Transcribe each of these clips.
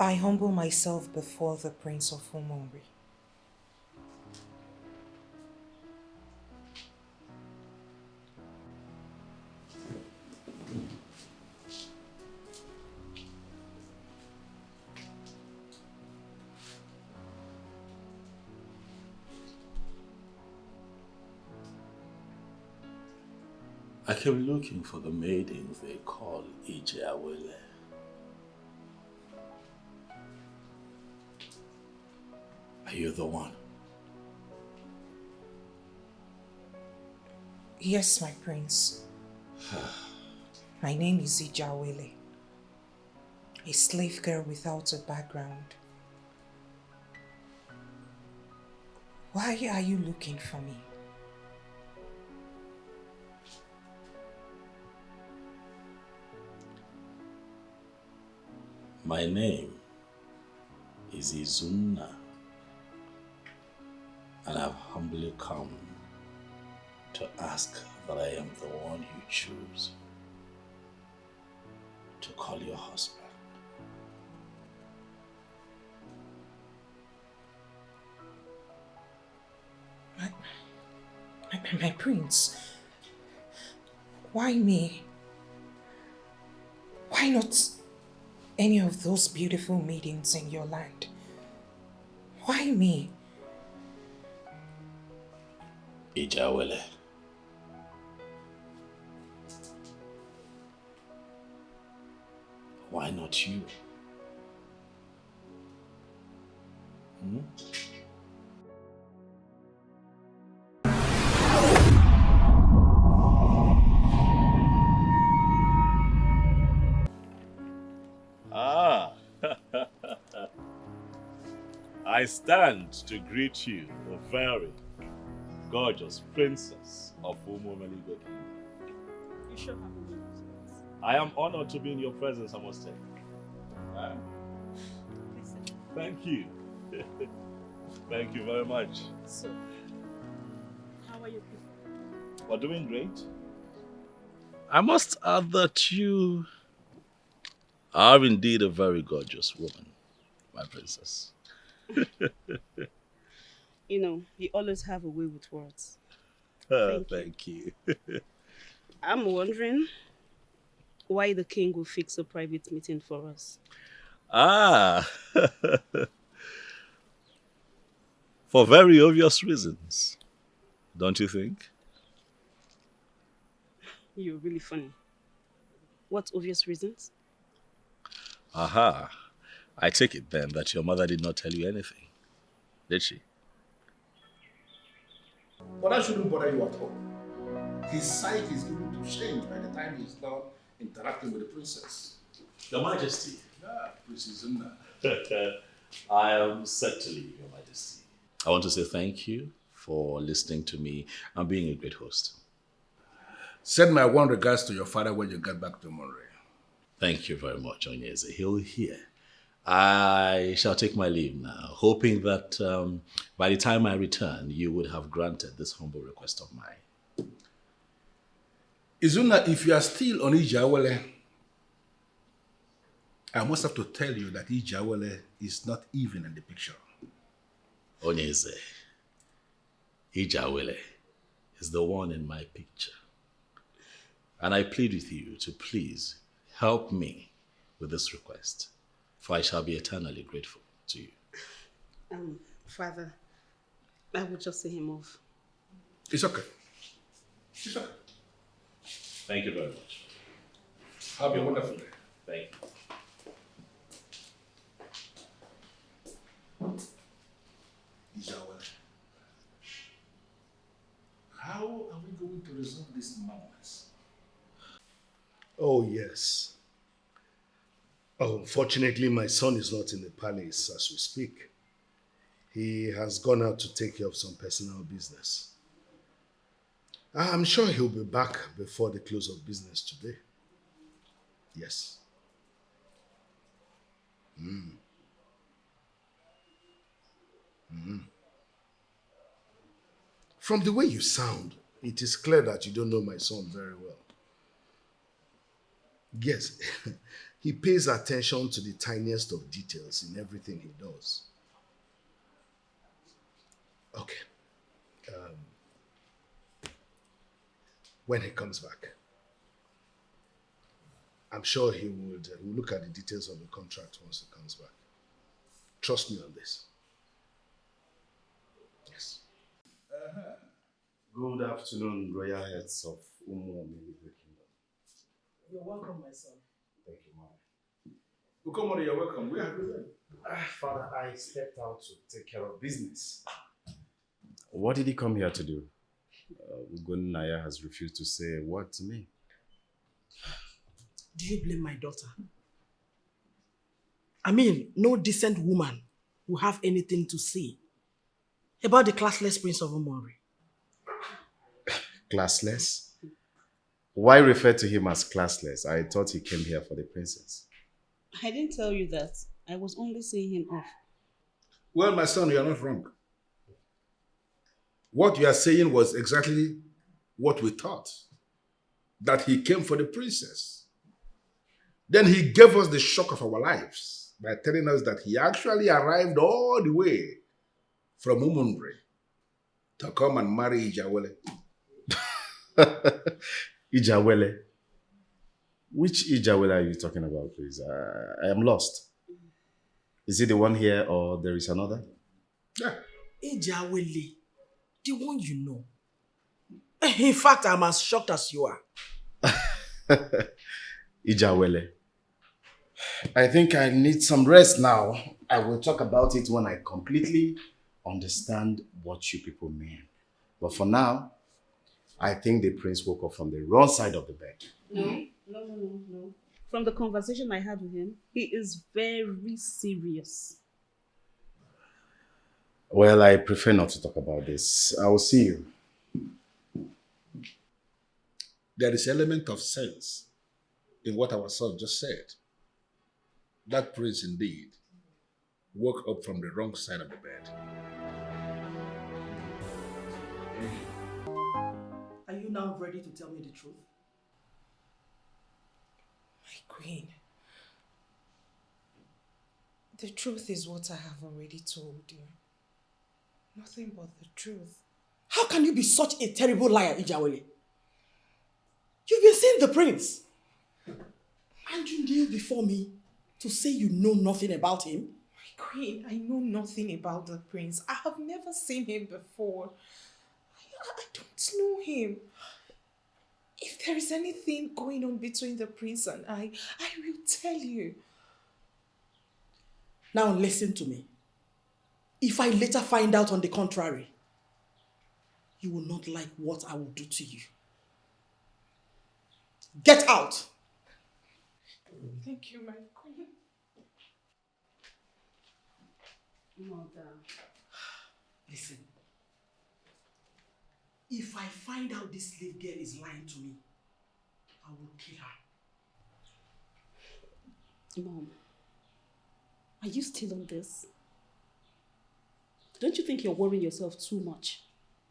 I humble myself before the Prince of Umumri. I came looking for the maidens they call Ijawele. Are you the one? Yes, my prince. My name is Ijawele, a slave girl without a background. Why are you looking for me? My name is Izunna, and I've humbly come to ask that I am the one you choose to call your husband. My prince, why me? Why not any of those beautiful maidens in your land? Why me? Ijawele. Why not you? Hmm? Ah, I stand to greet you, the very gorgeous princess of Umumeligo Kingdom. You sure have a way with it. I am honored to be in your presence, I must say. Listen. Thank you. Thank you very much. So, how are you people? We're doing great. I must add that you are indeed a very gorgeous woman, my princess. You know, you always have a way with words. Thank you. I'm wondering why the king will fix a private meeting for us. Ah, for very obvious reasons, don't you think? You're really funny. What obvious reasons? Aha. I take it then that your mother did not tell you anything, did she? But that shouldn't bother you at all. His sight is going to change by the time he's now interacting with the princess. Your Majesty. Yeah, Princess Zunna. I am set to leave, Your Majesty. I want to say thank you for listening to me and being a great host. Send my warm regards to your father when you get back to Monterey. Thank you very much, Onyeze. He'll hear. I shall take my leave now, hoping that by the time I return, you would have granted this humble request of mine. Izuna, if you are still on Ijawele, I must have to tell you that Ijawele is not even in the picture. Onyeze, Ijawele is the one in my picture. And I plead with you to please help me with this request, for I shall be eternally grateful to you. Father, I will just see him off. It's okay. It's okay. Thank you very much. Have a wonderful day. Thank you. Ijawele, how are we going to resolve this madness? Oh, yes. Unfortunately, my son is not in the palace as we speak. He has gone out to take care of some personal business. I'm sure he'll be back before the close of business today. Yes. From the way you sound, it is clear that you don't know my son very well. Yes, He pays attention to the tiniest of details in everything he does. Okay. When he comes back, I'm sure he would look at the details of the contract once he comes back. Trust me on this. Yes. Good afternoon, royal heads of Umuomili Kingdom. You're welcome, my son. Thank you, Mom. Ukomori, you're welcome. Where have you been? Father, I stepped out to take care of business. What did he come here to do? Ugun Naya has refused to say a word to me. Do you blame my daughter? I mean, no decent woman will have anything to say about the classless Prince of Umori. Classless? Why refer to him as classless? I thought he came here for the princess. I didn't tell you that. I was only seeing him off. Well, my son, you are not wrong. What you are saying was exactly what we thought. That he came for the princess. Then he gave us the shock of our lives by telling us that he actually arrived all the way from Umundre to come and marry Ijawele. Ijawele? Which Ijawele are you talking about, please? I am lost. Is it the one here or there is another? Yeah. Ijawele, the one you know. In fact, I'm as shocked as you are. Ijawele. I think I need some rest now. I will talk about it when I completely understand what you people mean. But for now, I think the prince woke up from the wrong side of the bed. No. From the conversation I had with him, he is very serious. Well, I prefer not to talk about this. I will see you. There is an element of sense in what our son just said. That prince indeed woke up from the wrong side of the bed. Are you now ready to tell me the truth? My queen, the truth is what I have already told you. Nothing but the truth. How can you be such a terrible liar, Ijawele? You've been seeing the prince. And you kneel before me to say you know nothing about him? My queen, I know nothing about the prince. I have never seen him before. I don't know him. If there is anything going on between the prince and I will tell you. Now listen to me. If I later find out on the contrary, you will not like what I will do to you. Get out! Thank you, my queen. Mother. Listen. If I find out this slave girl is lying to me, I will kill her. Mom, are you still on this? Don't you think you're worrying yourself too much?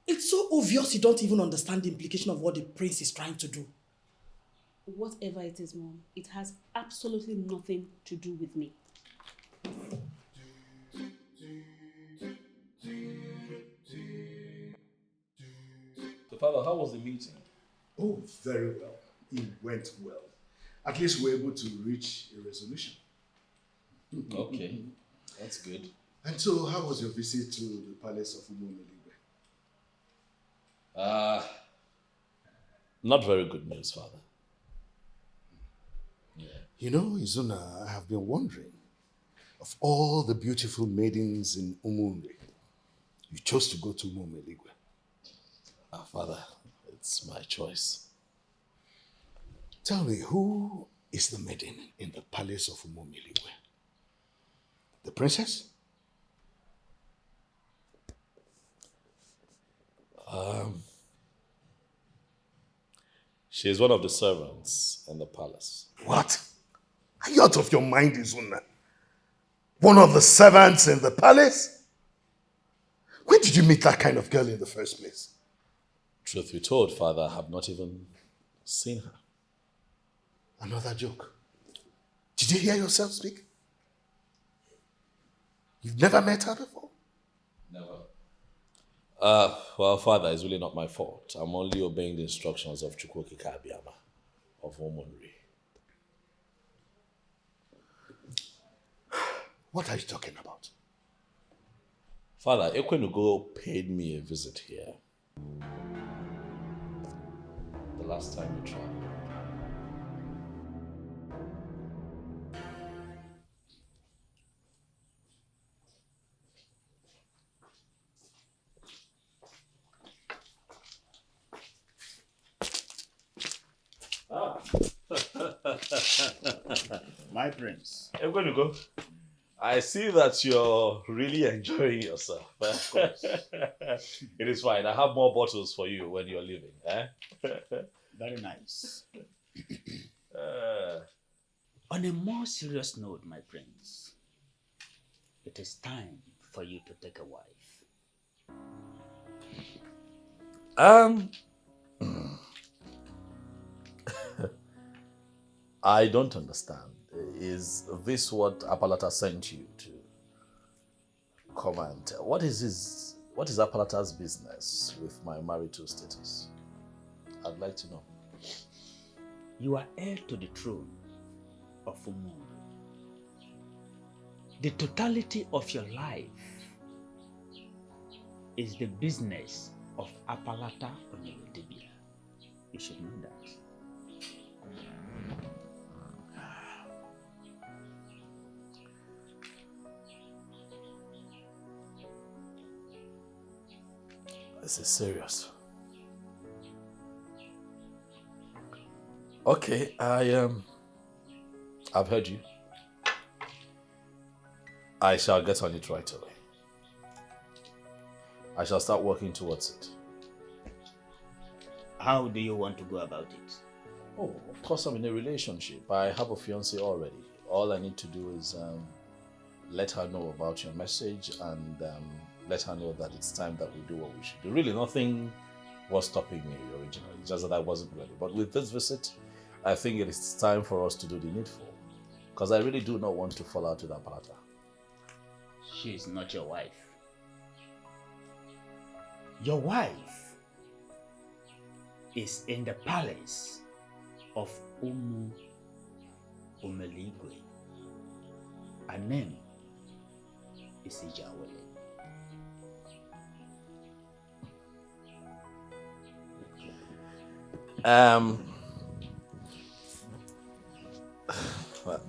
It's so obvious you don't even understand the implication of what the prince is trying to do. Whatever it is, Mom, it has absolutely nothing to do with me. So, Father, how was the meeting? Oh, very well. It went well. At least we're able to reach a resolution. Okay, that's good. And so, how was your visit to the palace of Umuomeligwe? Not very good news, Father. You know, Izuna, I have been wondering, of all the beautiful maidens in Umumbe, you chose to go to Umuomeligwe. Father, it's my choice. Tell me, who is the maiden in the palace of Umuomeligwe? The princess? She is one of the servants in the palace. What? Are you out of your mind, Izuna? One of the servants in the palace? Where did you meet that kind of girl in the first place? Truth be told, Father, I have not even seen her. Another joke. Did you hear yourself speak? You've never met her before? Never. Well, Father, it's really not my fault. I'm only obeying the instructions of Chukwu Abiyama of Omonri. What are you talking about? Father, Ekwenugo paid me a visit here. The last time we traveled. My prince. Ekwenugo, I see that you're really enjoying yourself. Of course. It is fine. I have more bottles for you when you're leaving. Very nice. On a more serious note, my prince, it is time for you to take a wife. I don't understand. Is this what Apalata sent you to come and tell? What is Apalata's business with my marital status? I'd like to know. You are heir to the throne of Umu. The totality of your life is the business of Apalata Onyeredibia. You should know that. This is serious. Okay, I've heard you. I shall get on it right away. I shall start working towards it. How do you want to go about it? Oh, of course I'm in a relationship. I have a fiancée already. All I need to do is let her know about your message and let her know that it's time that we do what we should do. Really, nothing was stopping me originally. It's just that I wasn't ready. But with this visit, I think it is time for us to do the needful. Because I really do not want to fall out with Apalata. She is not your wife. Your wife is in the palace of Umu Umeligwe. Her name is Ijawele.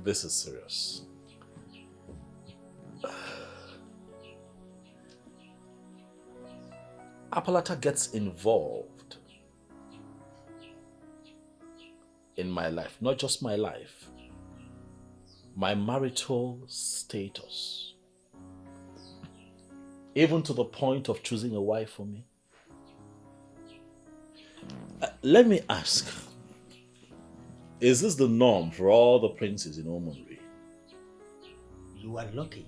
This is serious. Apalata gets involved in my life, not just my life, my marital status, even to the point of choosing a wife for me. Let me ask, is this the norm for all the princes in Omonri? You are lucky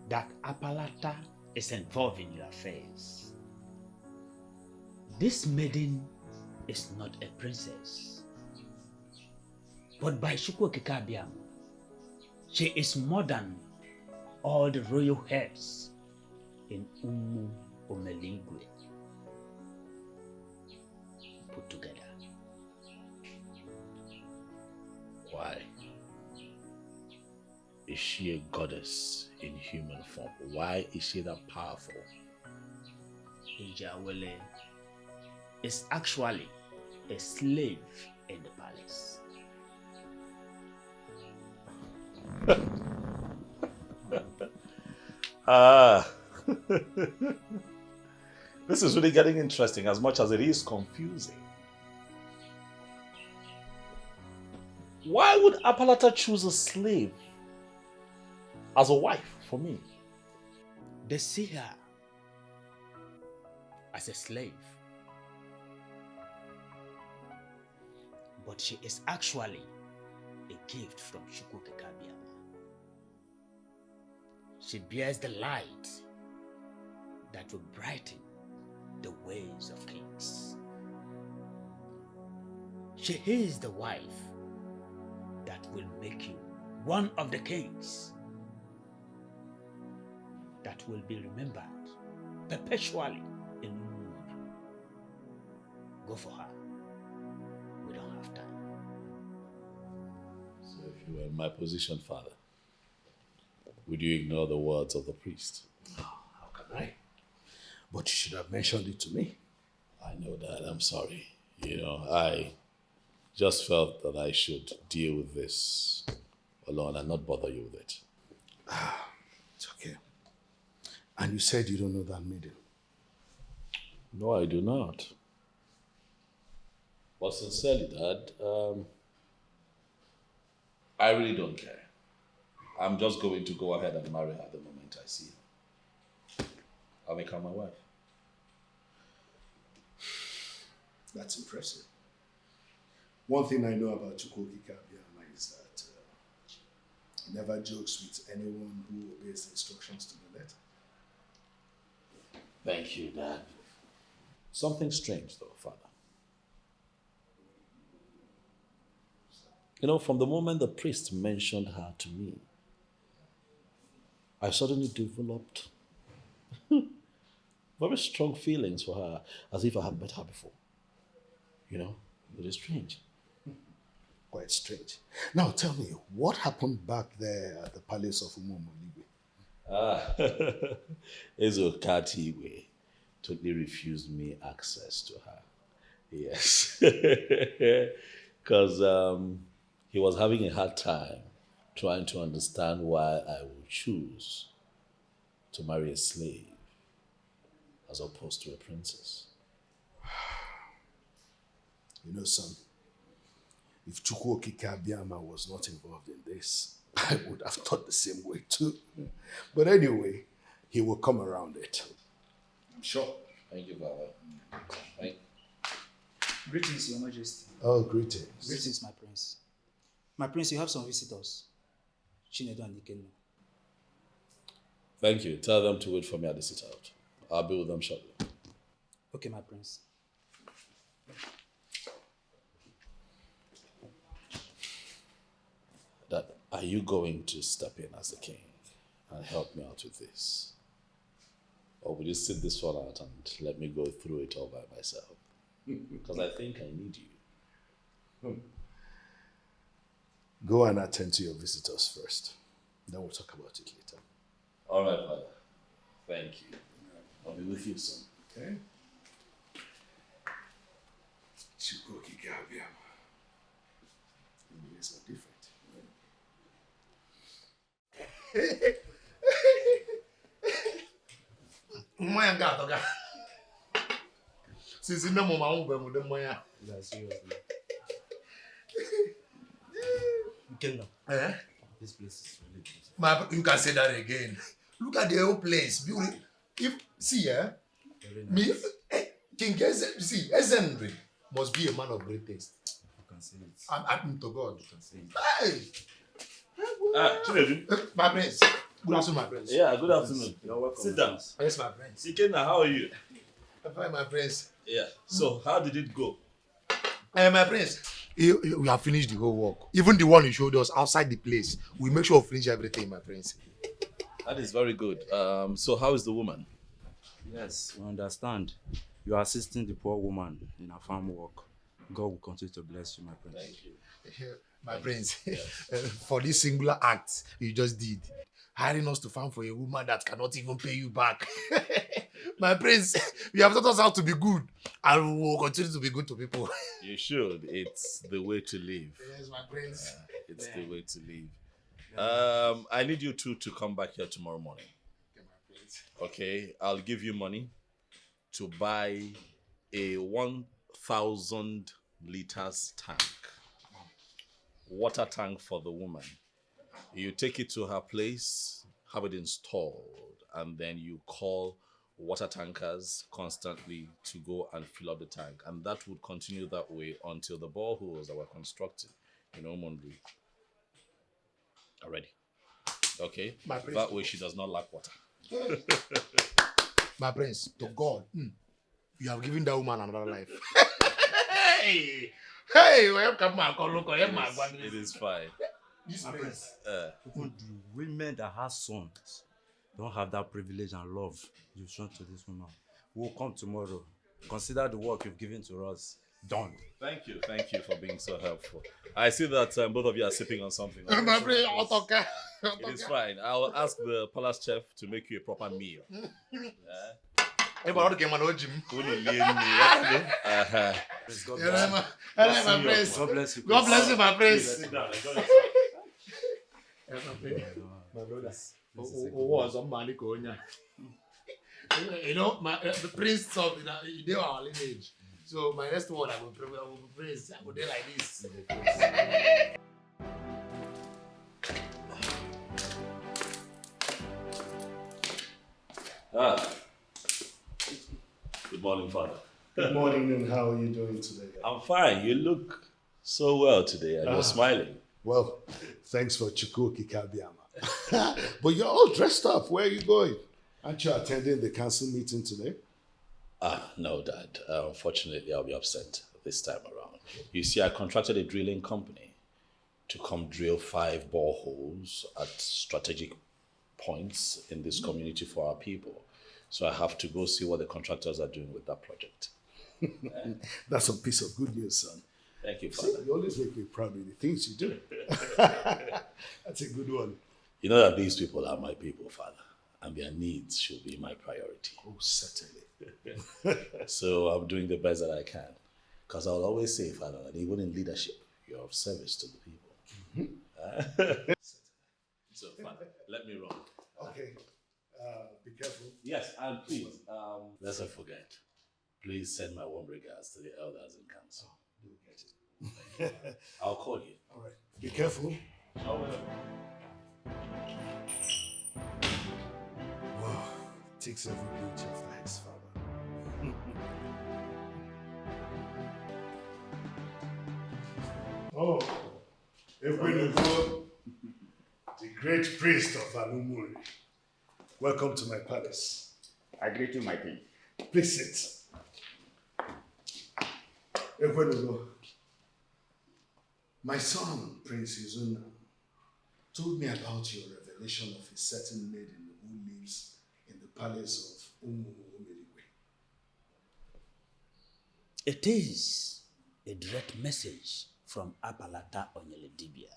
that Apalata is involved in your affairs. This maiden is not a princess, but by Chukwu Abiyama, she is more than all the royal heads in Umu Omeligwe put together. Why? Is she a goddess in human form? Why is she that powerful? Ijawele is actually a slave in the palace. This is really getting interesting as much as it is confusing. Why would Apalata choose a slave as a wife for me? They see her as a slave, but she is actually a gift from Chukwu Abiyama. She bears the light that will brighten the ways of kings. She is the wife that will make you one of the kings that will be remembered perpetually in Nollywood. Go for her. We don't have time. So if you were in my position, Father, would you ignore the words of the priest? How can I? But you should have mentioned it to me. I know that. I'm sorry. I just felt that I should deal with this alone and not bother you with it. It's okay. And you said you don't know that maiden. No, I do not. But sincerely, Dad, I really don't care. I'm just going to go ahead and marry her the moment I see her. I'll make her my wife. That's impressive. One thing I know about Chukwuka Abiyama is that he never jokes with anyone who obeys the instructions to the letter. Thank you, Dad. Something strange, though, Father. From the moment the priest mentioned her to me, I suddenly developed very strong feelings for her, as if I had met her before. It is strange. Quite strange. Now tell me, what happened back there at the palace of Umumoligwe? Ezokatiwe totally refused me access to her. Yes. Because he was having a hard time trying to understand why I would choose to marry a slave as opposed to a princess. Son, if Chukwuka Abiyama was not involved in this, I would have thought the same way too. But anyway, he will come around it. I'm sure. Thank you, Baba. Thank Greetings, Your Majesty. Oh, greetings. Greetings, my prince. My prince, you have some visitors. Chinedu and Ikenna. Thank you. Tell them to wait for me at the sit-out. I'll be with them shortly. Okay, my prince. Dad, are you going to step in as the king and help me out with this? Or will you sit this one out and let me go through it all by myself? Because I think I need you. Go and attend to your visitors first. Then we'll talk about it later. All right, Father. Thank you. I'll be with you soon. Okay? Chukwuka Abiyama. Ways are different. Mmanya nga atọ ga. Sisi nne mụ ma mụ bụ emude mmanya. Ikenna. This place is really beautiful. You can say that again. Look at the whole place. See, me, King Ezenry must be a man of great taste. You can say it. I'm to God. You can say it. Hey! Chinedu. My prince. Good afternoon, my prince. Yeah, good afternoon. You're welcome. Sit down. Yes, my prince. Ikenna, how are you? I'm fine, my prince. Yeah. So, how did it go? My prince, we have finished the whole work. Even the one you showed us outside the place. We make sure we finish everything, my prince. That is very good. So, how is the woman? Yes, we understand. You are assisting the poor woman in her farm work. God will continue to bless you, my prince. Thank you. My prince, Yes. for this singular act you just did, hiring us to farm for a woman that cannot even pay you back. My prince, you have taught us how to be good, and we will continue to be good to people. You should. It's the way to live. Yes, my prince. It's the way to live. I need you two to come back here tomorrow morning. Okay, my prince. Okay? I'll give you money to buy a 1,000 liters tank. Water tank for the woman. You take it to her place, have it installed, and then you call water tankers constantly to go and fill up the tank. And that would continue that way until the boreholes that were constructed in Omondu are ready. Okay? My prince. That way she does not lack water. My prince, to God, you have given that woman another life. Hey, It is fine. This My prince. Even the women that have sons don't have that privilege and love you've shown to this woman. We'll come tomorrow. Consider the work you've given to us done. Thank you for being so helpful. I see that both of you are sipping on something. My friend, It is fine. I'll ask the palace chef to make you a proper meal. Hey, but okay, man, Ojim. God bless you. God bless you, my prince. Sit down, enjoy yourself. My brother. Who was on Mali Konya? You know, the prince of they are our lineage. So my next word, I will praise. I will do like this. Good morning, Father. Good morning, and how are you doing today? I'm fine. You look so well today, and you're smiling. Well, thanks for Chukwuki Kabiama. But you're all dressed up. Where are you going? Aren't you attending the council meeting today? No, Dad. Unfortunately, I'll be absent this time around. You see, I contracted a drilling company to come drill 5 boreholes at strategic points in this community for our people. So I have to go see what the contractors are doing with that project. That's a piece of good news, son. Thank you, See, Father. you always make me proud of the things you do. That's a good one. You know that these people are my people, Father, and their needs should be my priority. Oh, certainly. So I'm doing the best that I can. Because I'll always say, Father, that even in leadership, you're of service to the people. So, Father, let me run. Okay. Be careful. Yes, and please, let's not forget. Please send my warm regards to the elders in council. You'll get it. I'll call you. All right. Be careful. I will. Wow. Takes every beat of his father. Oh, Ekwenugo, the great priest of Alumuri. Welcome to my palace. I greet you, my king. Please sit. Ekwenugo, my son, Prince Ezeonu, told me about your revelation of a certain maiden who lives in the palace of Umumerigwe. It is a direct message from Apalata Onyeledibia.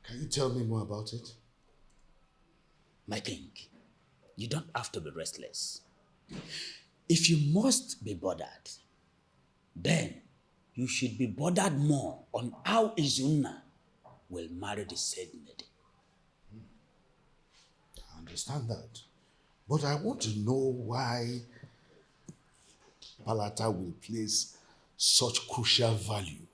Can you tell me more about it? My king, you don't have to be restless. If you must be bothered, then you should be bothered more on how Izuna will marry the said maiden. I understand that. But I want to know why Palata will place such crucial value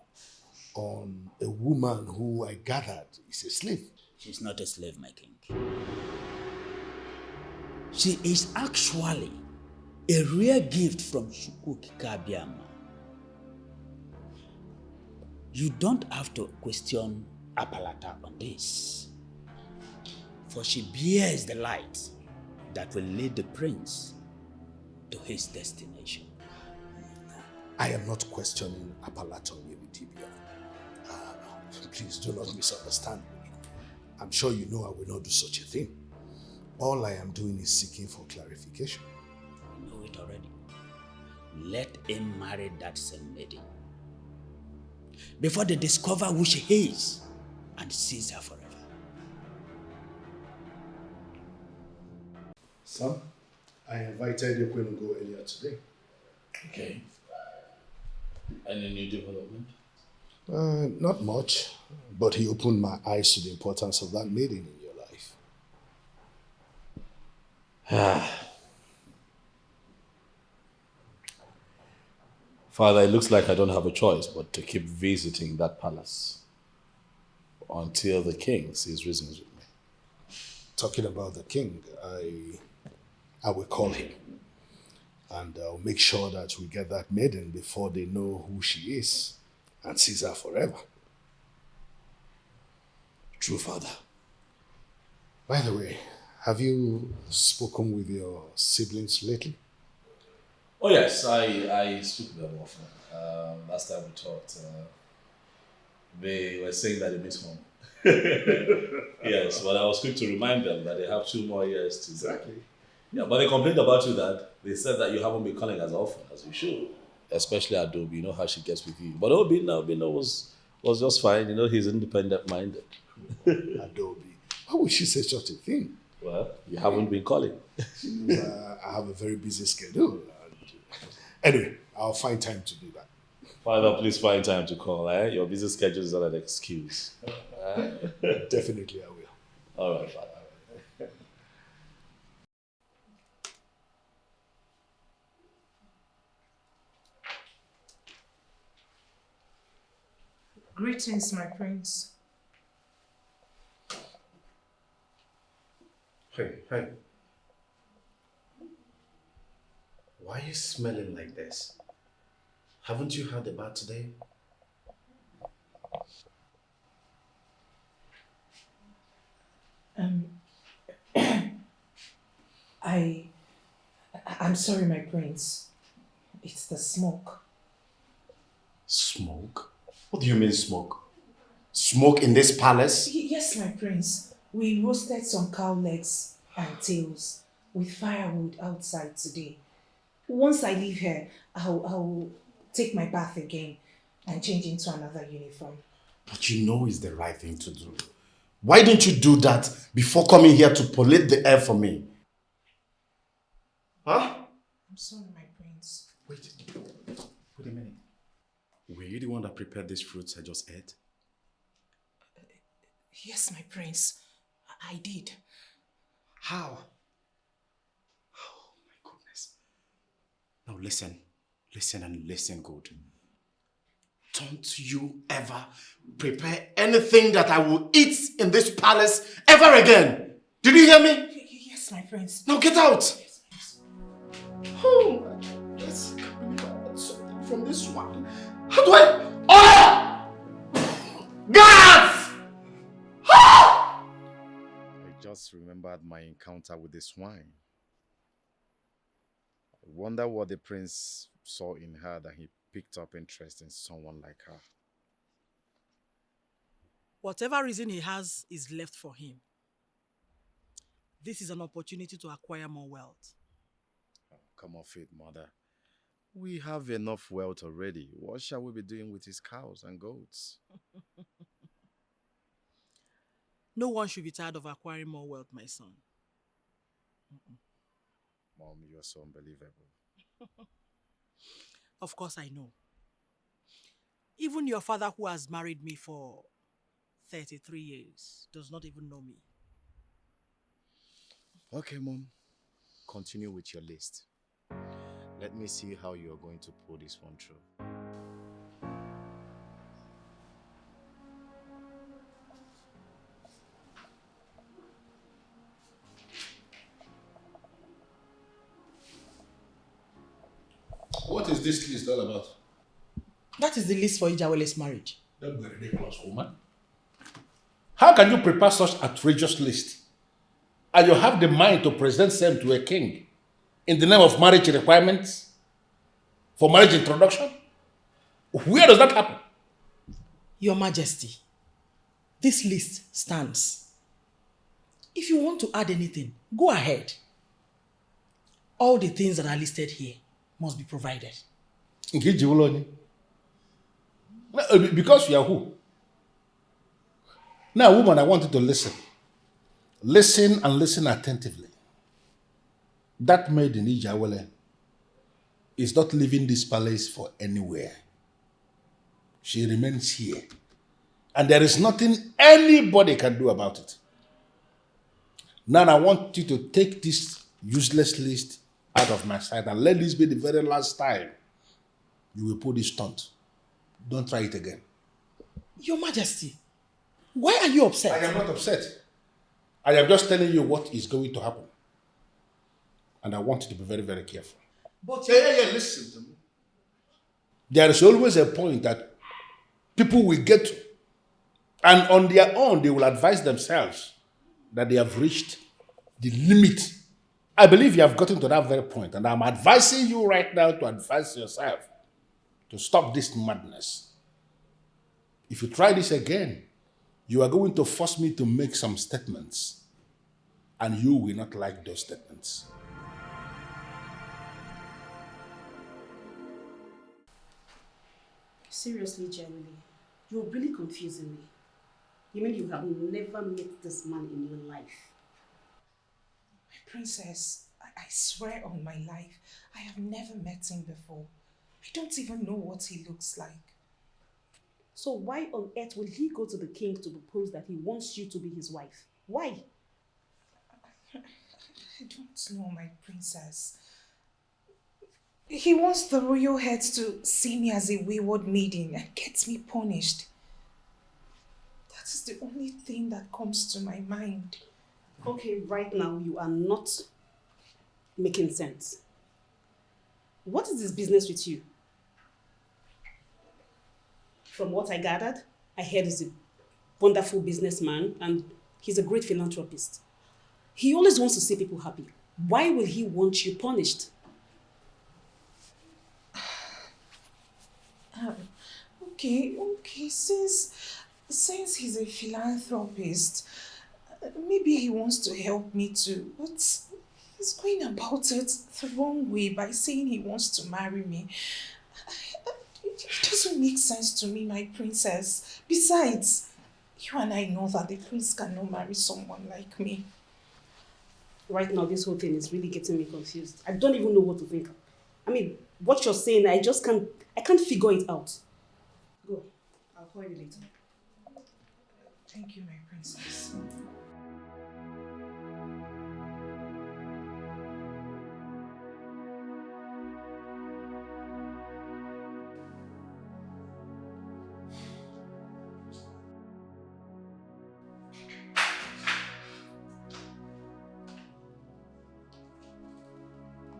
on a woman who I gathered is a slave. She's not a slave, my king. She is actually a rare gift from Chukwuki Kabiama. You don't have to question Apalata on this, for she bears the light that will lead the prince to his destination. I am not questioning Apalata Onyeledibia. Please do not misunderstand me. I'm sure you know I will not do such a thing. All I am doing is seeking for clarification. You know it already. Let him marry that same maiden before they discover who she is and seize her forever. Son, I invited Ekwenugo earlier today. Okay. Any new development? Not much, but he opened my eyes to the importance of that maiden in your life. Father, it looks like I don't have a choice but to keep visiting that palace until the king sees reasons with me. Talking about the king, I will call him. And I'll make sure that we get that maiden before they know who she is and seize her forever. True, Father. By the way, have you spoken with your siblings lately? Oh yes, I speak to them often. Last time we talked, They were saying that they miss home. Yes, but I was quick to remind them that they have 2 more years to. Exactly. Yeah, but they complained about you that they said that you haven't been calling as often as you should. Especially Adobe, you know how she gets with you. But Obina was just fine, he's independent minded. Adobe. Why would she say such a thing? Well, you haven't been calling. She knows I have a very busy schedule. Anyway, I'll find time to do that. Father, please find time to call, eh? Your busy schedule is not an excuse. Definitely I will. All right, Father. Greetings, my prince. Hey. Why are you smelling like this? Haven't you had a bath today? I'm sorry, my prince. It's the smoke. Smoke? What do you mean smoke? Smoke in this palace? Yes, my prince. We roasted some cow legs and tails with firewood outside today. Once I leave here, I'll take my bath again and change into another uniform. But you know it's the right thing to do. Why don't you do that before coming here to pollute the air for me? Huh? I'm sorry, my prince. Wait a minute. Were you the one that prepared these fruits I just ate? Yes, my prince. I did. How? Oh my goodness. Now listen and listen good. Don't you ever prepare anything that I will eat in this palace ever again. Did you hear me? Yes, my prince. Now get out. Yes. Oh my goodness. I can't believe I want something from this one. How do I? Oh! Guards! Ah! I just remembered my encounter with the swine. I wonder what the prince saw in her that he picked up interest in someone like her. Whatever reason he has is left for him. This is an opportunity to acquire more wealth. Oh, come off it, mother. We have enough wealth already. What shall we be doing with his cows and goats? No one should be tired of acquiring more wealth, my son. Mom, you're so unbelievable. Of course I know. Even your father, who has married me for 33 years, does not even know me. Okay, Mom. Continue with your list. Let me see how you are going to pull this one through. What is this list all about? That is the list for Ijawele's marriage. Don't be ridiculous, woman. How can you prepare such outrageous list and you have the mind to present them to a king in the name of marriage requirements for marriage introduction? Where does that happen? Your Majesty, this list stands. If you want to add anything, go ahead. All the things that are listed here must be provided. Because you are who? Now, woman, I want you to listen. Listen and listen attentively. That maiden Ijawele is not leaving this palace for anywhere. She remains here. And there is nothing anybody can do about it. Now, I want you to take this useless list out of my sight and let this be the very last time you will pull this stunt. Don't try it again. Your Majesty, why are you upset? I am not upset. I am just telling you what is going to happen. And I want you to be very, very careful. But listen to me. There is always a point that people will get to. And on their own, they will advise themselves that they have reached the limit. I believe you have gotten to that very point. And I'm advising you right now to advise yourself to stop this madness. If you try this again, you are going to force me to make some statements. And you will not like those statements. Seriously, Jeremy, you're really confusing me. You mean you have never met this man in your life? My princess, I swear on my life, I have never met him before. I don't even know what he looks like. So why on earth will he go to the king to propose that he wants you to be his wife? Why? I don't know, my princess. He wants the royal heads to see me as a wayward maiden and get me punished. That is the only thing that comes to my mind. Okay, right now you are not making sense. What is his business with you? From what I gathered, I heard he's a wonderful businessman and he's a great philanthropist. He always wants to see people happy. Why will he want you punished? Okay, since he's a philanthropist, maybe he wants to help me too, but he's going about it the wrong way by saying he wants to marry me. It doesn't make sense to me, my princess. Besides, you and I know that the prince cannot marry someone like me. Right now, this whole thing is really getting me confused. I don't even know what to think. I mean, what you're saying, I can't figure it out. Go. I'll call you later. Thank you, my princess.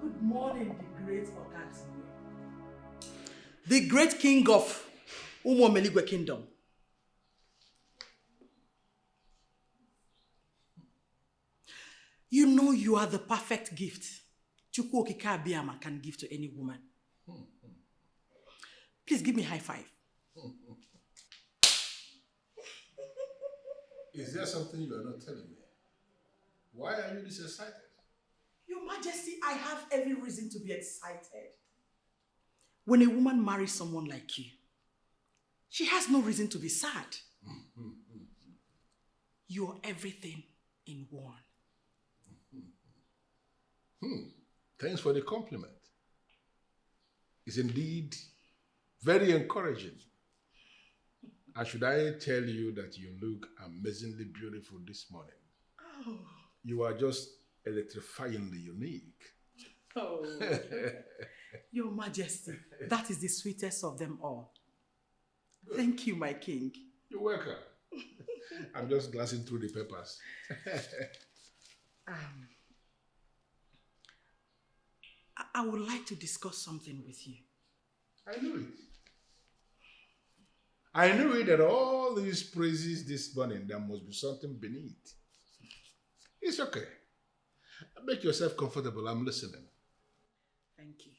Good morning, the great Okati. The great king of Umomeligwe Kingdom. You know you are the perfect gift Chukwu Okike Abiyama can give to any woman. Please give me a high five. Is there something you are not telling me? Why are you this excited? Your Majesty, I have every reason to be excited. When a woman marries someone like you, she has no reason to be sad. You're everything in one. Thanks for the compliment. It's indeed very encouraging. And should I tell you that you look amazingly beautiful this morning? Oh. You are just electrifyingly unique. Oh. Your Majesty, that is the sweetest of them all. Thank you, my king. You're welcome. I'm just glancing through the papers. I would like to discuss something with you. I knew it. I knew it that all these praises this morning, there must be something beneath. It's okay. Make yourself comfortable. I'm listening. Thank you.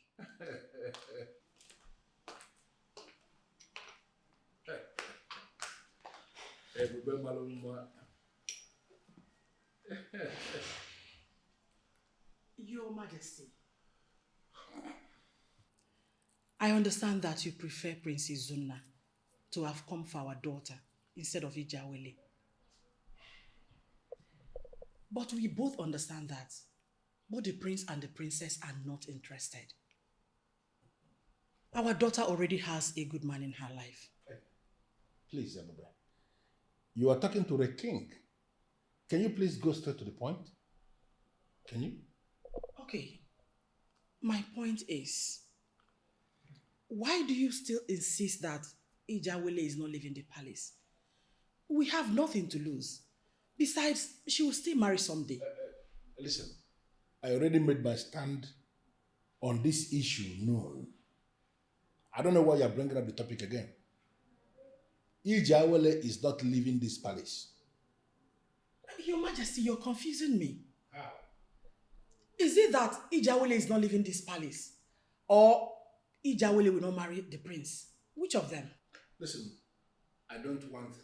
Your Majesty, I understand that you prefer Princess Zunna to have come for our daughter instead of Ijawele. But we both understand that both the prince and the princess are not interested. Our daughter already has a good man in her life. Please, Ebele. You are talking to the king. Can you please go straight to the point? Can you? Okay. My point is, why do you still insist that Ijawele is not leaving the palace? We have nothing to lose. Besides, she will still marry someday. Listen, I already made my stand on this issue known. I don't know why you're bringing up the topic again. Ijawele is not leaving this palace. Your Majesty, you're confusing me. How? Is it that Ijawele is not leaving this palace? Or Ijawele will not marry the prince? Which of them? Listen, I don't want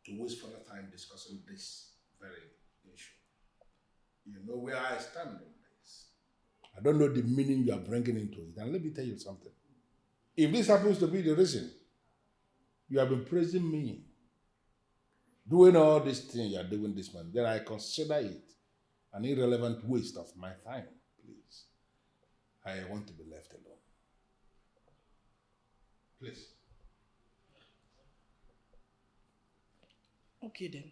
to waste further time discussing this very issue. You know where I stand on this. I don't know the meaning you are bringing into it. And let me tell you something. If this happens to be the reason you have been praising me, doing all these things you are doing this month, then I consider it an irrelevant waste of my time, please. I want to be left alone. Please. Okay then.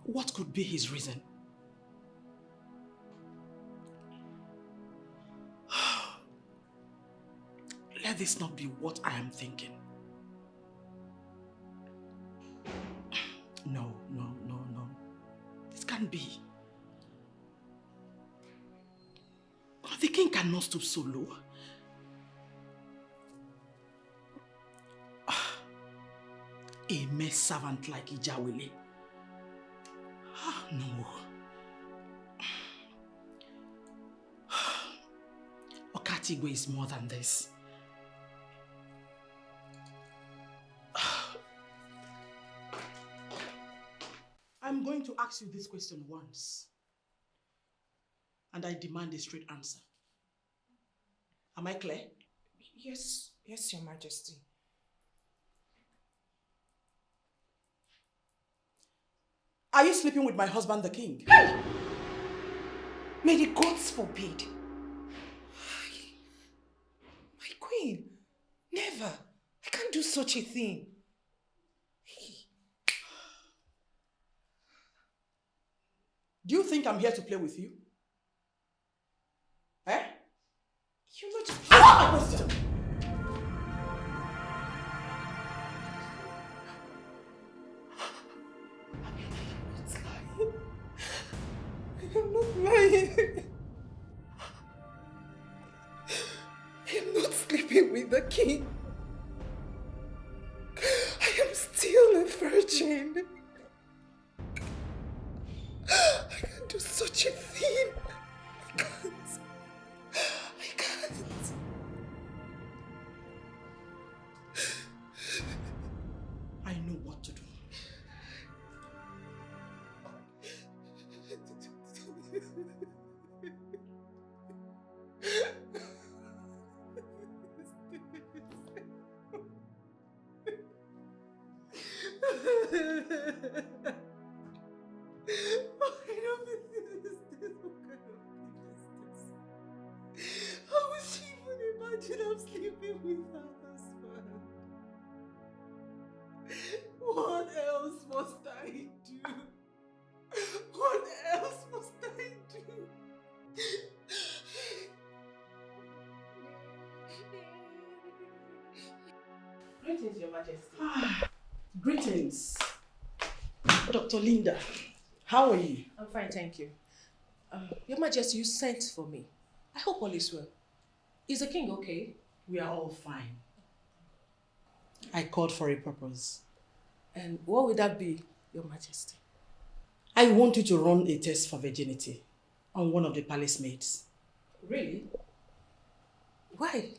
What could be his reason? Let this not be what I am thinking. No. This can't be. The king cannot stoop so low. A mere servant like Ijawele. No. Okatigwe is more than this. I'm going to ask you this question once. And I demand a straight answer. Am I clear? Yes, Your Majesty. Are you sleeping with my husband, the king? Hey! May the gods forbid. My queen, never. I can't do such a thing. Do you think I'm here to play with you? Eh? Your Majesty. I'm not lying. I'm not sleeping with the king. I am still a virgin. I can't do such a thing. I can't. I know what to do. How would she even imagine I'm sleeping with her husband? What else must I do? What else must I do? Greetings, Your Majesty. Greetings. Dr. Linda, how are you? I'm fine, thank you. Your Majesty, you sent for me. I hope all is well. Is the king okay? We are all fine. I called for a purpose. And what would that be, Your Majesty? I want you to run a test for virginity on one of the palace maids. Really? Why?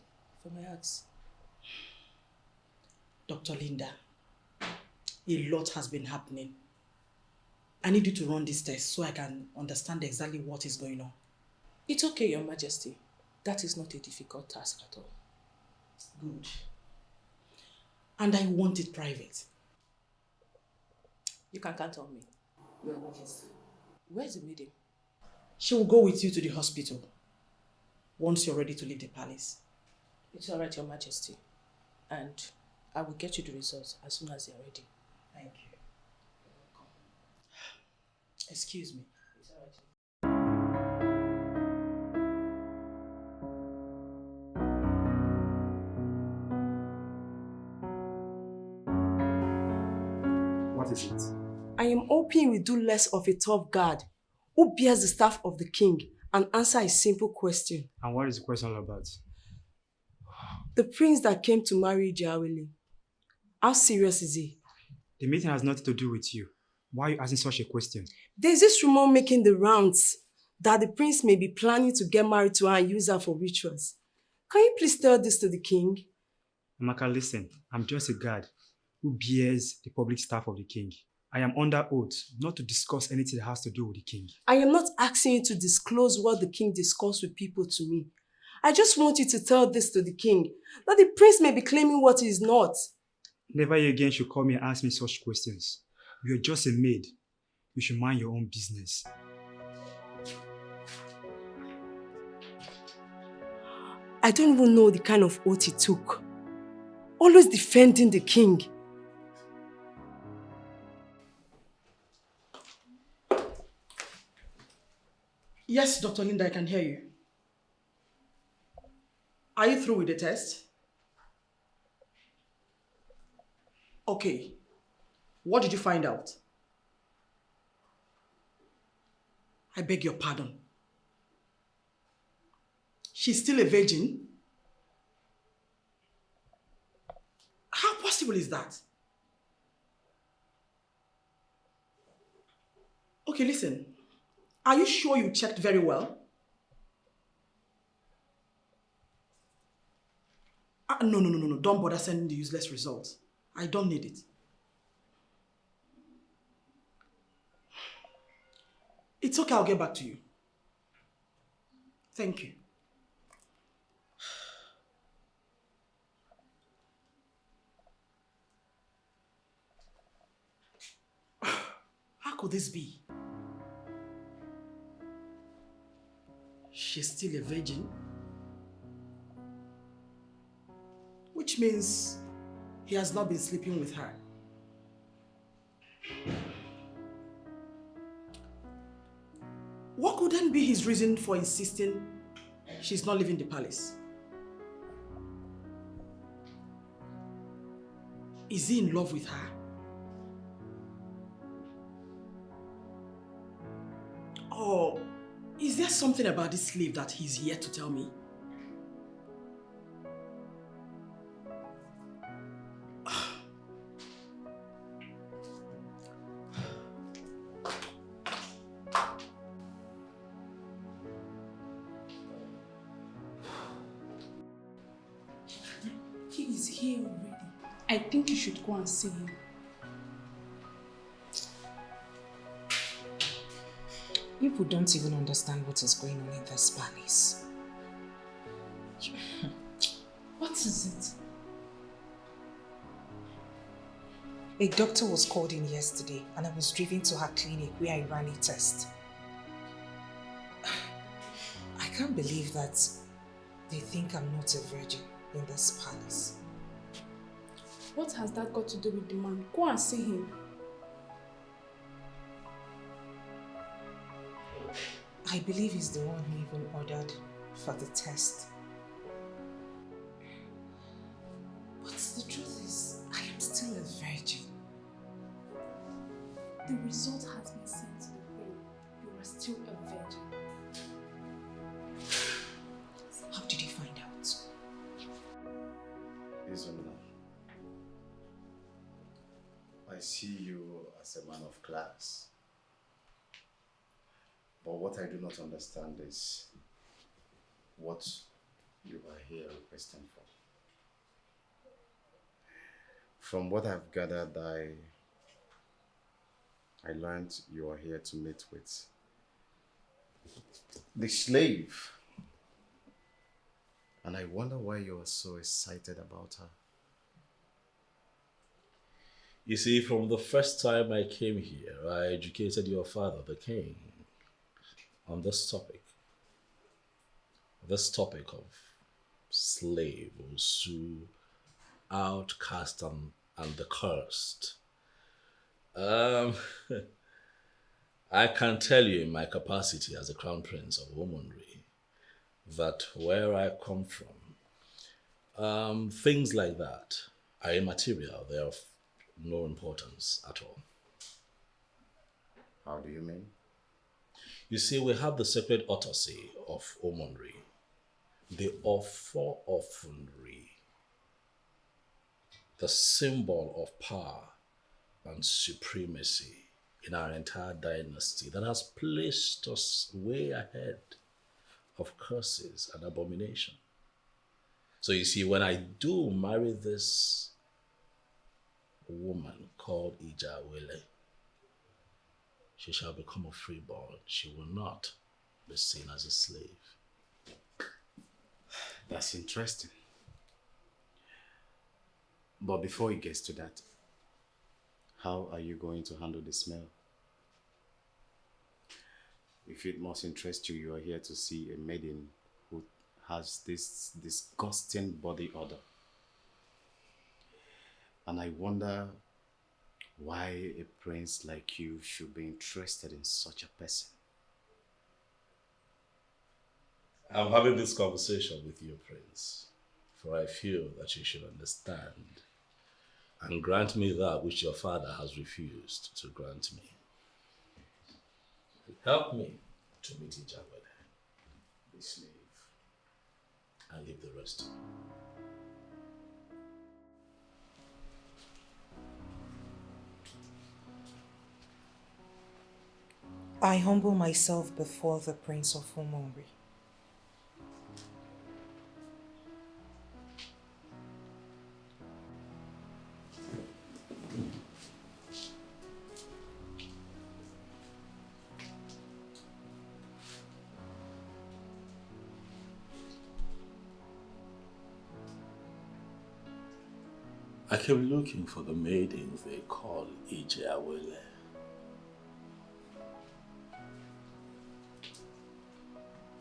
For my heart. Dr. Linda, a lot has been happening. I need you to run this test so I can understand exactly what is going on. It's okay, Your Majesty. That is not a difficult task at all. Good. And I want it private. You can count on me. Your Majesty. Where's the maiden? She will go with you to the hospital once you're ready to leave the palace. It's all right, Your Majesty. And I will get you the results as soon as they're ready. Thank you. Excuse me. It's all right. I am hoping you will do less of a tough guard who bears the staff of the king and answer a simple question. And what is the question all about? The prince that came to marry Jawele, how serious is he? The meeting has nothing to do with you. Why are you asking such a question? There's this rumor making the rounds that the prince may be planning to get married to her and use her for rituals. Can you please tell this to the king? Amaka, listen, I'm just a guard who bears the public staff of the king. I am under oath not to discuss anything that has to do with the king. I am not asking you to disclose what the king discussed with people to me. I just want you to tell this to the king, that the prince may be claiming what he is not. Never again should call me and ask me such questions. You are just a maid. You should mind your own business. I don't even know the kind of oath he took. Always defending the king. Yes, Dr. Linda, I can hear you. Are you through with the test? Okay. What did you find out? I beg your pardon. She's still a virgin? How possible is that? Okay, listen. Are you sure you checked very well? No. Don't bother sending the useless results. I don't need it. It's okay, I'll get back to you. Thank you. How could this be? She's still a virgin? Which means he has not been sleeping with her. What could then be his reason for insisting she's not leaving the palace? Is he in love with her? Or is there something about this slave that he's yet to tell me? He is here already. I think you should go and see him. People don't even understand what is going on in this palace. What is A doctor was called in yesterday and I was driven to her clinic where I ran a test. I can't believe that they think I'm not a virgin in this palace. it? What has that got to do with the man? Go and see him. I believe he's the one who even ordered for the test. But the truth is, I am still a virgin. The result has been sent to the queen. You are still a virgin. How did you find out? Ezeonu, I see you as a man of class. But what I do not understand is what you are here requesting for. From what I've gathered, I learned you are here to meet with the slave. And I wonder why you are so excited about her. You see, from the first time I came here, I educated your father, the king, on this topic of slaves who outcast and the cursed. I can tell you in my capacity as a crown prince of womanry that where I come from, things like that are immaterial. They are of no importance at all. How do you mean? You see, we have the sacred autopsy of Omonri, the Ofo-Ofunri, the symbol of power and supremacy in our entire dynasty that has placed us way ahead of curses and abomination. So you see, when I do marry this woman called Ijawele, she shall become a freeborn. She will not be seen as a slave. That's interesting. But before it gets to that, how are you going to handle the smell? If it must interest you, you are here to see a maiden who has this disgusting body odor. And I wonder why a prince like you should be interested in such a person. I'm having this conversation with you, Prince, for I feel that you should understand and grant me that which your father has refused to grant me. Help me to meet Ijawele, the slave, and leave the rest to me. I humble myself before the Prince of Omonri. I came looking for the maiden they call Ijawele.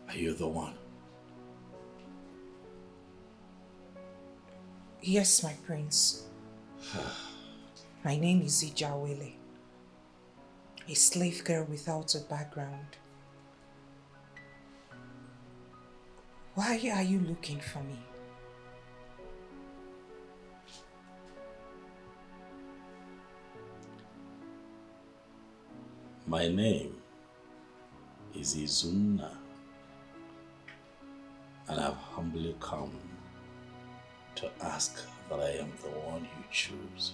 Are you the one? Yes, my prince. My name is Ijawele, a slave girl without a background. Why are you looking for me? My name is Izunna, and I've humbly come to ask that I am the one you choose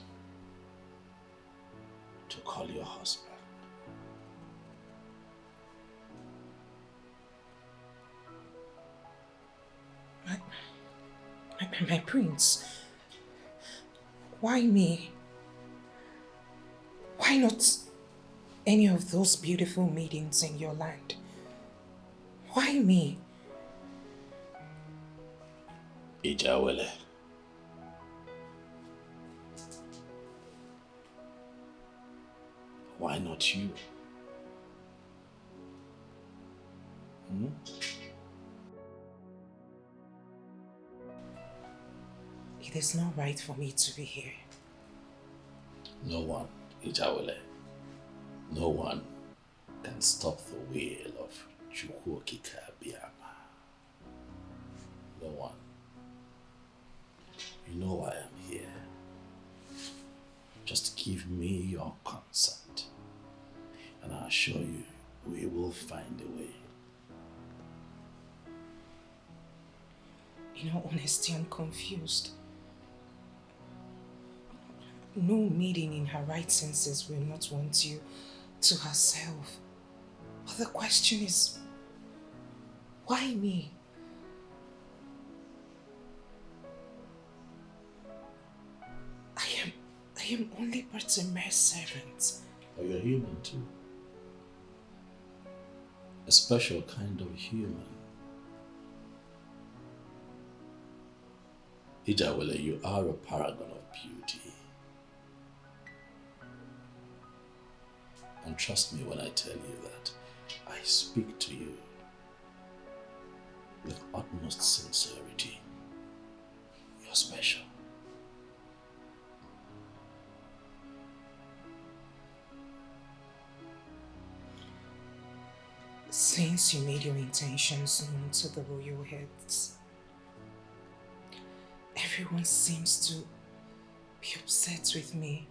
to call your husband. My prince, why me? Why not any of those beautiful maidens in your land? Why me? Ijawele. Why not you? It is not right for me to be here. No one, Ijawele, no one can stop the will of Chukwokika Biama. No one. You know why I'm here. Just give me your consent, and I assure you, we will find a way. In all honesty, I'm confused. No maiden in her right senses will not want you to herself. But the question is, why me? I am only but a mere servant. But you're human too. A special kind of human. Ijawele, you are a paragon of beauty. And trust me when I tell you that I speak to you with utmost sincerity. You're special. Since you made your intentions known to the royal heads, everyone seems to be upset with me.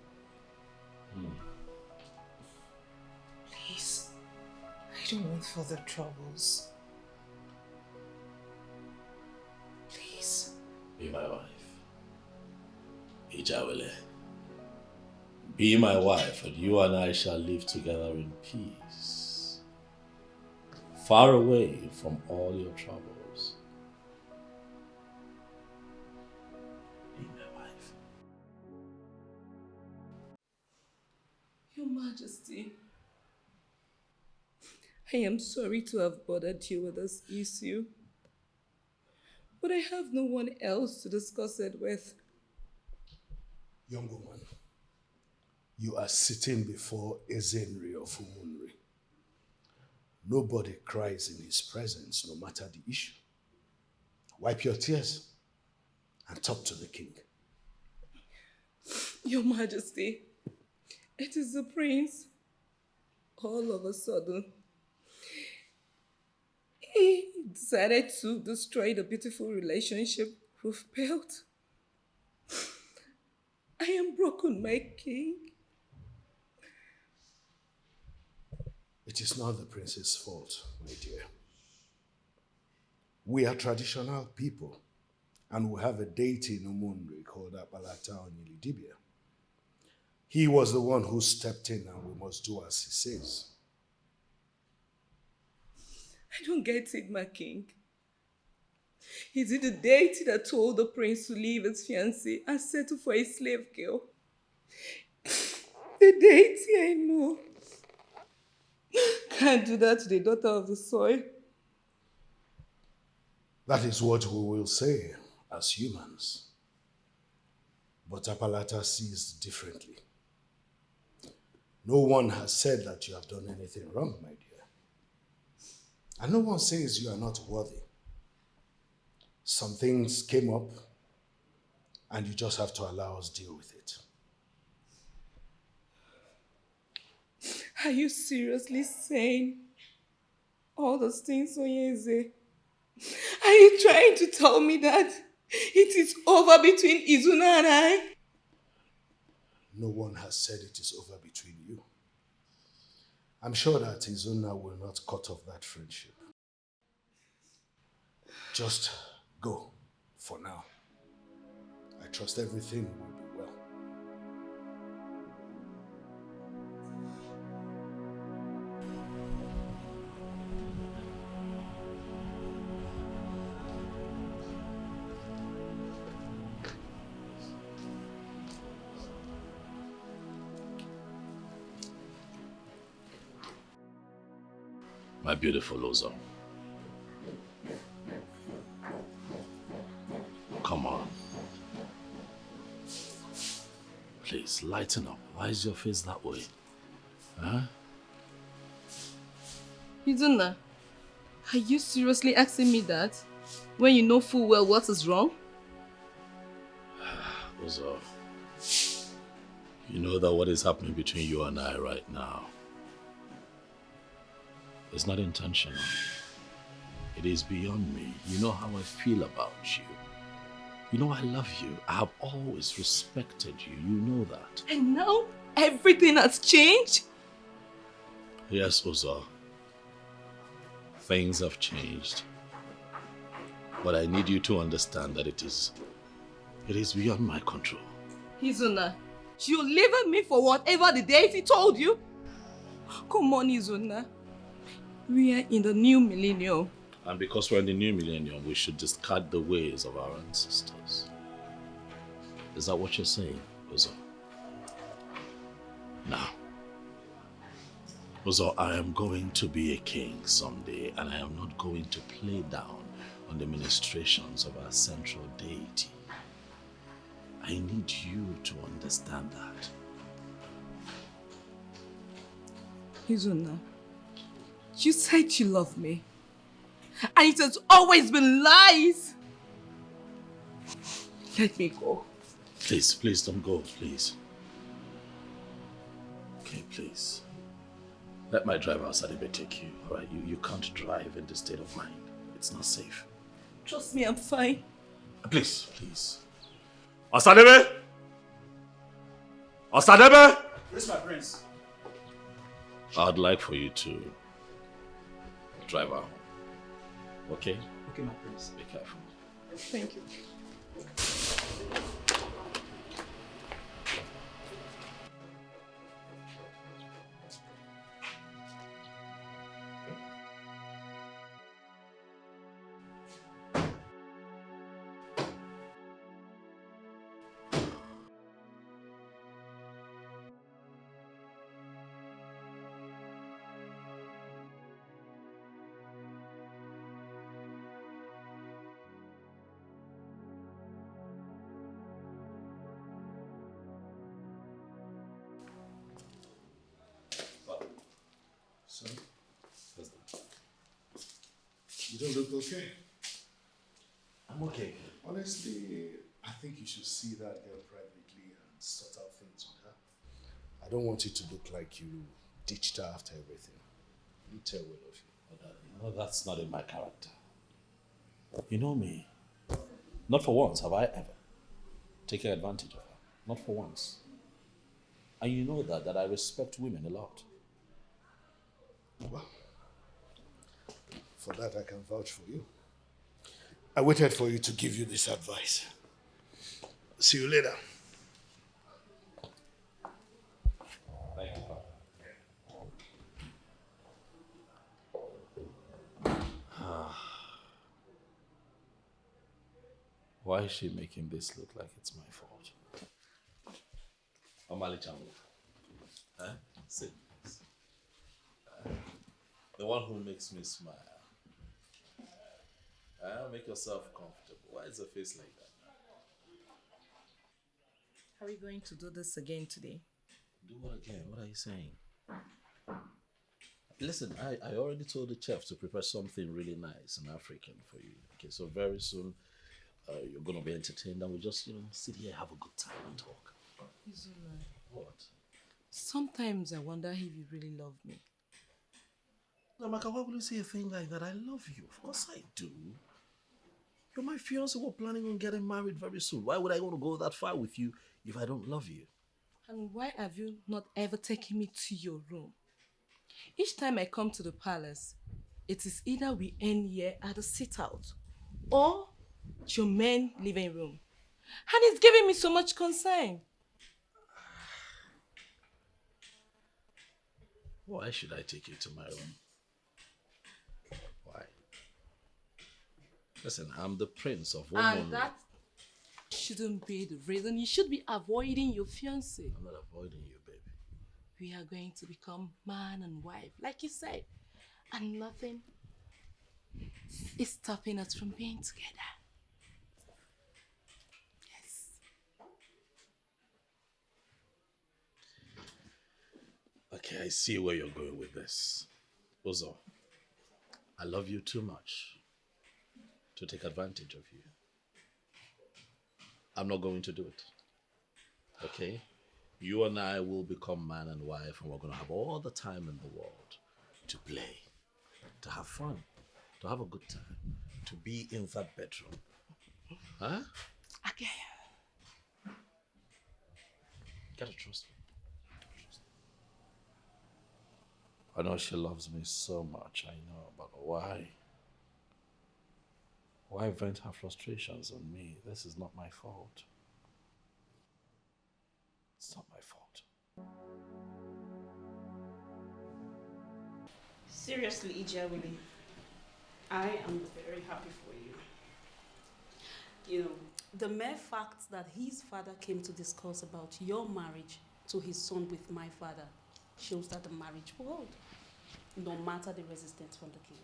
I don't want further troubles. Please. Be my wife. Ijawele. Be my wife, and you and I shall live together in peace. Far away from all your troubles. Be my wife. Your Majesty, I am sorry to have bothered you with this issue, but I have no one else to discuss it with. Young woman, you are sitting before Ezenri of Umunri. Nobody cries in his presence, no matter the issue. Wipe your tears and talk to the king. Your Majesty, it is the prince. All of a sudden, he decided to destroy the beautiful relationship we've built. I am broken, my king. It is not the prince's fault, my dear. We are traditional people, and we have a deity in Umunri called Apalata Onyilidibia. He was the one who stepped in, and we must do as he says. I don't get it, my king. Is it the deity that told the prince to leave his fiancée and settle for a slave girl? The deity I know can't do that to the daughter of the soil. That is what we will say as humans. But Apalata sees differently. No one has said that you have done anything wrong, my dear. And no one says you are not worthy. Some things came up, and you just have to allow us deal with it. Are you seriously saying all those things, Onyeze? Are you trying to tell me that it is over between Izuna and I? No one has said it is over between you. I'm sure that Izuna will not cut off that friendship. Just go for now. I trust everything will be well. My beautiful Ozo. Come on. Please, lighten up. Why is your face that way? Huh? Izuna, are you seriously asking me that when you know full well what is wrong? Ozo, you know that what is happening between you and I right now is not intentional. It is beyond me. You know how I feel about you. You know I love you. I have always respected you. You know that. And now everything has changed? Yes, Ozo. Things have changed. But I need you to understand that it is beyond my control. Izuna, you leaving me for whatever the deity told you? Come on, Izuna. We are in the new millennium. And because we're in the new millennium, we should discard the ways of our ancestors. Is that what you're saying, Ozo? Now, Ozo, I am going to be a king someday, and I am not going to play down on the ministrations of our central deity. I need you to understand that. Izuna, you said you love me. And it has always been lies. Let me go. Please, please don't go, please. Okay, please. Let my driver Asadebe take you, all right? You can't drive in this state of mind. It's not safe. Trust me, I'm fine. Please, please. Asadebe! Asadebe! Yes, my prince. I'd like for you to drive her home. Okay? Okay, my prince. Be careful. Thank you. Son, you don't look okay. I'm okay. Honestly, I think you should see that girl privately and sort out things with her. I don't want it to look like you ditched her after everything. You tell well of you. No, that's not in my character. You know me. Not for once have I ever taken advantage of her. Not for once. And you know that I respect women a lot. Well, for that I can vouch for you. I waited for you to give you this advice. See you later. Thank you, Father. Why is she making this look like it's my fault? Omali Chambu. Huh? Sit. The one who makes me smile. Make yourself comfortable. Why is the face like that? Are we going to do this again today? Do what again? What are you saying? Listen, I already told the chef to prepare something really nice and African for you. Okay, so very soon you're going to be entertained and we'll just, sit here, have a good time and talk. Izuna, What? sometimes I wonder if you really love me. No, Maka, why would you say a thing like that? I love you. Of course I do. You're my fiancé. We're planning on getting married very soon. Why would I want to go that far with you if I don't love you? And why have you not ever taken me to your room? Each time I come to the palace, it is either we end here at the sit-out or your main living room. And it's giving me so much concern. Why should I take you to my room? Why? Listen, I'm the prince of women. And that shouldn't be the reason. You should be avoiding your fiancé. I'm not avoiding you, baby. We are going to become man and wife, like you said. And nothing is stopping us from being together. Yes. Okay, I see where you're going with this. Ozo, I love you too much to take advantage of you. I'm not going to do it. Okay? You and I will become man and wife and we're going to have all the time in the world to play, to have fun, to have a good time, to be in that bedroom. Huh? Okay. You gotta trust me. I know she loves me so much, I know, but why? Why vent her frustrations on me? This is not my fault. It's not my fault. Seriously, Ijawili, I am very happy for you. You know, the mere fact that his father came to discuss about your marriage to his son with my father shows that the marriage will hold, no matter the resistance from the king.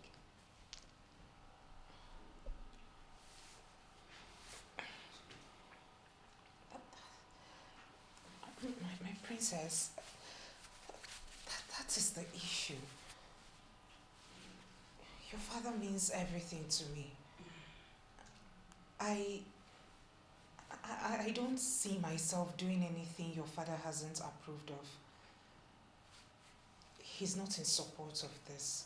My princess, that is the issue. Your father means everything to me. I don't see myself doing anything your father hasn't approved of. He's not in support of this,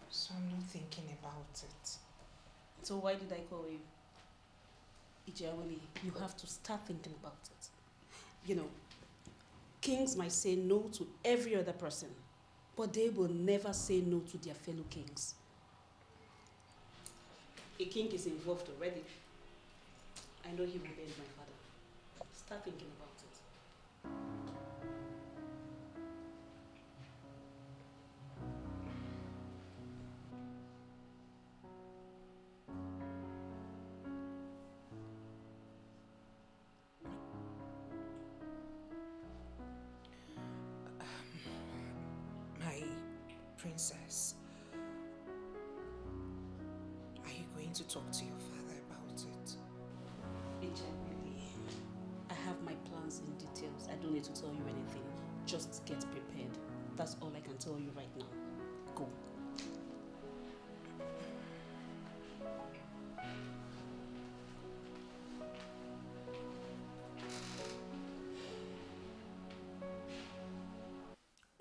so I'm not thinking about it. So why did I call you? Ijawili, you have to start thinking about it. You know, kings might say no to every other person, but they will never say no to their fellow kings. A king is involved already. I know he will bend my father. Start thinking about it. My princess, are you going to talk to your father about it? Really, I have my plans in details. I don't need to tell you anything. Just get prepared. That's all I can tell you right now. Go.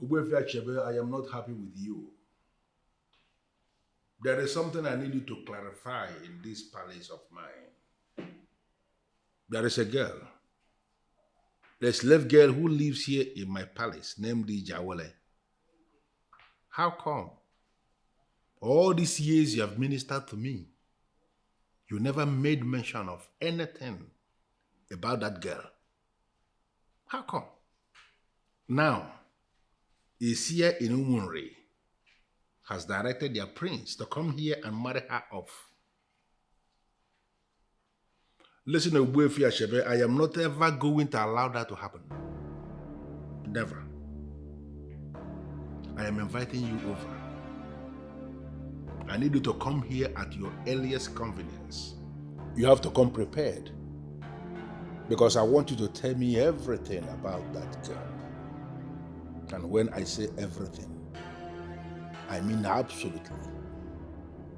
Ogbuefi Achebe, I am not happy with you. There is something I need you to clarify in this palace of mine. There is a girl, a slave girl who lives here in my palace named Ijawale. How come? All these years you have ministered to me, you never made mention of anything about that girl. How come? Now, Isia Inumunri has directed their prince to come here and marry her off. Listen, Ogbuefi Achebe, I am not ever going to allow that to happen. Never. I am inviting you over. I need you to come here at your earliest convenience. You have to come prepared, because I want you to tell me everything about that girl. And when I say everything, I mean absolutely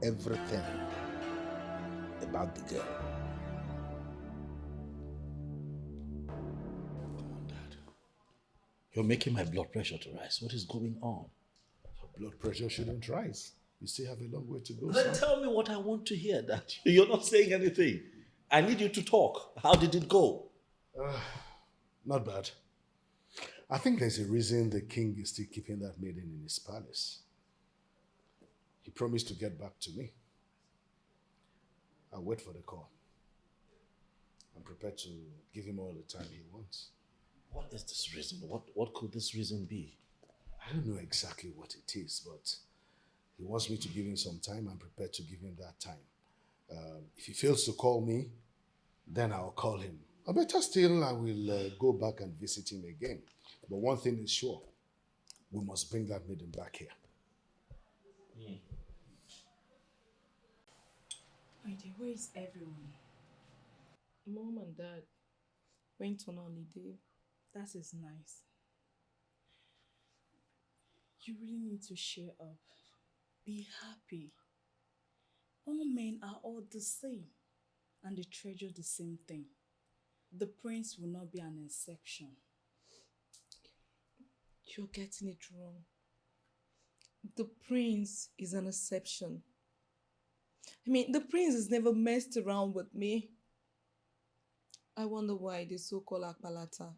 everything about the girl. Come on, Dad. You're making my blood pressure to rise. What is going on? Your blood pressure shouldn't rise. You still have a long way to go, Then son. tell me what I want to hear, Dad. You're not saying anything. I need you to talk. How did it go? Not bad. I think there's a reason the king is still keeping that maiden in his palace. He promised to get back to me. I'll wait for the call. I'm prepared to give him all the time he wants. What is this reason? What could this reason be? I don't know exactly what it is, but he wants me to give him some time. I'm prepared to give him that time. If he fails to call me, then I'll call him. Or better still, I will go back and visit him again. But one thing is sure, we must bring that maiden back here. My dear, where is everyone? Mom and Dad went on holiday. That is nice. You really need to cheer up. Be happy. All men are all the same, and they treasure the same thing. The prince will not be an exception. You're getting it wrong. The prince is an exception. I mean, the prince has never messed around with me. I wonder why the so-called Akbalata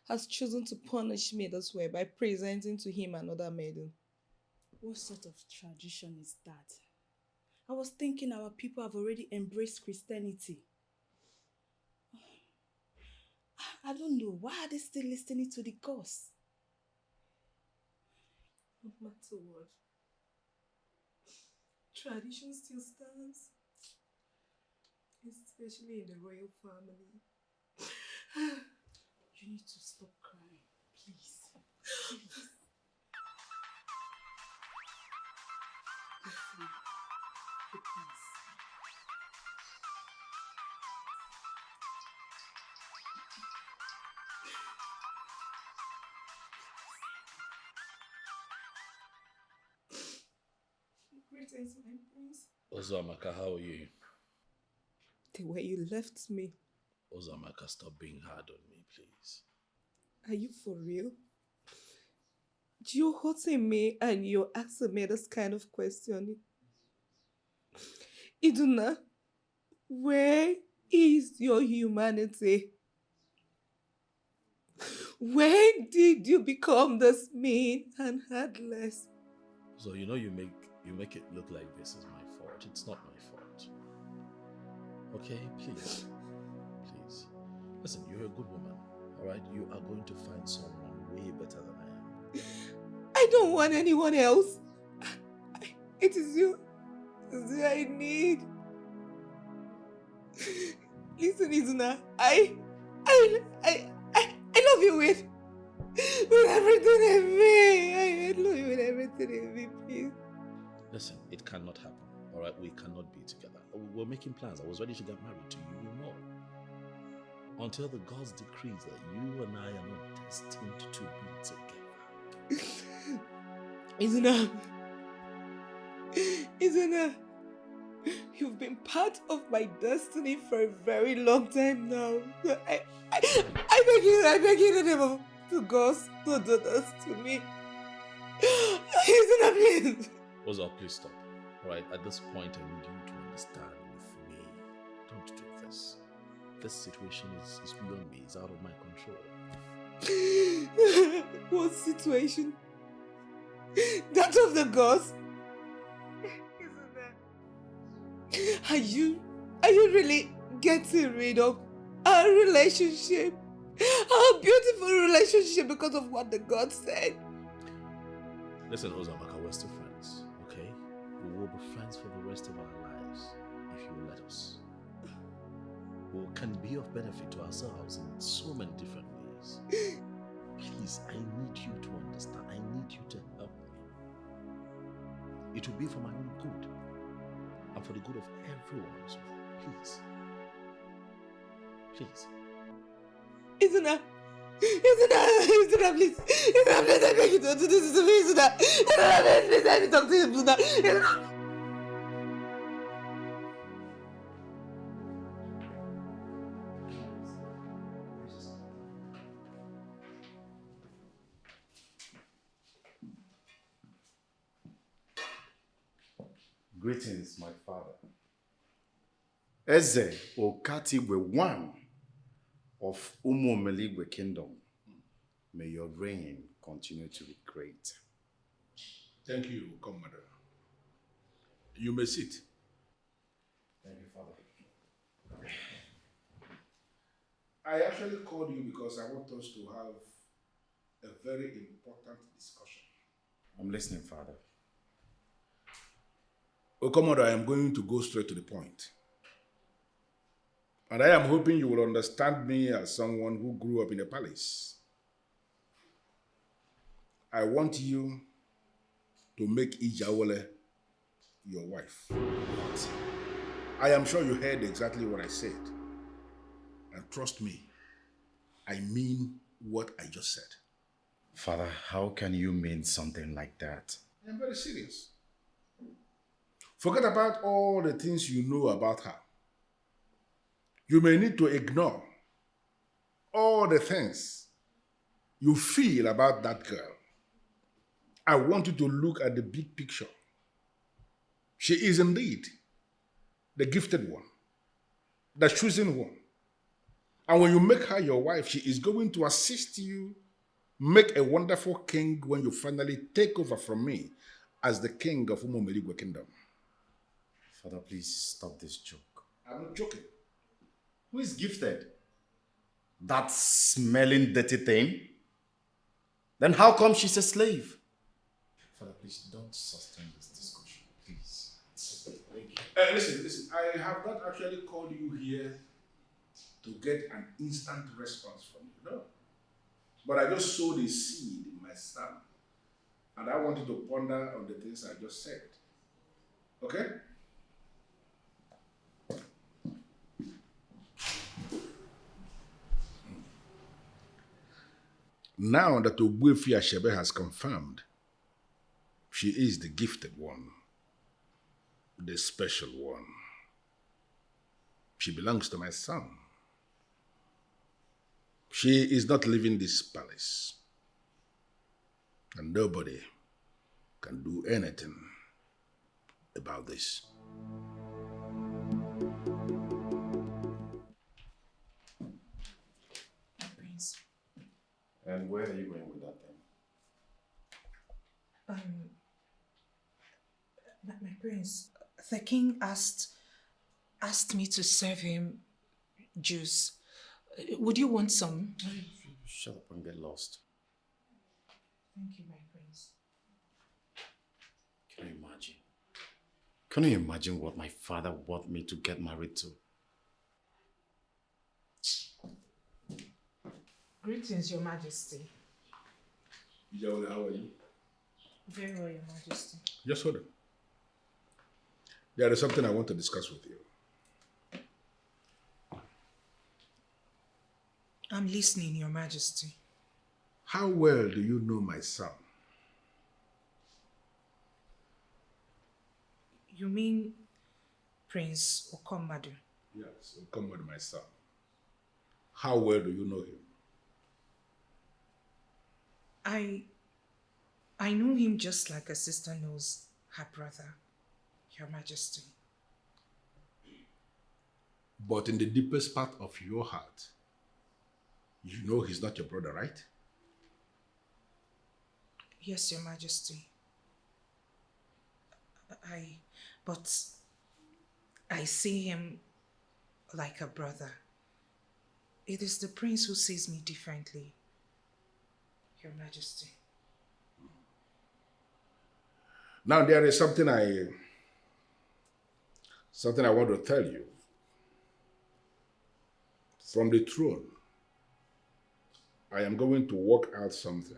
has chosen to punish me this way by presenting to him another maiden. What sort of tradition is that? I was thinking our people have already embraced Christianity. I don't know. Why are they still listening to the gods? No matter what, tradition still stands. Especially in the royal family. You need to stop crying, please. Please. Listen, please. Greetings, my prince. Ozamaka, how are you? The way you left me. Ozamaka, stop being hard on me, please. Are you for real? You're hurting me and you're asking me this kind of question. Iduna, where is your humanity? When did you become this mean and heartless? So you know you make it look like this is my fault. It's not my fault. Okay, please. Please. Listen, you're a good woman, all right? You are going to find someone way better than I am. I don't want anyone else. It is you that I need. Listen, Izuna, I love you with everything in me. I love you with everything in me, please. Listen, it cannot happen, all right? We cannot be together. We're making plans. I was ready to get married to you, you know. Until the gods decrees that you and I are not destined to be together. Izuna, you've been part of my destiny for a very long time now. I beg you in the name of the gods, don't do this to me. Izuna, please. Oza, please stop. All right, at this point, I need you to understand with me. Don't do this. This situation is beyond me. It's out of my control. What situation? That of the gods? Are you really getting rid of our relationship? Our beautiful relationship because of what the gods said? Listen, Ozamaka, we're still friends, okay? We will be friends for the rest of our lives if you will let us. We can be of benefit to ourselves in so many different ways. Please, I need you to understand. I need you to help me. It will be for my own good and for the good of everyone as well. Please. Please. Izuna, please. Izuna, please, I beg you don't do this to me, Izuna. Izuna, please, let me talk to you, Izuna. Greetings, my father. Eze Okatigwe, one of Umuomeligwe Kingdom. May your reign continue to be great. Thank you, Commander. You may sit. Thank you, Father. I actually called you because I want us to have a very important discussion. I'm listening, Father. Oh, Commander, I am going to go straight to the point. And I am hoping you will understand me as someone who grew up in a palace. I want you to make Ijawole your wife. But I am sure you heard exactly what I said. And trust me, I mean what I just said. Father, how can you mean something like that? I am very serious. Forget about all the things you know about her. You may need to ignore all the things you feel about that girl. I want you to look at the big picture. She is indeed the gifted one, the chosen one. And when you make her your wife, she is going to assist you make a wonderful king when you finally take over from me as the king of Umuomeligwe Kingdom. Father, please stop this joke. I'm not joking. Who is gifted? That smelling dirty thing? Then how come she's a slave? Father, please don't sustain this discussion, please. Thank you. Listen, I have not actually called you here to get an instant response from you, no. But I just sowed a seed in my stomach, and I want you to ponder on the things I just said. Okay? Now that Ogbuefi Ashebe has confirmed, she is the gifted one, the special one. She belongs to my son. She is not leaving this palace. And nobody can do anything about this. Prince. And where are you going with that then? My prince, the king asked asked me to serve him juice. Would you want some? Shut up and get lost. Thank you, my prince. Can you imagine? Can you imagine what my father wanted me to get married to? Greetings, Your Majesty. Yul, how are you? Very well, Your Majesty. Just hold on. There is something I want to discuss with you. I'm listening, Your Majesty. How well do you know my son? You mean Prince Okomadu? Yes, Okomadu, my son. How well do you know him? I know him just like a sister knows her brother, Your Majesty. But in the deepest part of your heart, you know he's not your brother, right? Yes, Your Majesty. But I see him like a brother. It is the prince who sees me differently, Your Majesty. Now there is something I want to tell you. From the throne, I am going to work out something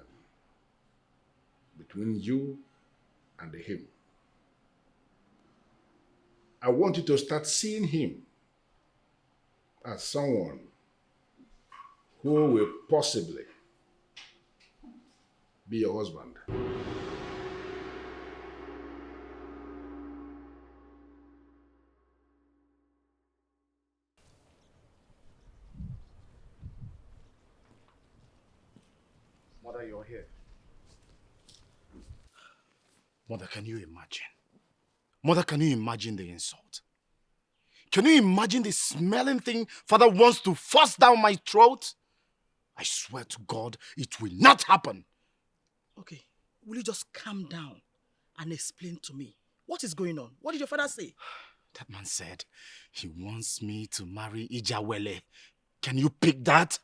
between you and him. I want you to start seeing him as someone who will possibly be your husband. Mother, you're here. Mother, can you imagine? Mother, can you imagine the insult? Can you imagine the smelling thing Father wants to force down my throat? I swear to God, it will not happen. Okay, will you just calm down and explain to me what is going on? What did your father say? That man said he wants me to marry Ijawele. Can you pick that?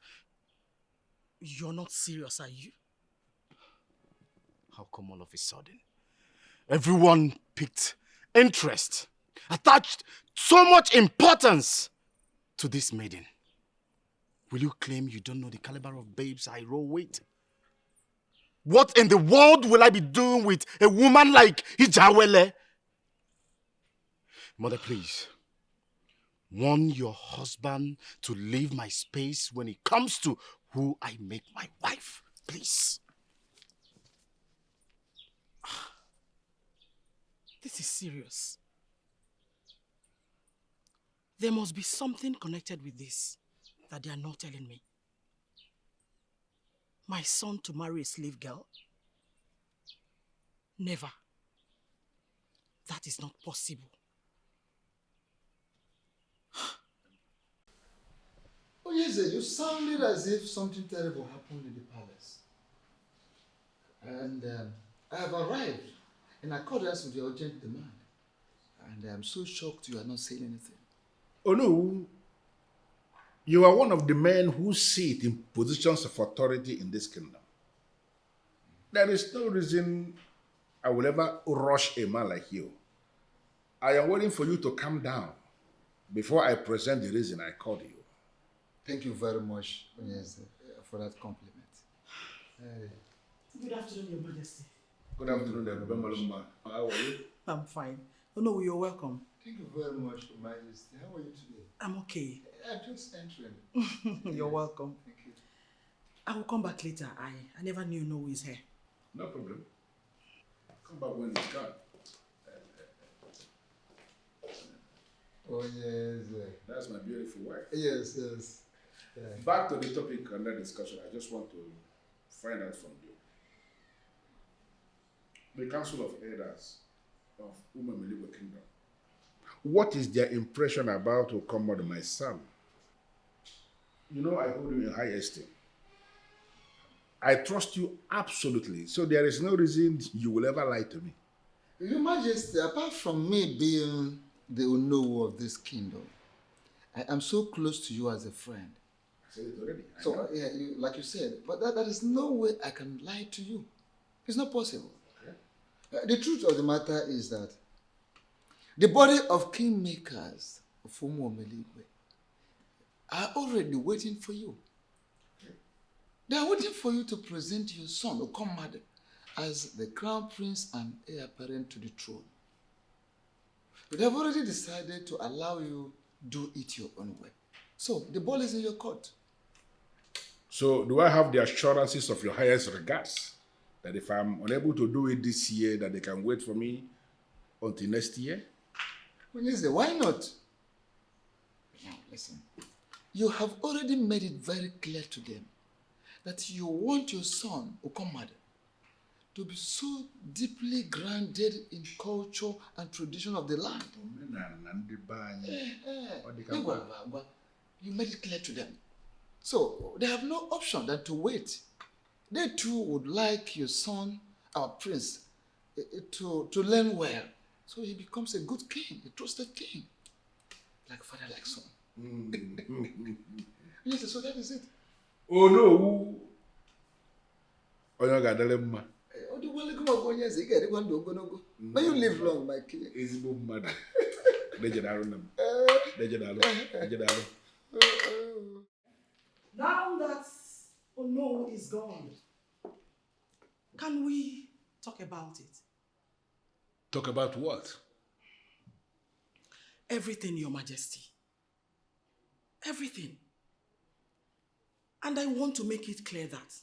You're not serious, are you? How come all of a sudden everyone picked interest, attached so much importance to this maiden? Will you claim you don't know the caliber of babes I roll with? What in the world will I be doing with a woman like Ijawele? Mother, please, warn your husband to leave my space when it comes to who I make my wife. Please. This is serious. There must be something connected with this that they are not telling me. My son to marry a slave girl? Never. That is not possible. Oh, yes, you sounded as if something terrible happened in the palace. And I have arrived in accordance with your urgent demand. And I'm so shocked you are not saying anything. Oh no, you are one of the men who sit in positions of authority in this kingdom. There is no reason I will ever rush a man like you. I am waiting for you to calm down before I present the reason I called you. Thank you very much, yes, for that compliment. Good afternoon, Your Majesty. Good afternoon, everybody. How are you? I'm fine. Oh no, you're welcome. Thank you very much, Your Majesty. How are you today? I'm okay. I'm just entering. You're welcome. Thank you. I will come back later. I never knew no is here. No problem. Come back when it's gone. Oh, yes. That's my beautiful wife. Yes, yes. Back to the topic under discussion, I just want to find out from you. The Council of Elders of Umamilibo Kingdom. What is their impression about Okomadu, my son? You know, I hold you in high esteem. I trust you absolutely, so there is no reason you will ever lie to me. Your Majesty, apart from me being the Onowu of this kingdom. I am so close to you as a friend. I said it already. So, like you said, but there is no way I can lie to you. It's not possible. Okay. The truth of the matter is that the body of kingmakers of Umu Omeligwe are already waiting for you. Okay. They are waiting for you to present your son, Okomade, as the crown prince and heir apparent to the throne. But they have already decided to allow you do it your own way. So the ball is in your court. So do I have the assurances of your highest regards that if I'm unable to do it this year, that they can wait for me until next year? Why not? Now listen, you have already made it very clear to them that you want your son, Okomade, to be so deeply grounded in culture and tradition of the land. You made it clear to them. So they have no option than to wait. They too would like your son, our prince, to learn well. So he becomes a good king, a trusted king. Like father, like son. Yes, so that is it. Oh no. Oyogadalema. May you live long, my king. Now that Ono is gone, can we talk about it? Talk about what? Everything, Your Majesty. Everything. And I want to make it clear that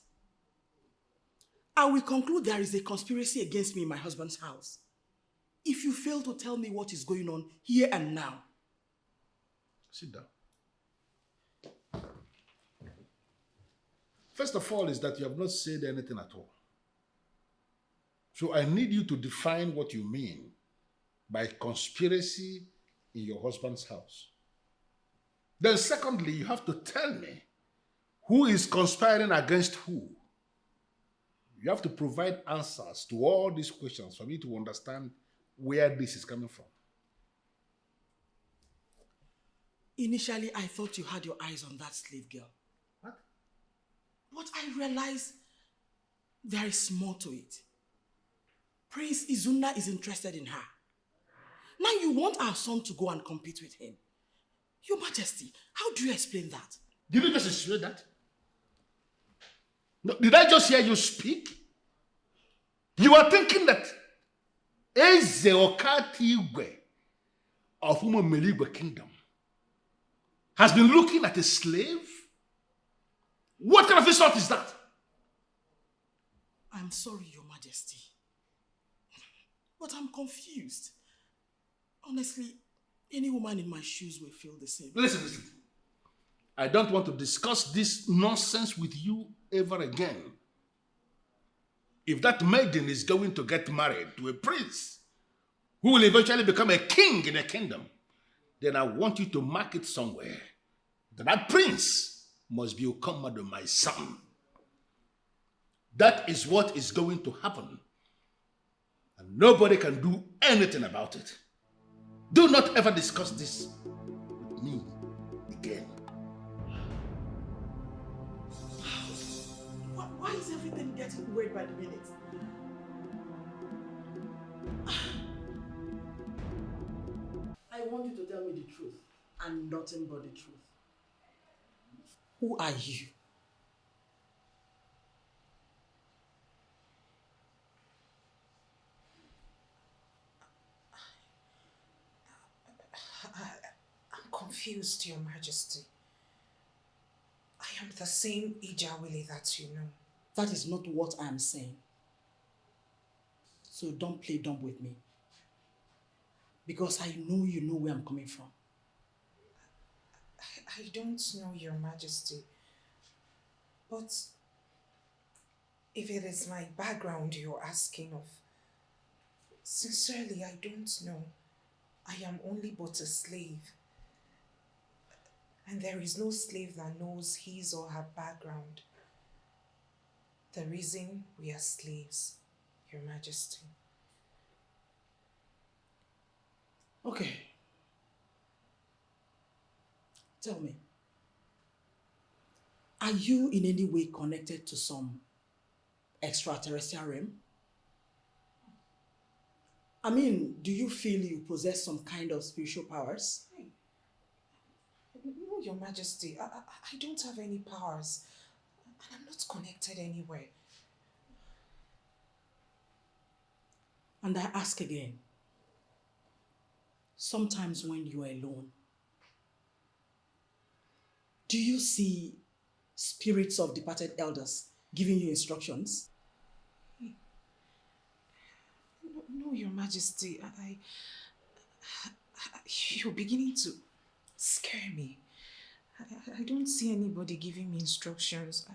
I will conclude there is a conspiracy against me in my husband's house if you fail to tell me what is going on here and now. Sit down. First of all is that you have not said anything at all. So I need you to define what you mean by conspiracy in your husband's house. Then secondly, you have to tell me who is conspiring against who. You have to provide answers to all these questions for me to understand where this is coming from. Initially, I thought you had your eyes on that slave girl. What? But I realized there is more to it. Prince Izuna is interested in her. Now you want our son to go and compete with him. Your Majesty, how do you explain that? Did you just explain that? No, did I just hear you speak? You are thinking that Eze Okatigwe of Umu Meligwe Kingdom has been looking at a slave? What kind of insult is that? I'm sorry, Your Majesty. But I'm confused. Honestly, any woman in my shoes will feel the same. Listen. I don't want to discuss this nonsense with you ever again. If that maiden is going to get married to a prince who will eventually become a king in a kingdom, then I want you to mark it somewhere that prince must be Okomado, my son. That is what is going to happen. And nobody can do anything about it. Do not ever discuss this with me again. Why is everything getting weird by the minute? I want you to tell me the truth and nothing but the truth. Who are you? I'm confused, Your Majesty. I am the same Ijawili that you know. That is not what I am saying. So don't play dumb with me. Because I know you know where I'm coming from. I don't know, Your Majesty. But if it is my background you're asking of, sincerely, I don't know. I am only but a slave. And there is no slave that knows his or her background. The reason we are slaves, Your Majesty. Okay. Tell me, are you in any way connected to some extraterrestrial realm? I mean, do you feel you possess some kind of spiritual powers? No, Your Majesty, I don't have any powers. And I'm not connected anywhere. And I ask again, sometimes when you are alone, do you see spirits of departed elders giving you instructions? No, Your Majesty, you're beginning to scare me. I don't see anybody giving me instructions.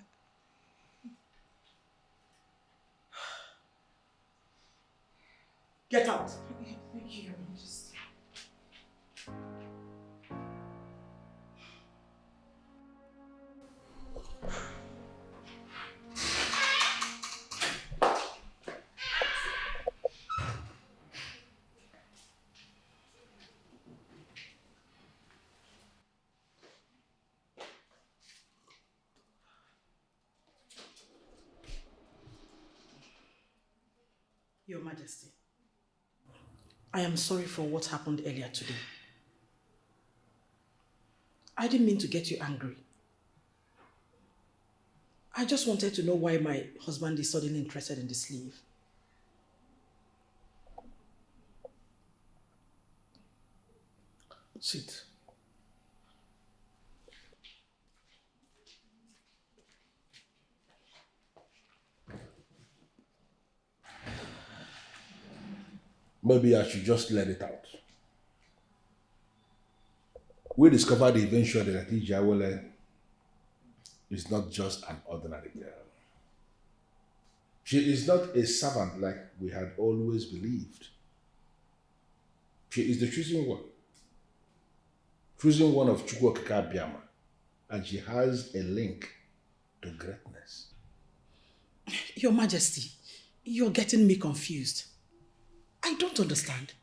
Get out! Thank you, Your Majesty. Your Majesty, I am sorry for what happened earlier today. I didn't mean to get you angry. I just wanted to know why my husband is suddenly interested in the sleeve. Sit. Maybe I should just let it out. We discovered eventually that Ijawole is not just an ordinary girl. She is not a servant like we had always believed. She is the chosen one of Chukwu Okike Abiama, and she has a link to greatness. Your Majesty, you're getting me confused. I don't understand.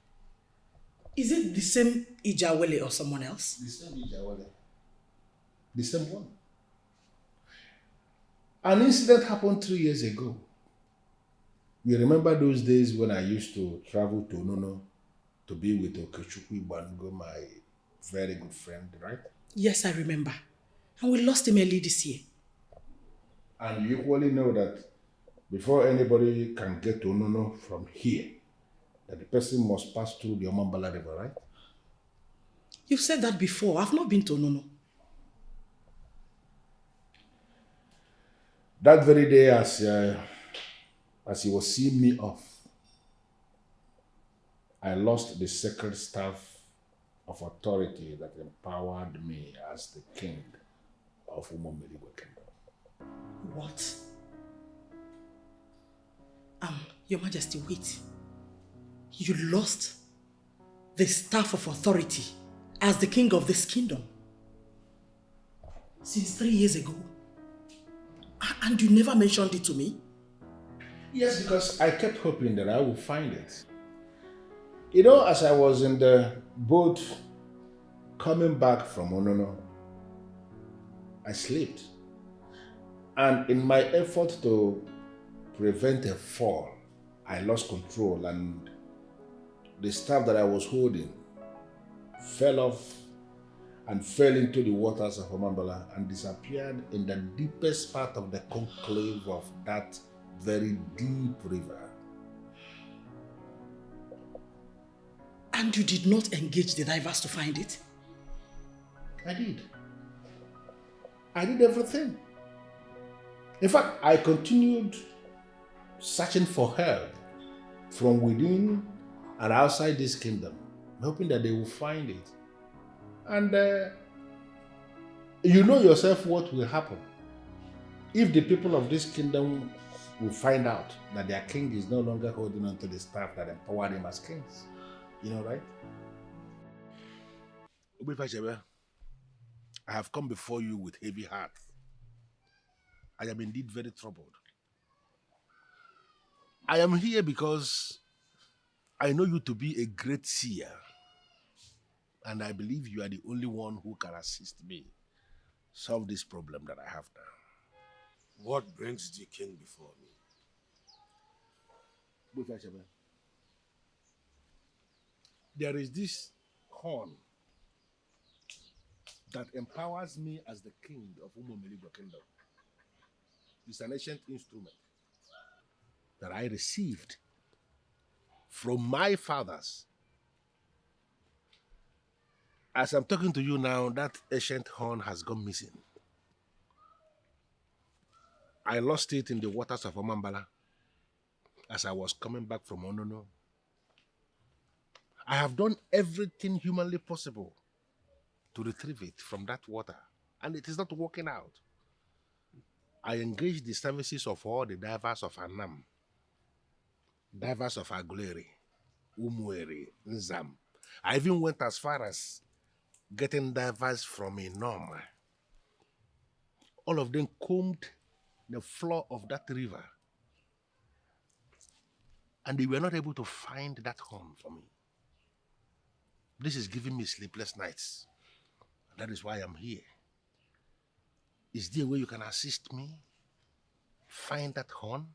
Is it the same Ijawole or someone else? The same Ijawole. The same one. An incident happened 3 years ago. You remember those days when I used to travel to Nono to be with Okechukwu Igbanugo, my very good friend, right? Yes, I remember. And we lost him early this year. And you equally know that before anybody can get to Nono from here, that the person must pass through the Omambala River, right? You've said that before. I've not been to Nono. That very day, as he was seeing me off, I lost the sacred staff of authority that empowered me as the king of Umumerigwe Kingdom. What? Your Majesty, wait. You lost the staff of authority as the king of this kingdom since 3 years ago. And you never mentioned it to me? Yes, because I kept hoping that I would find it. You know, as I was in the boat coming back from Onono, I slept. And in my effort to prevent a fall, I lost control and the staff that I was holding fell off and fell into the waters of Omambala and disappeared in the deepest part of the conclave of that very deep river. And you did not engage the divers to find it? I did. I did everything. In fact, I continued searching for help from within and outside this kingdom, hoping that they will find it. And you know yourself what will happen if the people of this kingdom will find out that their king is no longer holding on to the staff that empowered him as kings. You know, right? I have come before you with heavy heart. I am indeed very troubled. I am here because I know you to be a great seer And I believe you are the only one who can assist me solve this problem that I have now. What brings the king before me? There is this horn that empowers me as the king of Umomeligwe Kingdom. It's an ancient instrument that I received from my fathers. As I'm talking to you now, that ancient horn has gone missing. I lost it in the waters of Omambala as I was coming back from Onono. I have done everything humanly possible to retrieve it from that water, and it is not working out. I engaged the services of all the divers of Anam, divers of Aguleri, Umueri, Nzam. I even went as far as getting divers from Inom. All of them combed the floor of that river, and they were not able to find that horn for me. This is giving me sleepless nights. That is why I'm here. Is there a way you can assist me find that horn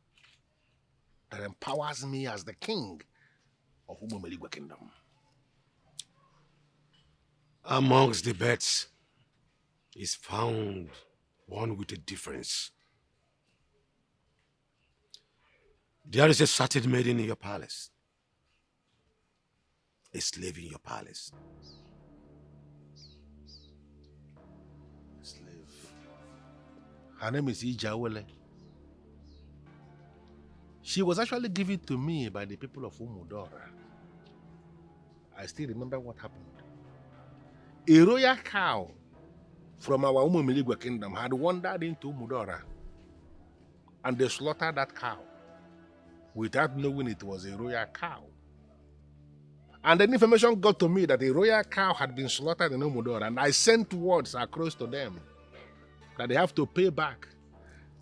that empowers me as the king of Umomeligwe Kingdom? Amongst the beds is found one with a difference. There is a certain maiden in your palace, a slave in your palace. Slave. Her name is Ijawele. She was actually given to me by the people of Umudora. I still remember what happened. A royal cow from our Umomeligwe Kingdom had wandered into Umudora, and they slaughtered that cow without knowing it was a royal cow. And then information got to me that a royal cow had been slaughtered in Umudora, and I sent words across to them that they have to pay back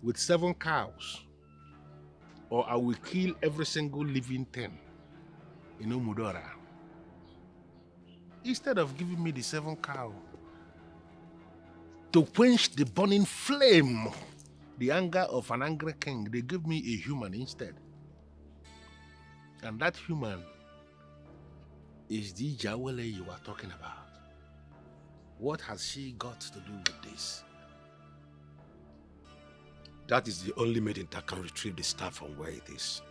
with 7 cows, or I will kill every single living thing in Umudora. Instead of giving me the 7 cows to quench the burning flame, the anger of an angry king, they gave me a human instead. And that human is the Jawele you are talking about. What has she got to do with this? That is the only maiden that can retrieve the staff from where it is.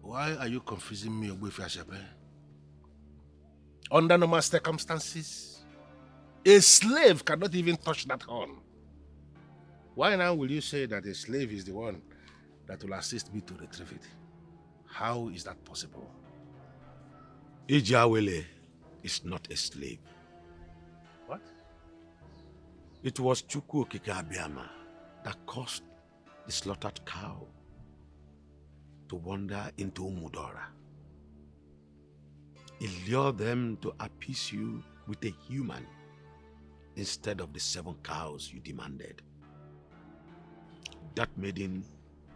Why are you confusing me, Ogbuefi Asebe? Under normal circumstances, a slave cannot even touch that horn. Why now will you say that a slave is the one that will assist me to retrieve it? How is that possible? Ijawele is not a slave. What? It was Chukwu Okike Abiyama that caused the slaughtered cow to wander into Umudora. He lured them to appease you with a human instead of the 7 cows you demanded. That maiden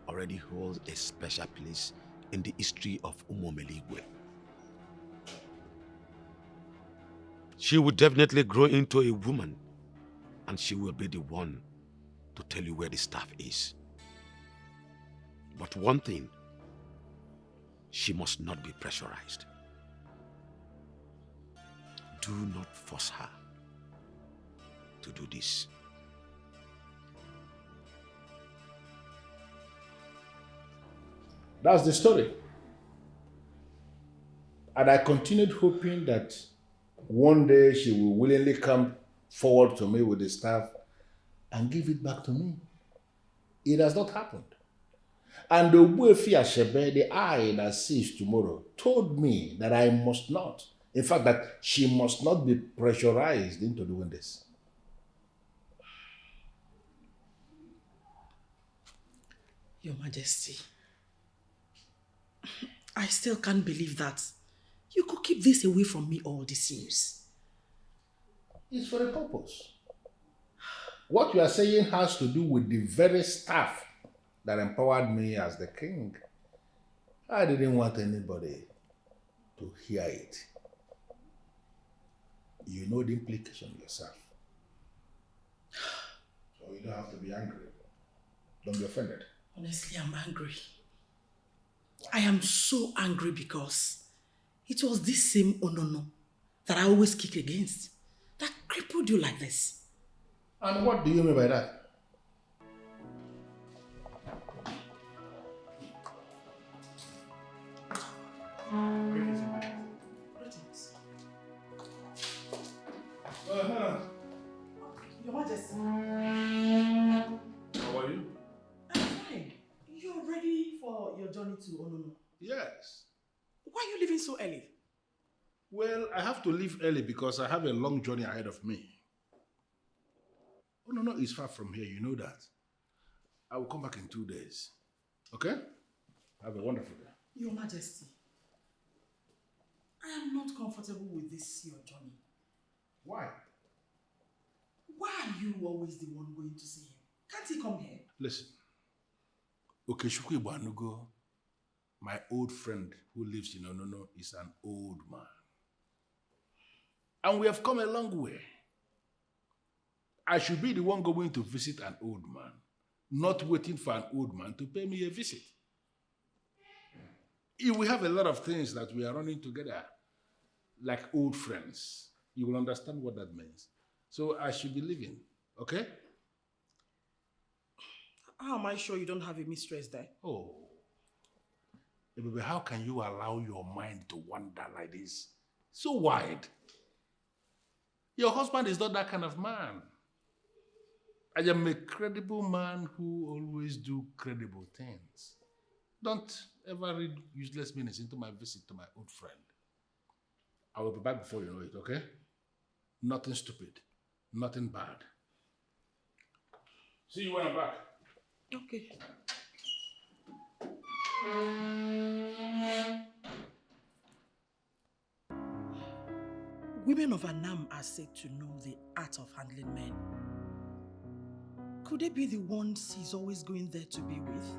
already holds a special place in the history of Umomeligwe. She will definitely grow into a woman, and she will be the one to tell you where the staff is. But one thing, she must not be pressurized. Do not force her to do this. That's the story. And I continued hoping that one day she will willingly come forward to me with the staff and give it back to me. It has not happened. And the Ogbuefi Asebe, the eye that sees tomorrow, told me that I must not. In fact, that she must not be pressurized into doing this. Your Majesty, I still can't believe that you could keep this away from me all these years. It's for a purpose. What you are saying has to do with the very staff that empowered me as the king. I didn't want anybody to hear it. You know the implication yourself. So you don't have to be angry. Don't be offended. Honestly, I'm angry. I am so angry because it was this same Onono that I always kick against that crippled you like this. And what do you mean by that? Greetings. Your Majesty. How are you? I'm fine. You're ready for your journey to Onono? Yes. Why are you leaving so early? Well, I have to leave early because I have a long journey ahead of me. Onono is far from here, you know that. I will come back in 2 days. Okay? Have a wonderful day. Your Majesty, I am not comfortable with this your journey. Why? Why are you always the one going to see him? Can't he come here? Listen. Okechukwu Ibanugo, my old friend who lives in Onono, is an old man. And we have come a long way. I should be the one going to visit an old man, not waiting for an old man to pay me a visit. If we have a lot of things that we are running together, like old friends, you will understand what that means. So I should be leaving, okay? How am I sure you don't have a mistress there? Oh. Ebebe, how can you allow your mind to wander like this? So wide. Your husband is not that kind of man. I am a credible man who always do credible things. Don't ever read useless meanings into my visit to my old friend. I will be back before you know it, okay? Nothing stupid. Nothing bad. See you when I'm back. Okay. Women of Annam are said to know the art of handling men. Could they be the ones he's always going there to be with?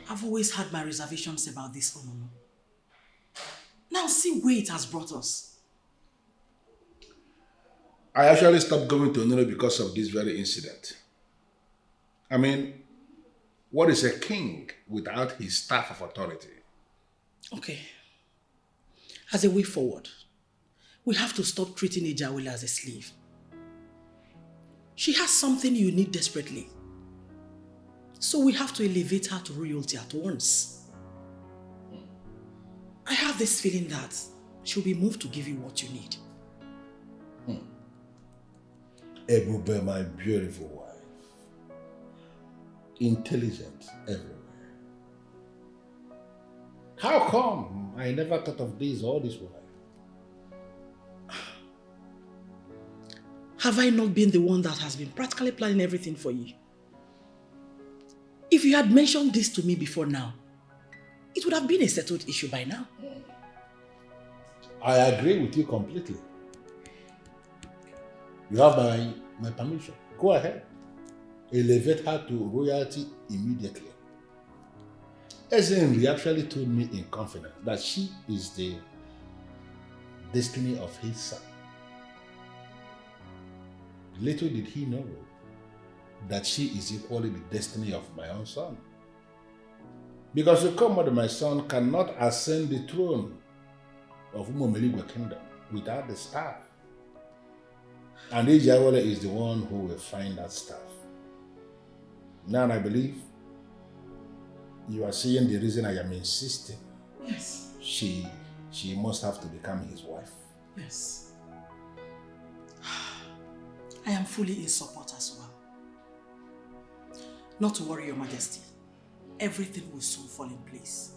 I've always had my reservations about this Onono. Now see where it has brought us. I actually stopped going to Onono because of this very incident. I mean, what is a king without his staff of authority? Okay. As a way forward, we have to stop treating Ijawele as a slave. She has something you need desperately. So we have to elevate her to royalty at once. I have this feeling that she'll be moved to give you what you need. Ebube, my beautiful wife. Intelligent everywhere. How come I never thought of this all this while? Have I not been the one that has been practically planning everything for you? If you had mentioned this to me before now, it would have been a settled issue by now. I agree with you completely. You have my permission. Go ahead. Elevate her to royalty immediately. Ezenri actually told me in confidence that she is the destiny of his son. Little did he know that she is equally the destiny of my own son. Because the command of my son cannot ascend the throne of Umumeligwe kingdom without the staff. And Ijawele is the one who will find that staff. Now I believe you are seeing the reason I am insisting. Yes. She must have to become his wife. Yes. I am fully in support as well. Not to worry, Your Majesty. Everything will soon fall in place.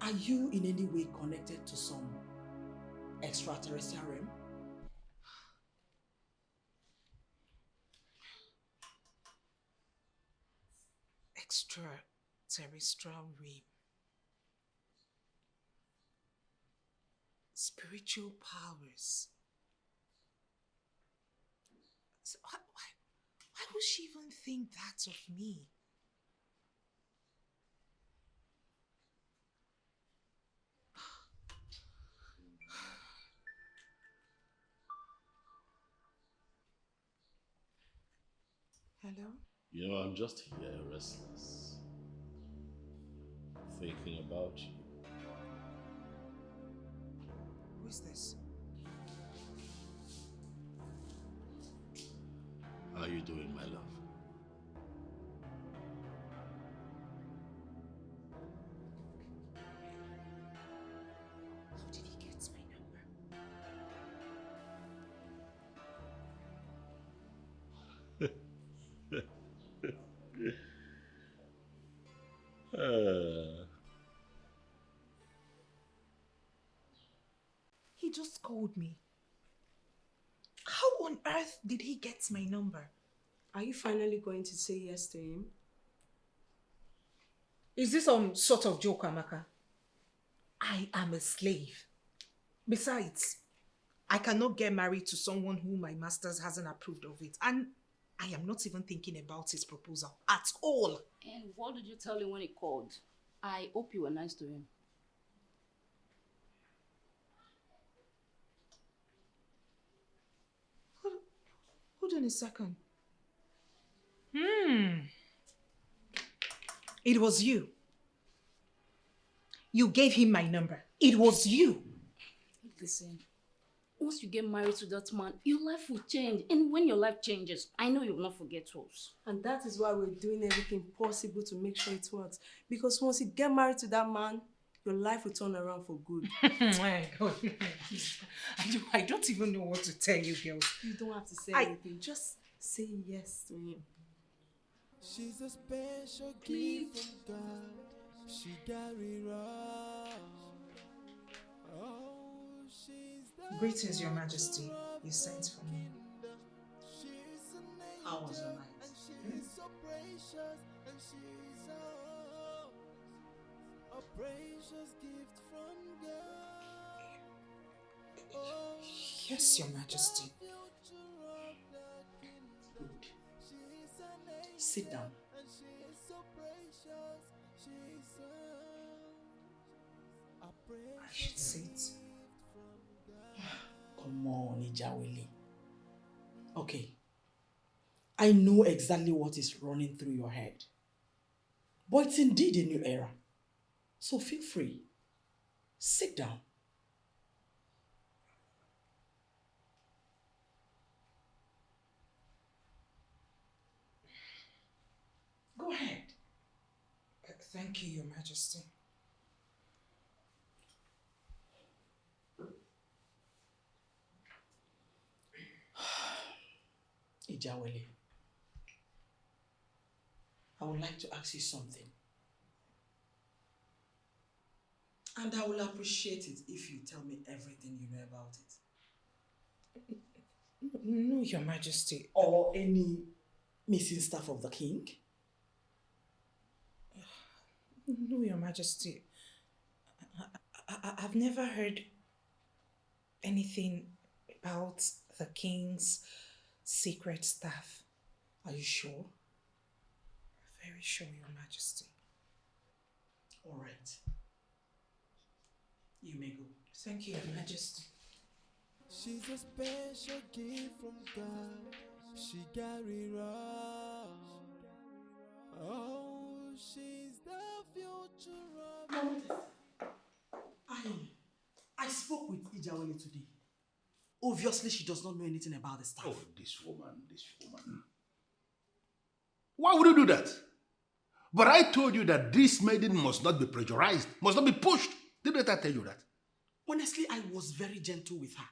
Are you in any way connected to some extraterrestrial realm? Extraterrestrial realm. Spiritual powers. So why would she even think that of me? Hello? You know, I'm just here restless, thinking about you. Who is this? How are you doing, my love? How did he get my number? He just called me. How on earth did he get my number? Are you finally going to say yes to him? Is this some sort of joke, Amaka? I am a slave. Besides, I cannot get married to someone who my masters hasn't approved of it. And I am not even thinking about his proposal at all. And what did you tell him when he called? I hope you were nice to him. Hold on a second. It was you. You gave him my number. It was you. Listen, once you get married to that man, your life will change. And when your life changes, I know you will not forget us. And that is why we're doing everything possible to make sure it works. Because once you get married to that man, your life will turn around for good. My God. I don't even know what to tell you, girls. You don't have to say anything. Just say yes to him. She's a special gift from God. She got it wrong. Oh, she's the Greetings, Your Majesty. You sent for me. How was your night? She's so precious, and she's a precious gift from God. Oh, Yes, Your Majesty. Good. Sit down. And she's so precious, she's a I should sit. Come on, Ijawele. Okay. I know exactly what is running through your head. But it's indeed a new era. So feel free. Sit down. Go ahead. Thank you, Your Majesty. Ijawele, I would like to ask you something. And I will appreciate it if you tell me everything you know about it. No, Your Majesty. Or any missing staff of the king? No, Your Majesty. I've never heard anything about the king's secret staff. Are you sure? Very sure, Your Majesty. All right. You may go. Thank you, Your Majesty. She's a special gift from God. She got it wrong. Oh, she's the future of I spoke with Ijawele today. Obviously, she does not know anything about the staff. Oh, this woman. Why would you do that? But I told you that this maiden must not be pressurized, must not be pushed. Didn't I tell you that? Honestly, I was very gentle with her.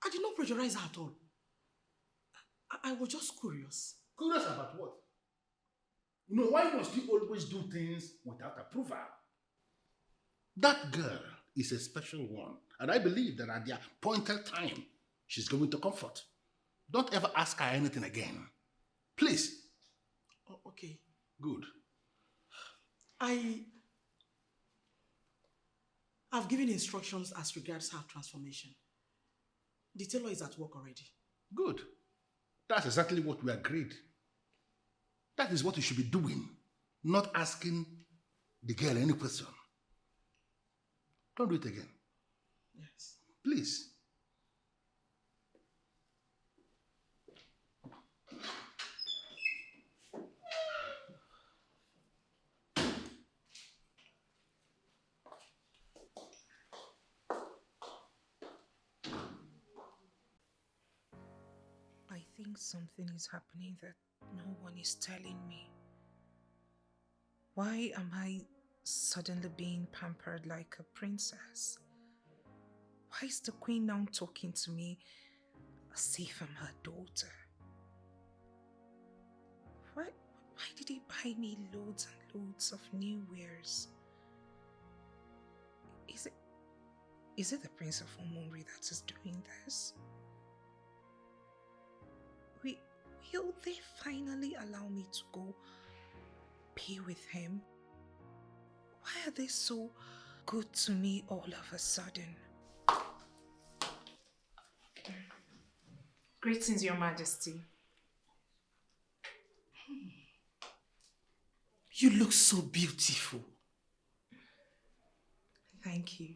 I did not pressurize her at all. I was just curious. Curious about what? You know, why must you always do things without approval? That girl is a special one, and I believe that at the appointed time, she's going to comfort. Don't ever ask her anything again. Please. Oh, okay. Good. I I've given instructions as regards her transformation. The tailor is at work already. Good. That's exactly what we agreed. That is what you should be doing, not asking the girl any question. Don't do it again. Yes. Please. I think something is happening that no one is telling me. Why am I suddenly being pampered like a princess? Why is the queen now talking to me as if I'm her daughter? Why did he buy me loads and loads of new wares? Is it the Prince of Omori that is doing this? Will they finally allow me to go be with him? Why are they so good to me all of a sudden? Greetings, Your Majesty. You look so beautiful. Thank you.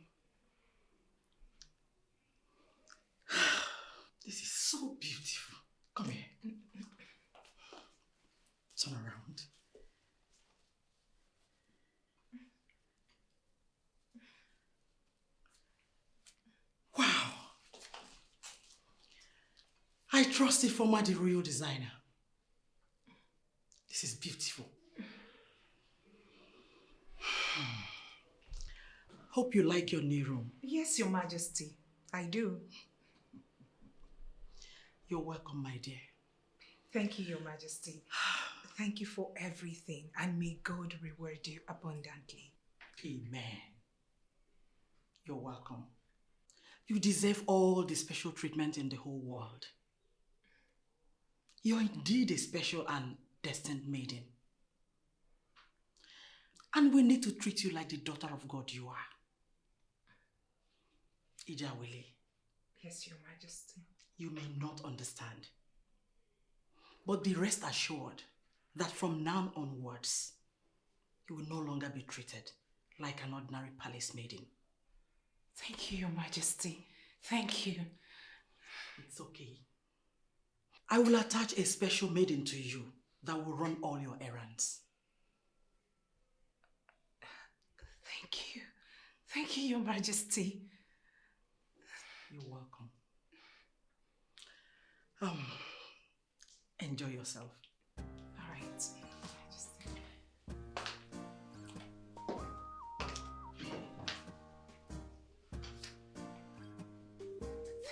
This is so beautiful. Come here. Turn around. Wow. I trust the former the royal designer. This is beautiful. Hope you like your new room. Yes, Your Majesty. I do. You're welcome, my dear. Thank you, Your Majesty. Thank you for everything, and may God reward you abundantly. Amen. You're welcome. You deserve all the special treatment in the whole world. You're indeed a special and destined maiden. And we need to treat you like the daughter of God you are. Ijawele. Yes, Your Majesty. You may not understand. But be rest assured that from now onwards, you will no longer be treated like an ordinary palace maiden. Thank you, Your Majesty. Thank you. It's okay. I will attach a special maiden to you that will run all your errands. Thank you. Thank you, Your Majesty. You're welcome. Enjoy yourself. All right, Majesty.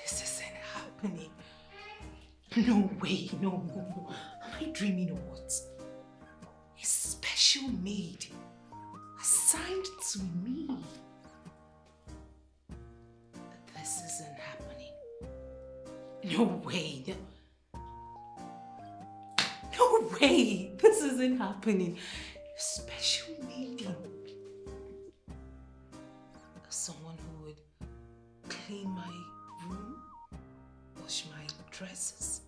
This isn't happening. No way, no. Am I dreaming or what? A special maid assigned to me. This isn't happening. No way. No way. This isn't happening. A special maiden. Someone who would clean my room, wash my dresses.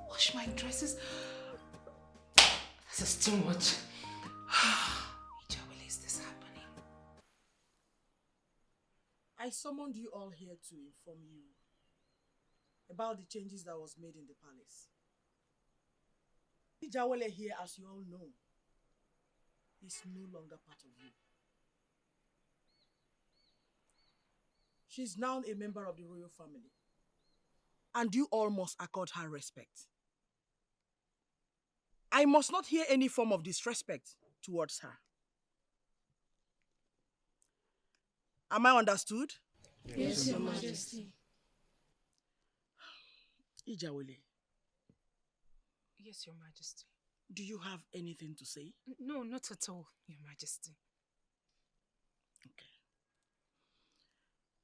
Wash my dresses? This is too much. Ijawele, is this happening? I summoned you all here to inform you about the changes that was made in the palace. Ijawele here, as you all know, is no longer part of you. She's now a member of the royal family. And you all must accord her respect. I must not hear any form of disrespect towards her. Am I understood? Yes, Your Majesty. Ijawele, Yes, Your Majesty. do you have anything to say? No, not at all, Your Majesty. Okay.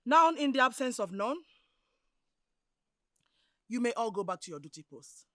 Now, in the absence of none, you may all go back to your duty posts.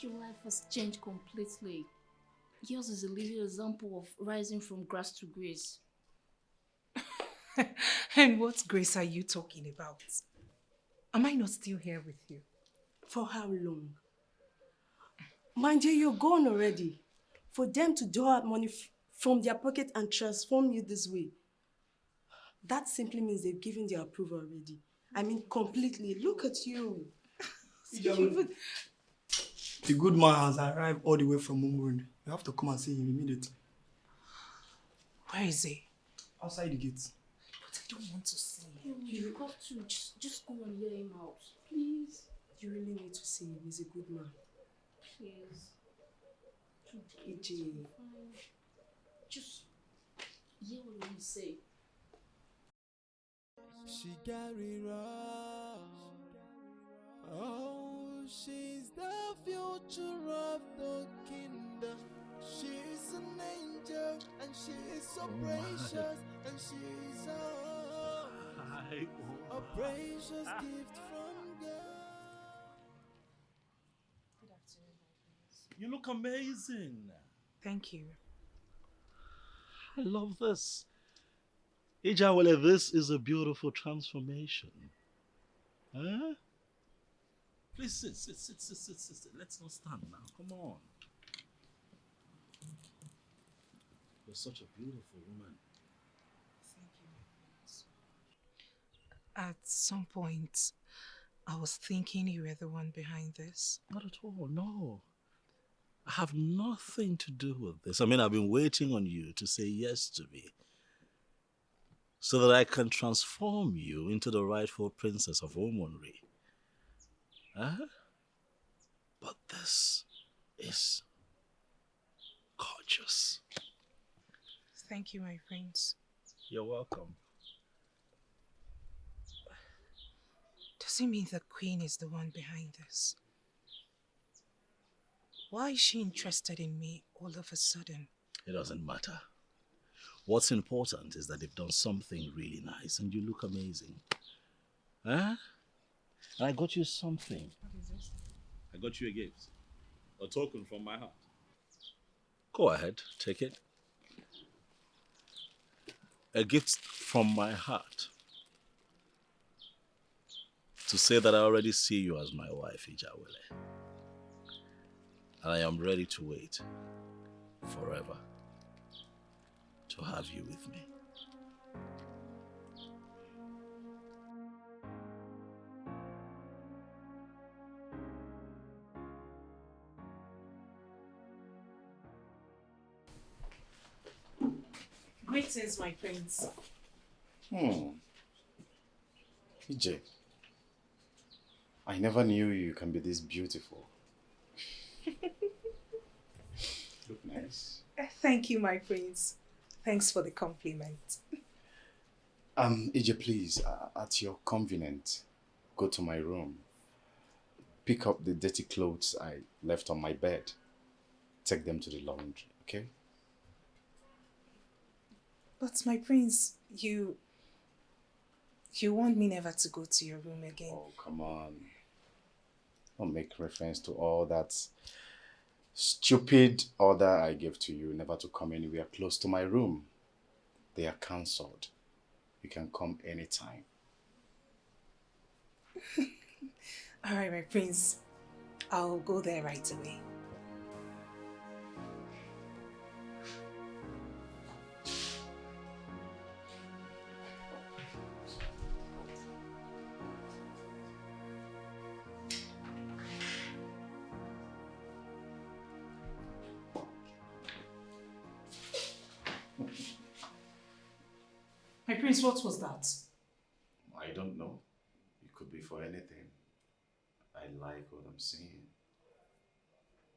Your life has changed completely. Yours is a living example of rising from grass to grace. And what grace are you talking about? Am I not still here with you? For how long? Mind you, you're gone already. For them to draw out money from their pocket and transform you this way, that simply means they've given their approval already. I mean, completely. Look at you. The good man has arrived all the way from Mumbai. You have to come and see him immediately. Where is he? Outside the gate. But I don't want to see him. You have to just go and hear him out, please. You really need to see him. He's a good man. Please. EJ. Just hear what he say. She got it wrong. Oh, she's the future of the kingdom. She's an angel and she's so precious and she's a precious gift from God. Good afternoon, my friends. You look amazing. Thank you. I love this. Ijawele, this is a beautiful transformation. Huh? Please sit. Let's not stand now. Come on. You're such a beautiful woman. Thank you. At some point, I was thinking you were the one behind this. Not at all, no. I have nothing to do with this. I mean, I've been waiting on you to say yes to me, so that I can transform you into the rightful princess of Omonri. Huh? But this is gorgeous. Thank you, my friends. You're welcome. Does it mean the queen is the one behind this? Why is she interested in me all of a sudden? It doesn't matter. What's important is that they've done something really nice and you look amazing. Huh? And I got you something. What is this? I got you a gift. A token from my heart. Go ahead, take it. A gift from my heart. To say that I already see you as my wife, Ijawele. And I am ready to wait forever to have you with me. Greetings, my friends. EJ, I never knew you can be this beautiful. Look nice. Thank you, my friends. Thanks for the compliment. EJ, please, at your convenience, go to my room. Pick up the dirty clothes I left on my bed. Take them to the laundry, okay? But my prince, you want me never to go to your room again. Oh, come on. Don't make reference to all that stupid order I gave to you never to come anywhere close to my room. They are cancelled. You can come anytime. All right, my prince. I'll go there right away. My prince, what was that? I don't know. It could be for anything. I like what I'm seeing.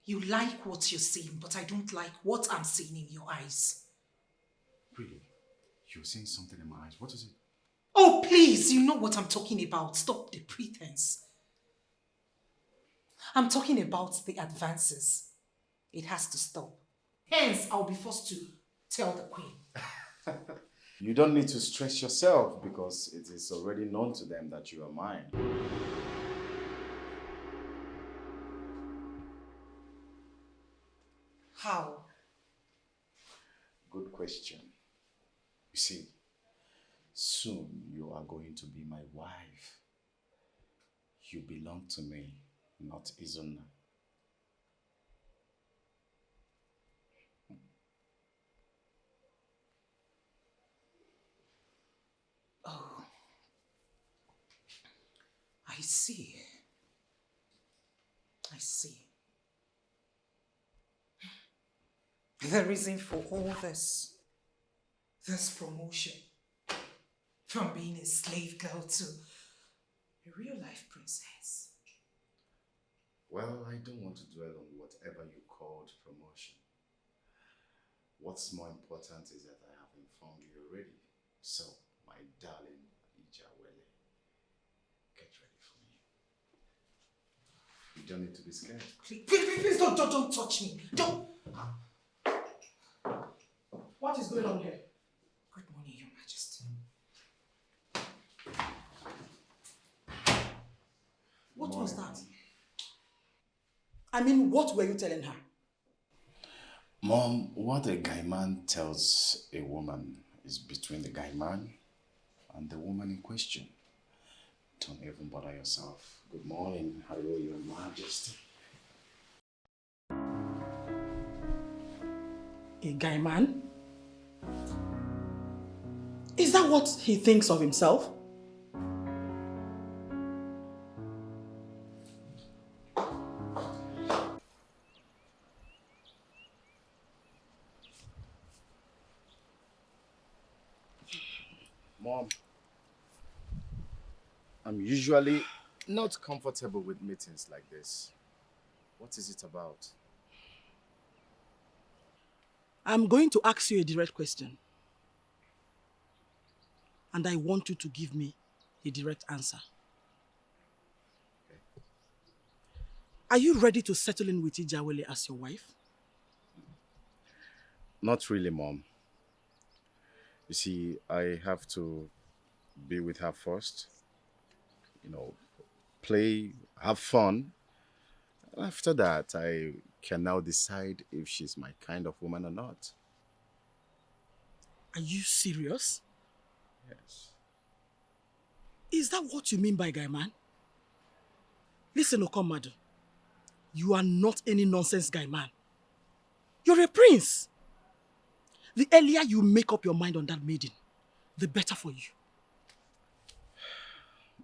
You like what you're seeing, but I don't like what I'm seeing in your eyes. Really? You're seeing something in my eyes. What is it? Oh, please, you know what I'm talking about. Stop the pretense. I'm talking about the advances. It has to stop. Hence, I'll be forced to tell the queen. You don't need to stress yourself because it is already known to them that you are mine. How? Good question. You see, soon you are going to be my wife. You belong to me, not Izuna. Oh, I see. I see. The reason for all this promotion, from being a slave girl to a real-life princess. Well, I don't want to dwell on whatever you called promotion. What's more important is that I have informed you already. So, my darling Ijawele, get ready for me. You don't need to be scared. Please don't touch me. Don't. What is going on here? Good morning, Your Majesty. What was that? I mean, what were you telling her? Mom, what a guy man tells a woman is between the guy man and the woman in question. Don't even bother yourself. Good morning. Hello, Your Majesty. A guy man? Is that what he thinks of himself? Mom, I'm usually not comfortable with meetings like this. What is it about? I'm going to ask you a direct question. And I want you to give me a direct answer. Okay. Are you ready to settle in with Ijawele as your wife? Not really, Mom. You see, I have to be with her first. You know, play, have fun. After that, I can now decide if she's my kind of woman or not. Are you serious? Yes. Is that what you mean by guy man? Listen, Okomadu. You are not any nonsense guy man. You're a prince. The earlier you make up your mind on that maiden, the better for you.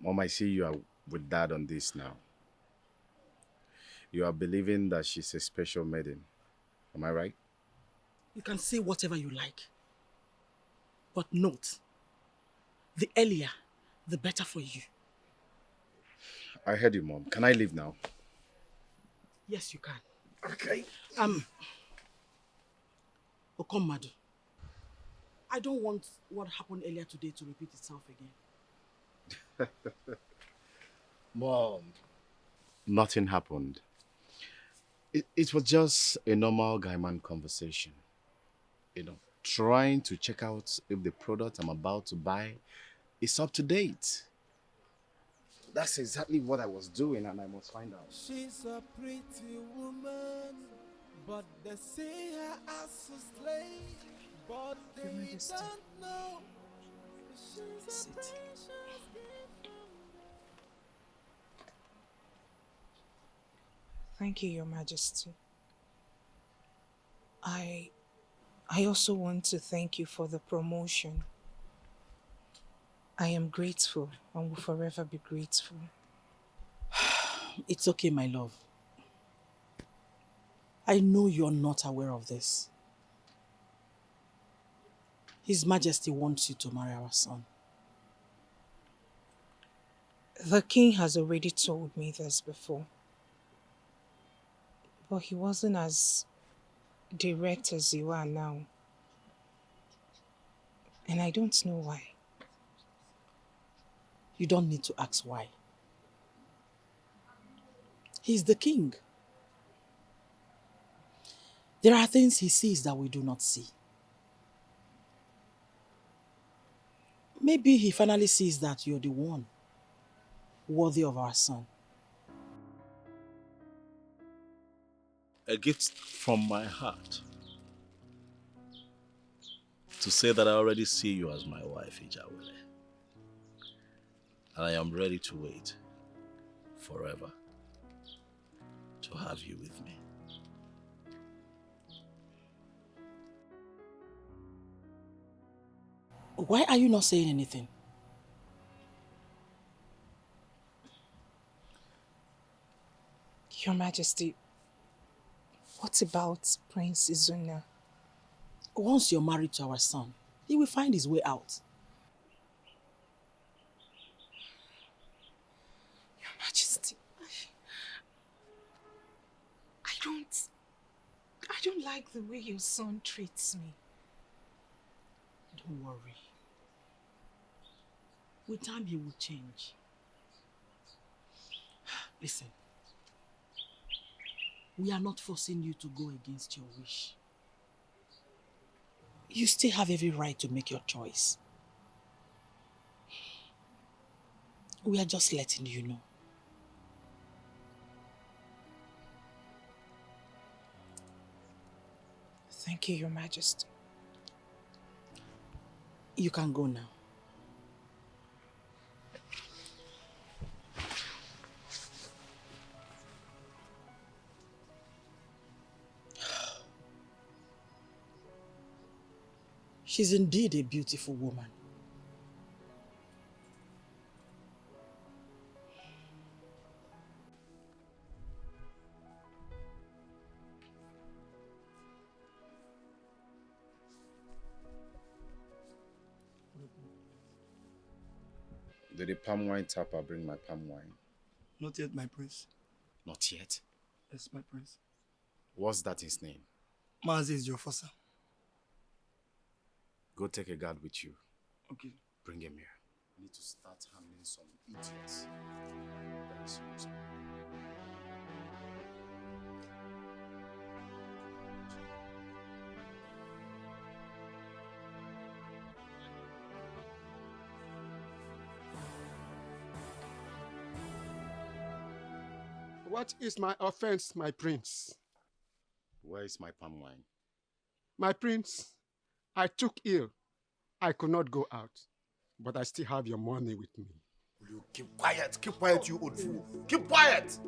Mom, I see you are with Dad on this now. You are believing that she's a special maiden. Am I right? You can say whatever you like. But note, the earlier, the better for you. I heard you, Mom. Can I leave now? Yes, you can. Okay. Okomadu, I don't want what happened earlier today to repeat itself again. Mom. Nothing happened. It was just a normal guy-man conversation. You know, trying to check out if the product I'm about to buy is up to date. That's exactly what I was doing, and I must find out. She's a pretty woman, but they say her ass is late, but they don't know she's a precious gift from God. Thank you, Your Majesty. I also want to thank you for the promotion. I am grateful and will forever be grateful. It's okay, my love. I know you're not aware of this. His Majesty wants you to marry our son. The king has already told me this before. But he wasn't as direct as you are now. And I don't know why. You don't need to ask why. He's the king. There are things he sees that we do not see. Maybe he finally sees that you're the one worthy of our son. a gift from my heart to say that I already see you as my wife, Ijawele. And I am ready to wait forever to have you with me. Why are you not saying anything? Your Majesty, what about Prince Izuna? Once you're married to our son, he will find his way out. Your Majesty, I don't like the way your son treats me. Don't worry. With time, he will change. Listen, we are not forcing you to go against your wish. You still have every right to make your choice. We are just letting you know. Thank you, Your Majesty. You can go now. She's indeed a beautiful woman. Did the palm wine tapper bring my palm wine? Not yet, my prince. Not yet. Yes, my prince. What's that his name? Mazi is your father. Go take a guard with you. Okay. Bring him here. I need to start handling some idiots. Very soon. What is my offense, my prince? Where is my palm wine? My prince, I took ill. I could not go out, but I still have your money with me. Will you keep quiet, you old fool. Keep quiet!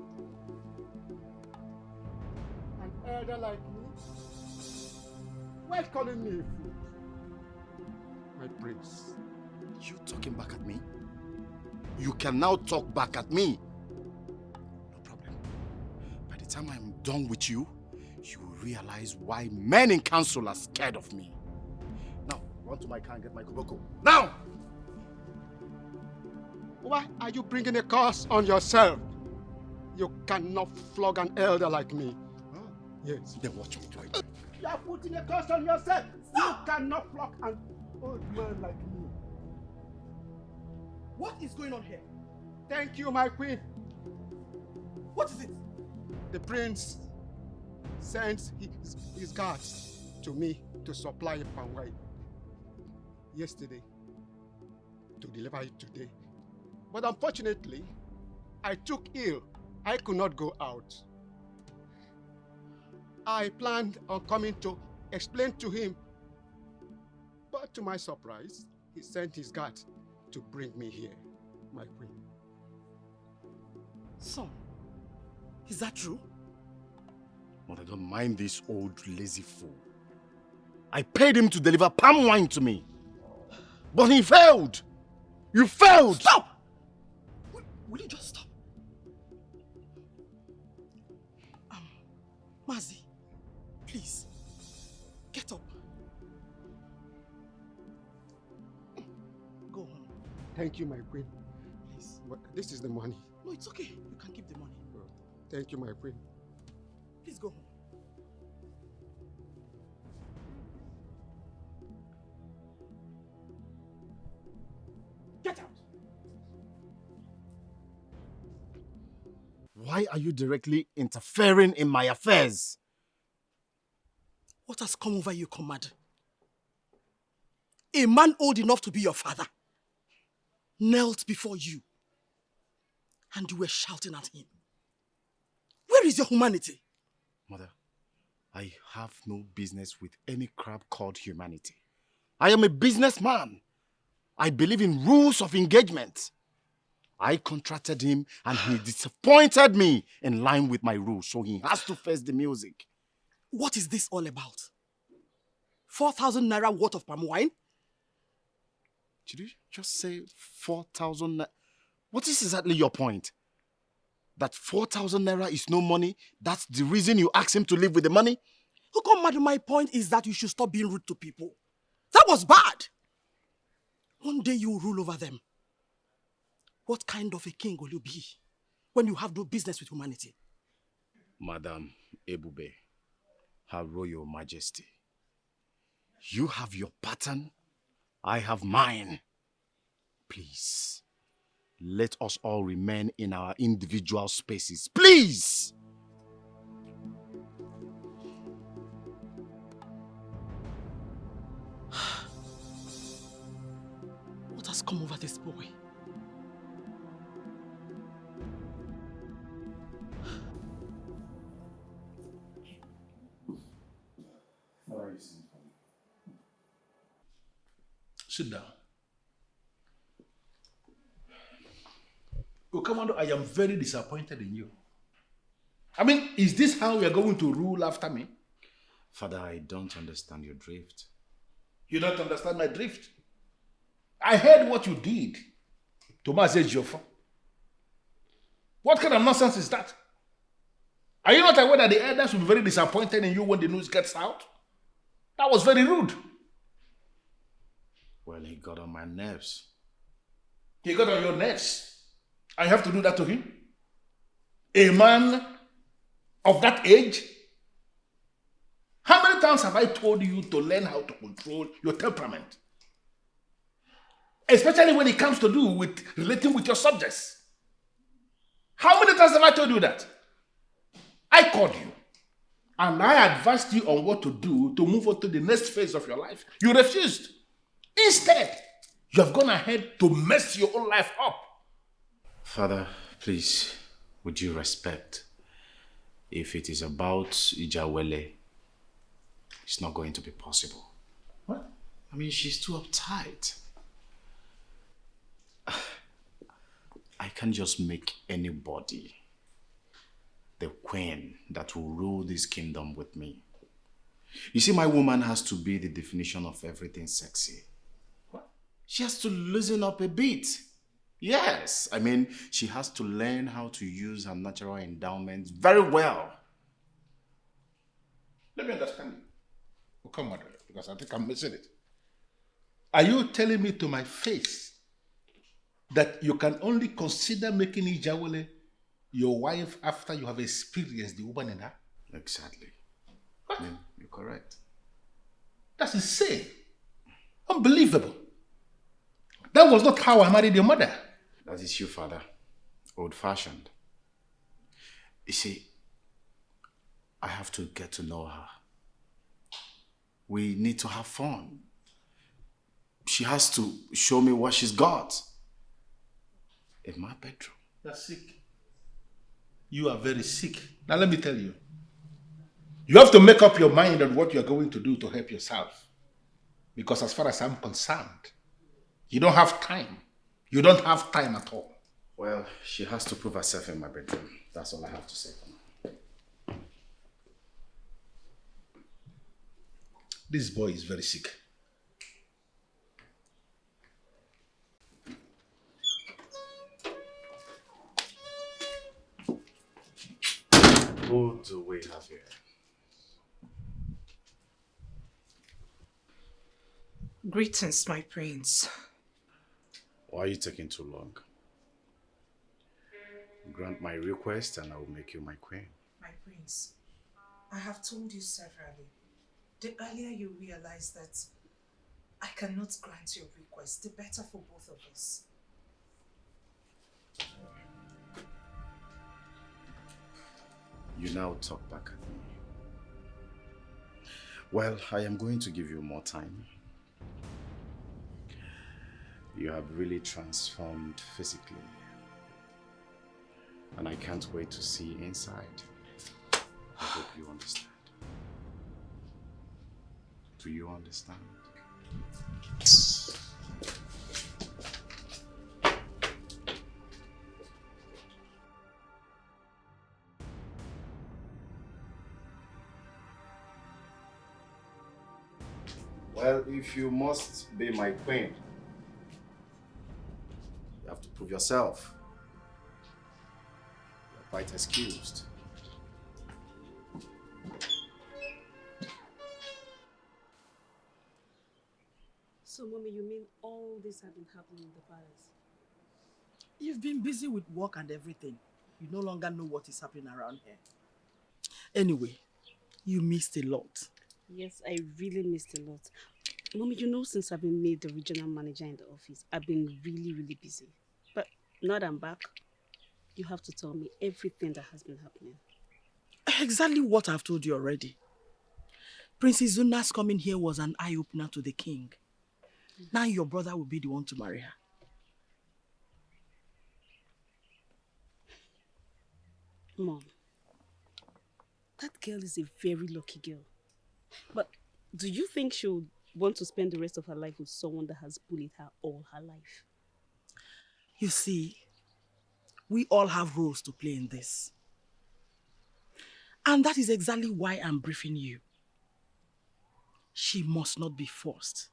An elder like me? Why calling me a fool? My prince. You talking back at me? You can now talk back at me. No problem. By the time I'm done with you, you will realize why men in council are scared of me. Now, run to my car and get my koboko. Now! Why are you bringing a curse on yourself? You cannot flog an elder like me. Huh? Yes. Then watch me do it. You are putting a curse on yourself. You cannot flog an old man like me. What is going on here? Thank you, my queen. What is it? The prince sends his guards to me to supply palm wine yesterday, to deliver it today. But unfortunately, I took ill. I could not go out. I planned on coming to explain to him, but to my surprise, he sent his guard to bring me here, my queen. Son, is that true? Mother, don't mind this old lazy fool. I paid him to deliver palm wine to me. But he failed. You failed. Stop! Will you just stop? Mazi, please, get up. Go home. Thank you, my queen. Please. But this is the money. No, it's okay. You can keep the money. Thank you, my queen. Please go home. Get out! Why are you directly interfering in my affairs? What has come over you, commander? A man old enough to be your father knelt before you and you were shouting at him. Where is your humanity? Mother, I have no business with any crap called humanity. I am a businessman. I believe in rules of engagement. I contracted him and he disappointed me in line with my rules, so he has to face the music. What is this all about? 4,000 naira worth of palm wine? Did you just say 4,000 naira? What is exactly your point? That 4,000 naira is no money? That's the reason you asked him to leave with the money? How come, madam, my point is that you should stop being rude to people. That was bad. One day you will rule over them. What kind of a king will you be when you have no business with humanity? Madam Ebube, Her Royal Majesty, you have your pattern, I have mine. Please, let us all remain in our individual spaces. Please! What has come over this boy? Sit down. Oh, Commando, I am very disappointed in you. I mean, is this how we are going to rule after me? Father, I don't understand your drift. You don't understand my drift? I heard what you did to Mazen Jofa. What kind of nonsense is that? Are you not aware that the elders will be very disappointed in you when the news gets out? That was very rude. Well, he got on my nerves. He got on your nerves. I have to do that to him? A man of that age? How many times have I told you to learn how to control your temperament? Especially when it comes to do with relating with your subjects. How many times have I told you that? I called you and I advised you on what to do to move on to the next phase of your life. You refused. Instead, you have gone ahead to mess your own life up. Father, please, would you respect? If it is about Ijawele, it's not going to be possible. What? I mean, she's too uptight. I can't just make anybody the queen that will rule this kingdom with me. You see, my woman has to be the definition of everything sexy. What? She has to loosen up a bit. Yes, I mean, she has to learn how to use her natural endowments very well. Let me understand you. Oh, come on, because I think I'm missing it. Are you telling me to my face that you can only consider making Ijawele your wife after you have experienced the woman in her? Exactly. What? I mean, you're correct. That's insane. Unbelievable. That was not how I married your mother. That is you, Father. Old-fashioned. You see, I have to get to know her. We need to have fun. She has to show me what she's got in my bedroom. You're sick. You are very sick. Now let me tell you. You have to make up your mind on what you're going to do to help yourself. Because as far as I'm concerned, you don't have time. You don't have time at all. Well, she has to prove herself in my bedroom. That's all I have to say for now. This boy is very sick. Who do we have here? Greetings, my prince. Why are you taking too long? Grant my request and I will make you my queen. My prince, I have told you severally. The earlier you realize that I cannot grant your request, the better for both of us. You now talk back at me. Well, I am going to give you more time. You have really transformed physically. And I can't wait to see inside. I hope you understand. Do you understand? Well, if you must be my queen, you have to prove yourself. You're quite excused. So, Mommy, you mean all this have been happening in the palace? You've been busy with work and everything. You no longer know what is happening around here. Anyway, you missed a lot. Yes, I really missed a lot. Mommy, you know, since I've been made the regional manager in the office, I've been really busy. But now that I'm back, you have to tell me everything that has been happening. Exactly what I've told you already. Princess Zuna's coming here was an eye-opener to the king. Now your brother will be the one to marry her. Mom, that girl is a very lucky girl. But do you think she'll want to spend the rest of her life with someone that has bullied her all her life? You see, we all have roles to play in this. And that is exactly why I'm briefing you. She must not be forced.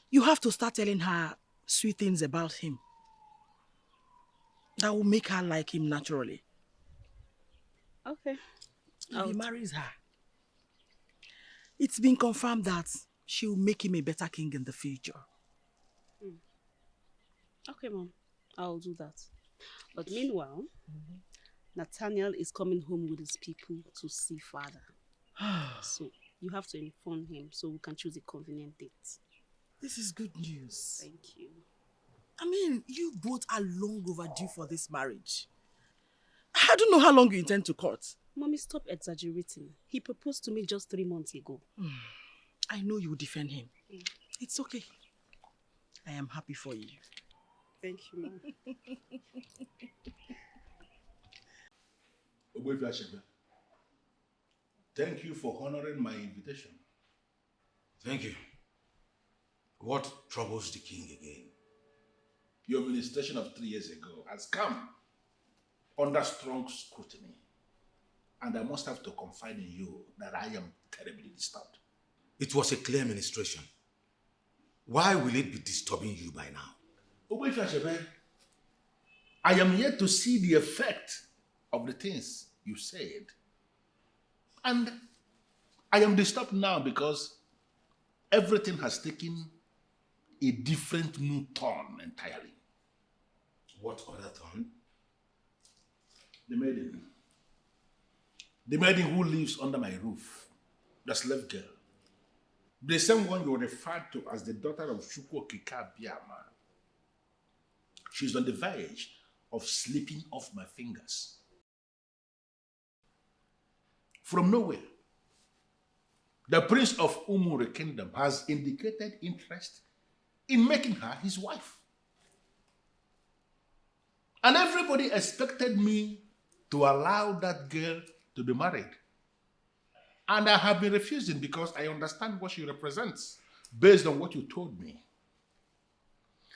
You have to start telling her sweet things about him that will make her like him naturally. Okay. If he marries her, it's been confirmed that she will make him a better king in the future. Okay, Mom. I'll do that. But meanwhile, Nathaniel is coming home with his people to see father. So you have to inform him so we can choose a convenient date. This is good news. Thank you. I mean, you both are long overdue for this marriage. I don't know how long you intend to court. Mommy, stop exaggerating. He proposed to me just 3 months ago. I know you will defend him. It's okay. I am happy for you. Thank you, Mom. Thank you for honoring my invitation. Thank you. What troubles the king again? Your administration of 3 years ago has come under strong scrutiny. And I must have to confide in you that I am terribly disturbed. It was a clear ministration. Why will it be disturbing you by now? I am yet to see the effect of the things you said. And I am disturbed now because everything has taken a different new turn entirely. What other turn? The maiden. The maiden who lives under my roof. The slave girl. The same one you referred to as the daughter of Chukwu Okika Biama. She's on the verge of slipping off my fingers. From nowhere, the prince of Umure Kingdom has indicated interest in making her his wife. And everybody expected me to allow that girl to be married. And I have been refusing because I understand what she represents based on what you told me.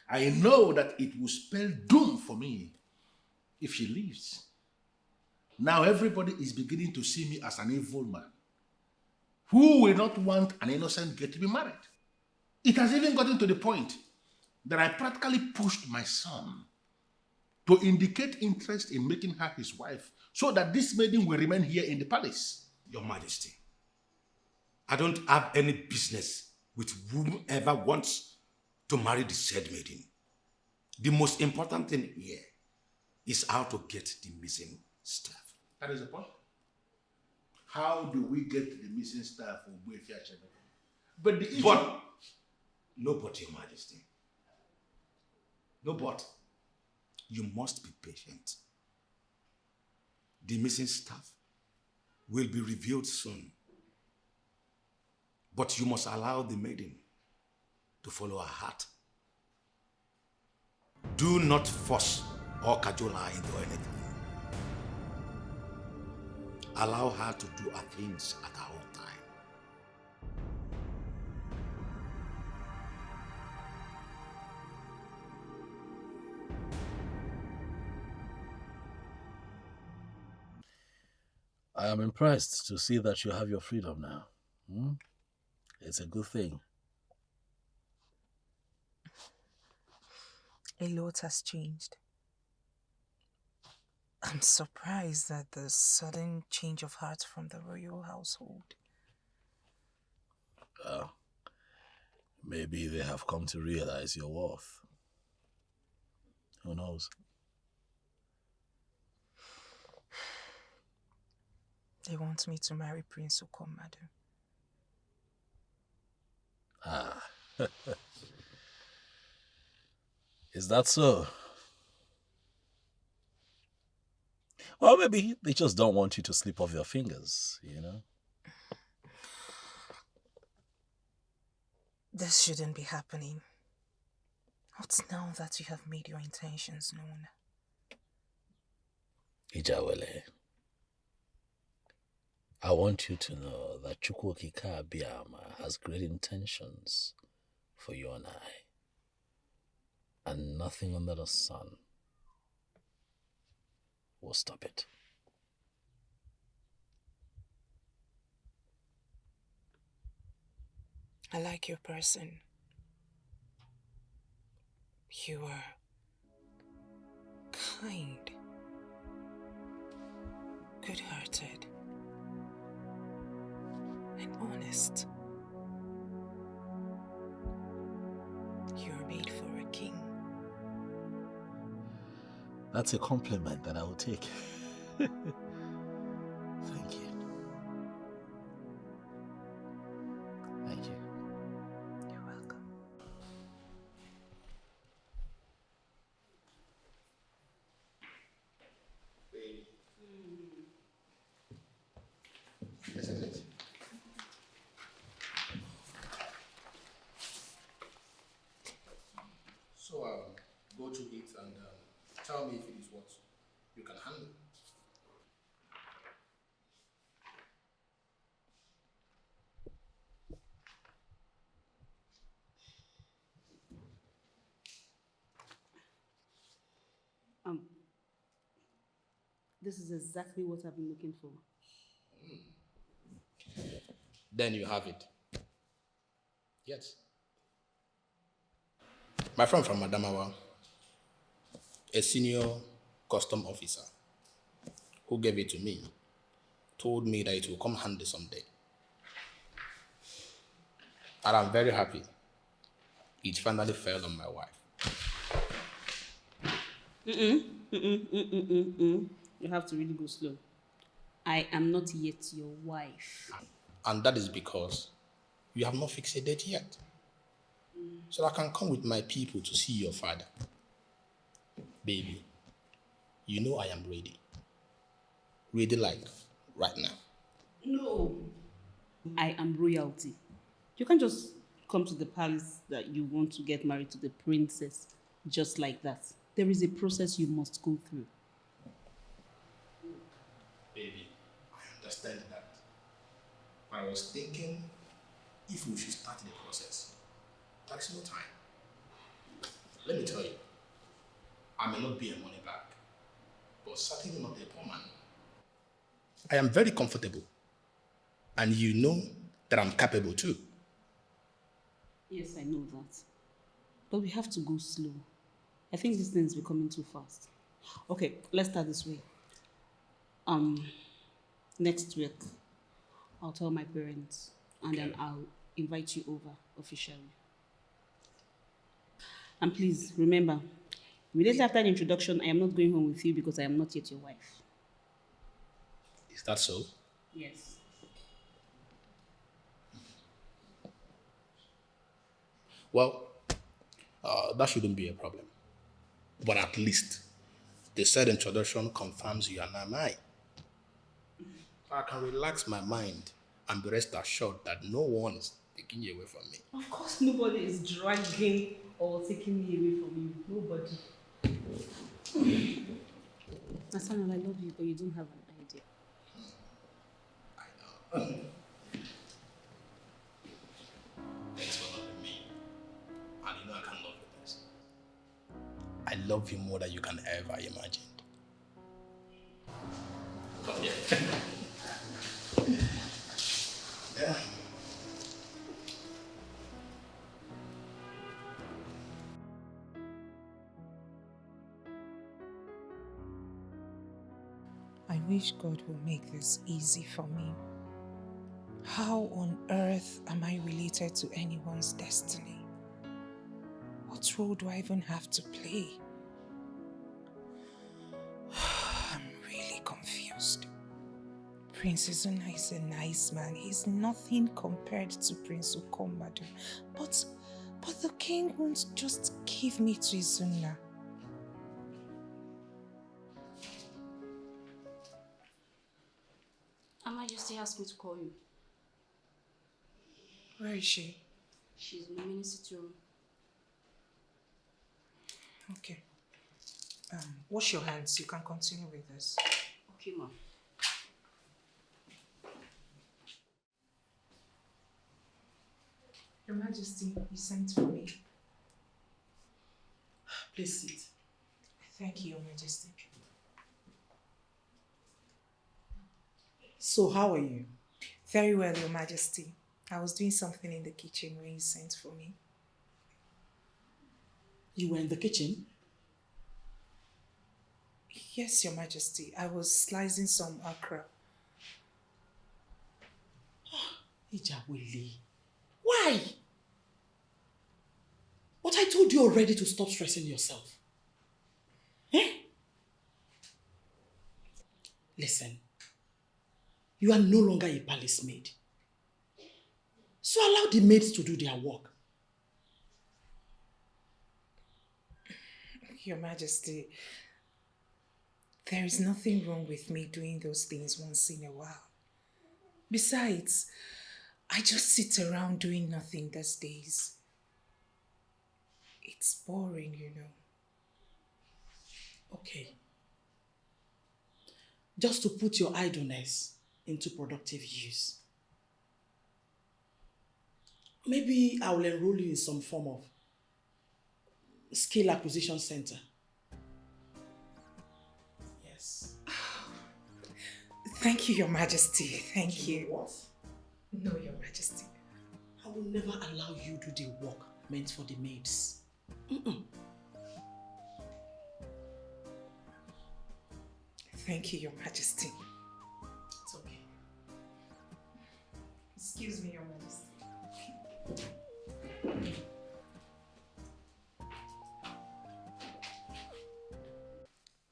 I know that it will spell doom for me if she leaves. Now everybody is beginning to see me as an evil man who will not want an innocent girl to be married. It has even gotten to the point that I practically pushed my son to indicate interest in making her his wife so that this maiden will remain here in the palace. Your Majesty, I don't have any business with whomever wants to marry the said maiden. The most important thing here is how to get the missing staff. That is the point. How do we get the missing staff of Buefia Channel? But the issue... But, no but, Your Majesty. No but. You must be patient. The missing staff will be revealed soon. But you must allow the maiden to follow her heart. Do not force or cajole her into anything. Allow her to do her things at her own time. I am impressed to see that you have your freedom now. Hmm? It's a good thing. A lot has changed. I'm surprised at the sudden change of heart from the royal household. Maybe they have come to realize your worth. Who knows? They want me to marry Prince Okomadu. Ah. Is that so? Well, maybe they just don't want you to slip off their fingers, you know? This shouldn't be happening. Not now that you have made your intentions known. Ijawele, I want you to know that Chukwokika Abiyama has great intentions for you and I. And nothing under the sun will stop it. I like your person. You are kind, good-hearted, and honest. You are made for a king. That's a compliment that I will take. Thank you. Thank you. You're welcome. So go to it and tell me if it is what you can handle. This is exactly what I've been looking for. Then you have it. Yes. My friend from Adamawa, a senior custom officer who gave it to me, told me that it will come handy someday. And I'm very happy it finally fell on my wife. You have to really go slow. I am not yet your wife. And that is because you have not fixed a date yet. So I can come with my people to see your father. Baby, you know I am ready. Ready like right now. No. I am royalty. You can't just come to the palace that you want to get married to the princess just like that. There is a process you must go through. Baby, I understand that. I was thinking if we should start the process. There is no time. Let me tell you, I may not be a money bag, but certainly not a poor man. I am very comfortable, and you know that I'm capable too. Yes, I know that. But we have to go slow. I think this thing is becoming too fast. Okay, let's start this way. Next week, I'll tell my parents, and then I'll invite you over officially. And please, remember, immediately after the introduction, I am not going home with you because I am not yet your wife. Is that so? Yes. Well, that shouldn't be a problem. But at least the said introduction confirms you are not mine. I can relax my mind and be rest assured that no one is taking you away from me. Of course, nobody is dragging or taking me away from you. Nobody. Nathaniel, I love you, but you don't have an idea. Thanks for loving me. And you know I can love you best. I love you more than you can ever imagine. Come here. wish God will make this easy for me. How on earth am I related to anyone's destiny? What role do I even have to play? I'm really confused. Prince Izuna is a nice man. He's nothing compared to Prince Ukomadu. But the king won't just give me to Izuna. Her Majesty asked me to call you. Where is she? She's in the mini sitting room. Okay. Wash your hands. You can continue with this. Okay, ma'am. Your Majesty, you sent for me. Please sit. Thank you, Your Majesty. So how are you? Very well, Your Majesty. I was doing something in the kitchen when you sent for me. You were in the kitchen? Yes, Your Majesty. I was slicing some okra. Ijawele. Why? But I told you already to stop stressing yourself. Eh? Listen. You are no longer a palace maid. So allow the maids to do their work. Your Majesty, there is nothing wrong with me doing those things once in a while. Besides, I just sit around doing nothing these days. It's boring, you know. Okay. Just to put your idleness into productive use. Maybe I will enroll you in some form of skill acquisition center. Yes. Thank you, Your Majesty. Thank you. What? No, Your Majesty. I will never allow you to do the work meant for the maids. Thank you, Your Majesty. It's okay. Excuse me, Your Majesty.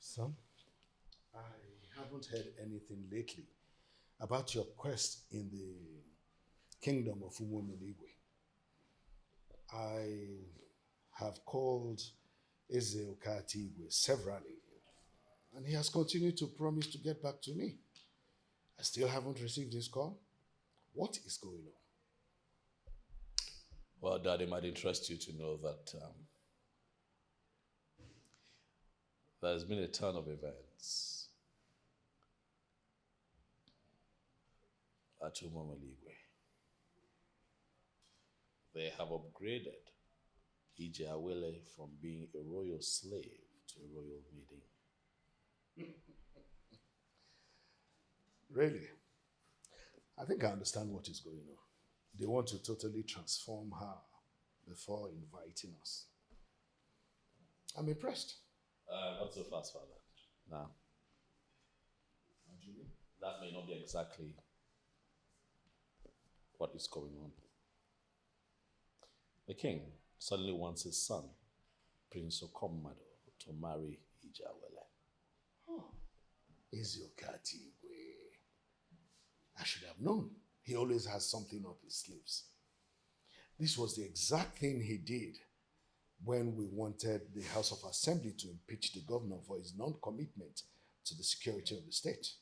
Son, I haven't heard anything lately about your quest in the kingdom of Umuomiligwe. I have called Eze Okatigwe severally, and he has continued to promise to get back to me. I still haven't received his call. What is going on? Well, Dad, it might interest you to know that there's been a turn of events at Umuomiligwe. They have upgraded Ije Awele from being a royal slave to a royal maiden. Really? I think I understand what is going on. They want to totally transform her before inviting us. I'm impressed. Not so fast, Father. Now, that may not be exactly what is going on. The king suddenly wants his son, Prince Okomado, to marry Ije Awele. Oh, Eziokatigwe. I should have known. He always has something up his sleeves. This was the exact thing he did when we wanted the House of Assembly to impeach the governor for his non-commitment to the security of the state.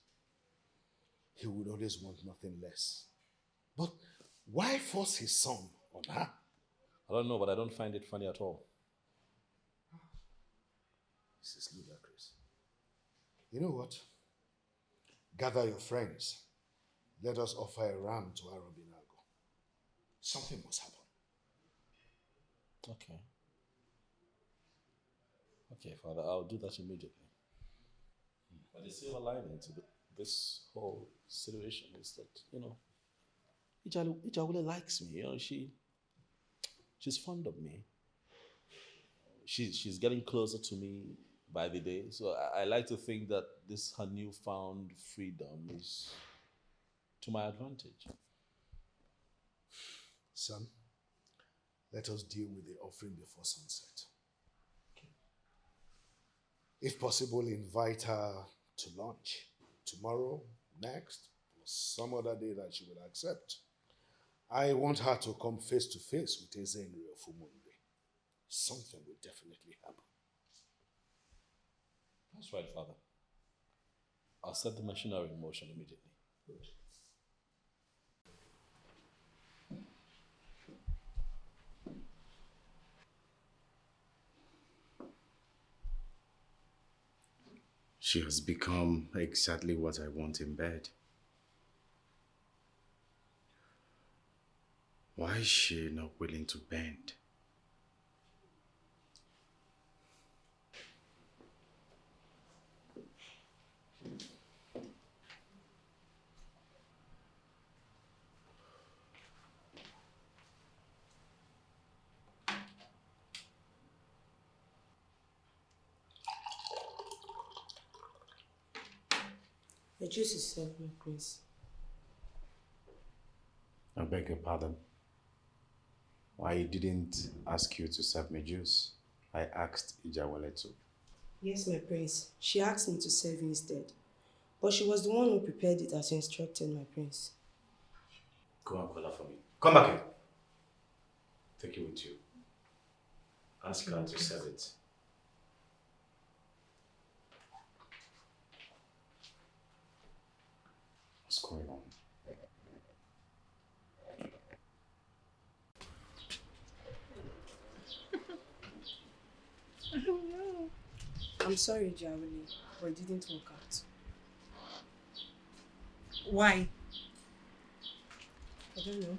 He would always want nothing less. But why force his son on her? I don't know, but I don't find it funny at all. This is ludicrous. You know what? Gather your friends. Let us offer a ram to Arobinago. Something must happen. Okay. Okay, Father, I'll do that immediately. But the silver lining to this whole situation is that, you know, Ije Awele likes me. You know, she's fond of me. She's getting closer to me by the day. So I like to think that this her newfound freedom is to my advantage. Son, let us deal with the offering before sunset. If possible, invite her to lunch. Tomorrow, next, or some other day that she will accept. I want her to come face to face with Ezenri of Umunde. Something will definitely happen. That's right, Father. I'll set the machinery in motion immediately. Good. She has become exactly what I want in bed. Why is she not willing to bend? The juice is served, my prince. I beg your pardon. I didn't ask you to serve me juice. I asked Ijawale to. Yes, my prince. She asked me to serve you instead. But she was the one who prepared it as you instructed, my prince. Go and call her for me. Come back here. Take it with you. Ask her to serve it. What's going on? I don't know. I'm sorry, Jawali, but it didn't work out. Why? I don't know.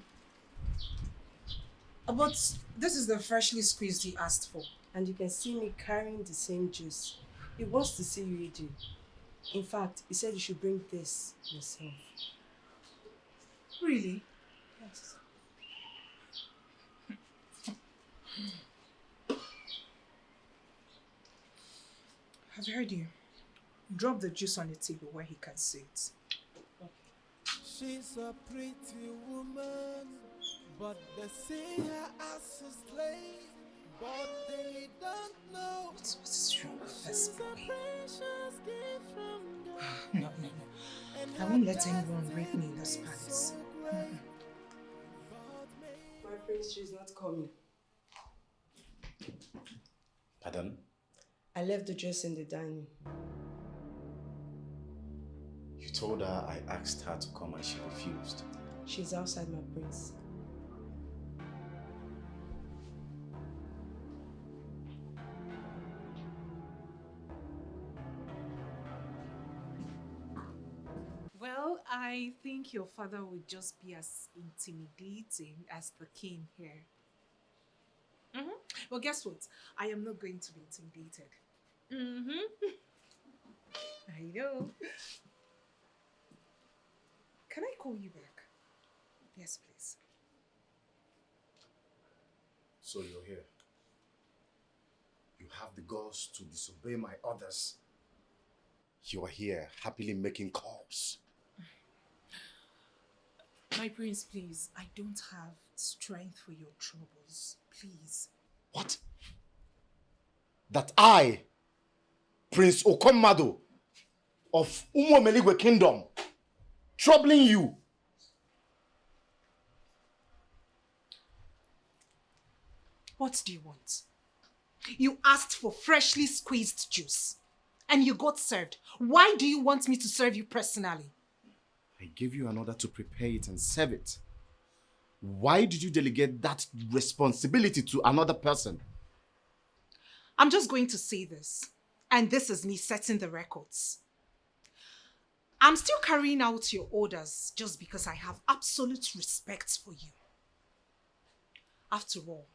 But this is the freshly squeezed he asked for. And you can see me carrying the same juice. He wants to see you eat it. In fact, he said you should bring this yourself. Really? Yes. I've heard you. Drop the juice on the table where he can see it. She's a pretty woman, but they see her as a slave, but they don't know. What is wrong with this boy? No, no, no. I won't let anyone rape me in this palace. My prince, she's not coming. Pardon? I left the dress in the dining. You told her I asked her to come and she refused. She's outside, my prince. Well, I think your father would just be as intimidating as the king here. Well, guess what? I am not going to be intimidated. I know. Can I call you back? Yes, please. So you're here. You have the guts to disobey my orders. You are here, happily making calls. My prince, please. I don't have strength for your troubles. Please. What? That I, Prince Okomado of Umomeligwe Kingdom, troubling you? What do you want? You asked for freshly squeezed juice and you got served. Why do you want me to serve you personally? I gave you an order to prepare it and serve it. Why did you delegate that responsibility to another person? I'm just going to say this, and this is me setting the records. I'm still carrying out your orders just because I have absolute respect for you. After all,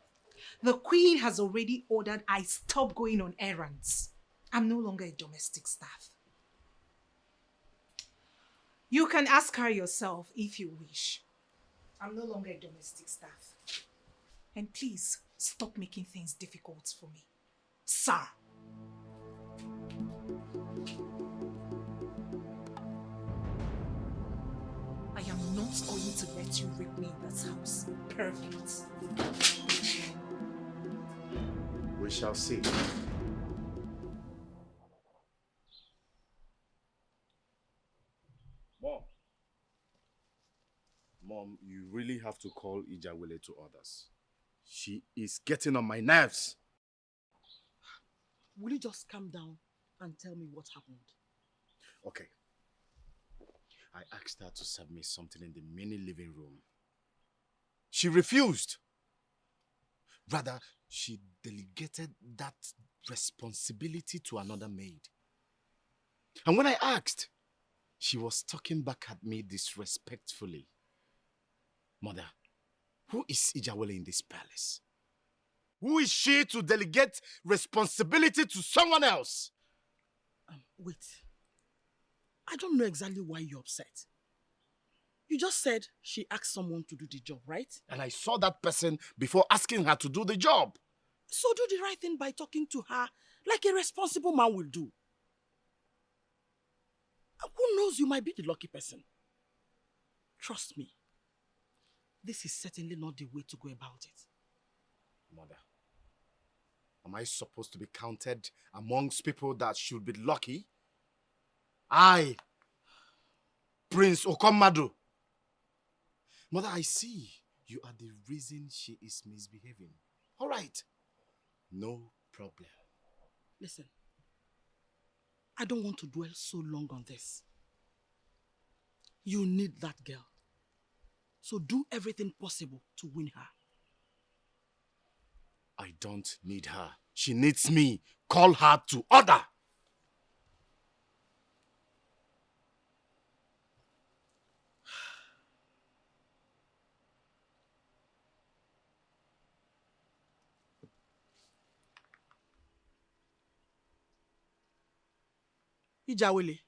the queen has already ordered I stop going on errands. I'm no longer a domestic staff. You can ask her yourself if you wish. I'm no longer a domestic staff. And please, stop making things difficult for me. Sir. not going to let you rape me in this house. Perfect. We shall see. Mom, you really have to call Ijawele to others. She is getting on my nerves. Will you just calm down and tell me what happened? Okay. I asked her to serve me something in the mini living room. She refused. Rather, she delegated that responsibility to another maid. And when I asked, she was talking back at me disrespectfully. Mother, who is Ijawele in this palace? Who is she to delegate responsibility to someone else? Wait. I don't know exactly why you're upset. You just said she asked someone to do the job, right? And I saw that person before asking her to do the job. So do the right thing by talking to her like a responsible man will do. Who knows, you might be the lucky person. Trust me. This is certainly not the way to go about it. Mother, am I supposed to be counted amongst people that should be lucky? I, Prince Okomadu. Mother, I see you are the reason she is misbehaving. All right, no problem. Listen, I don't want to dwell so long on this. You need that girl. So do everything possible to win her. I don't need her. She needs me. Call her to order. Ijawele,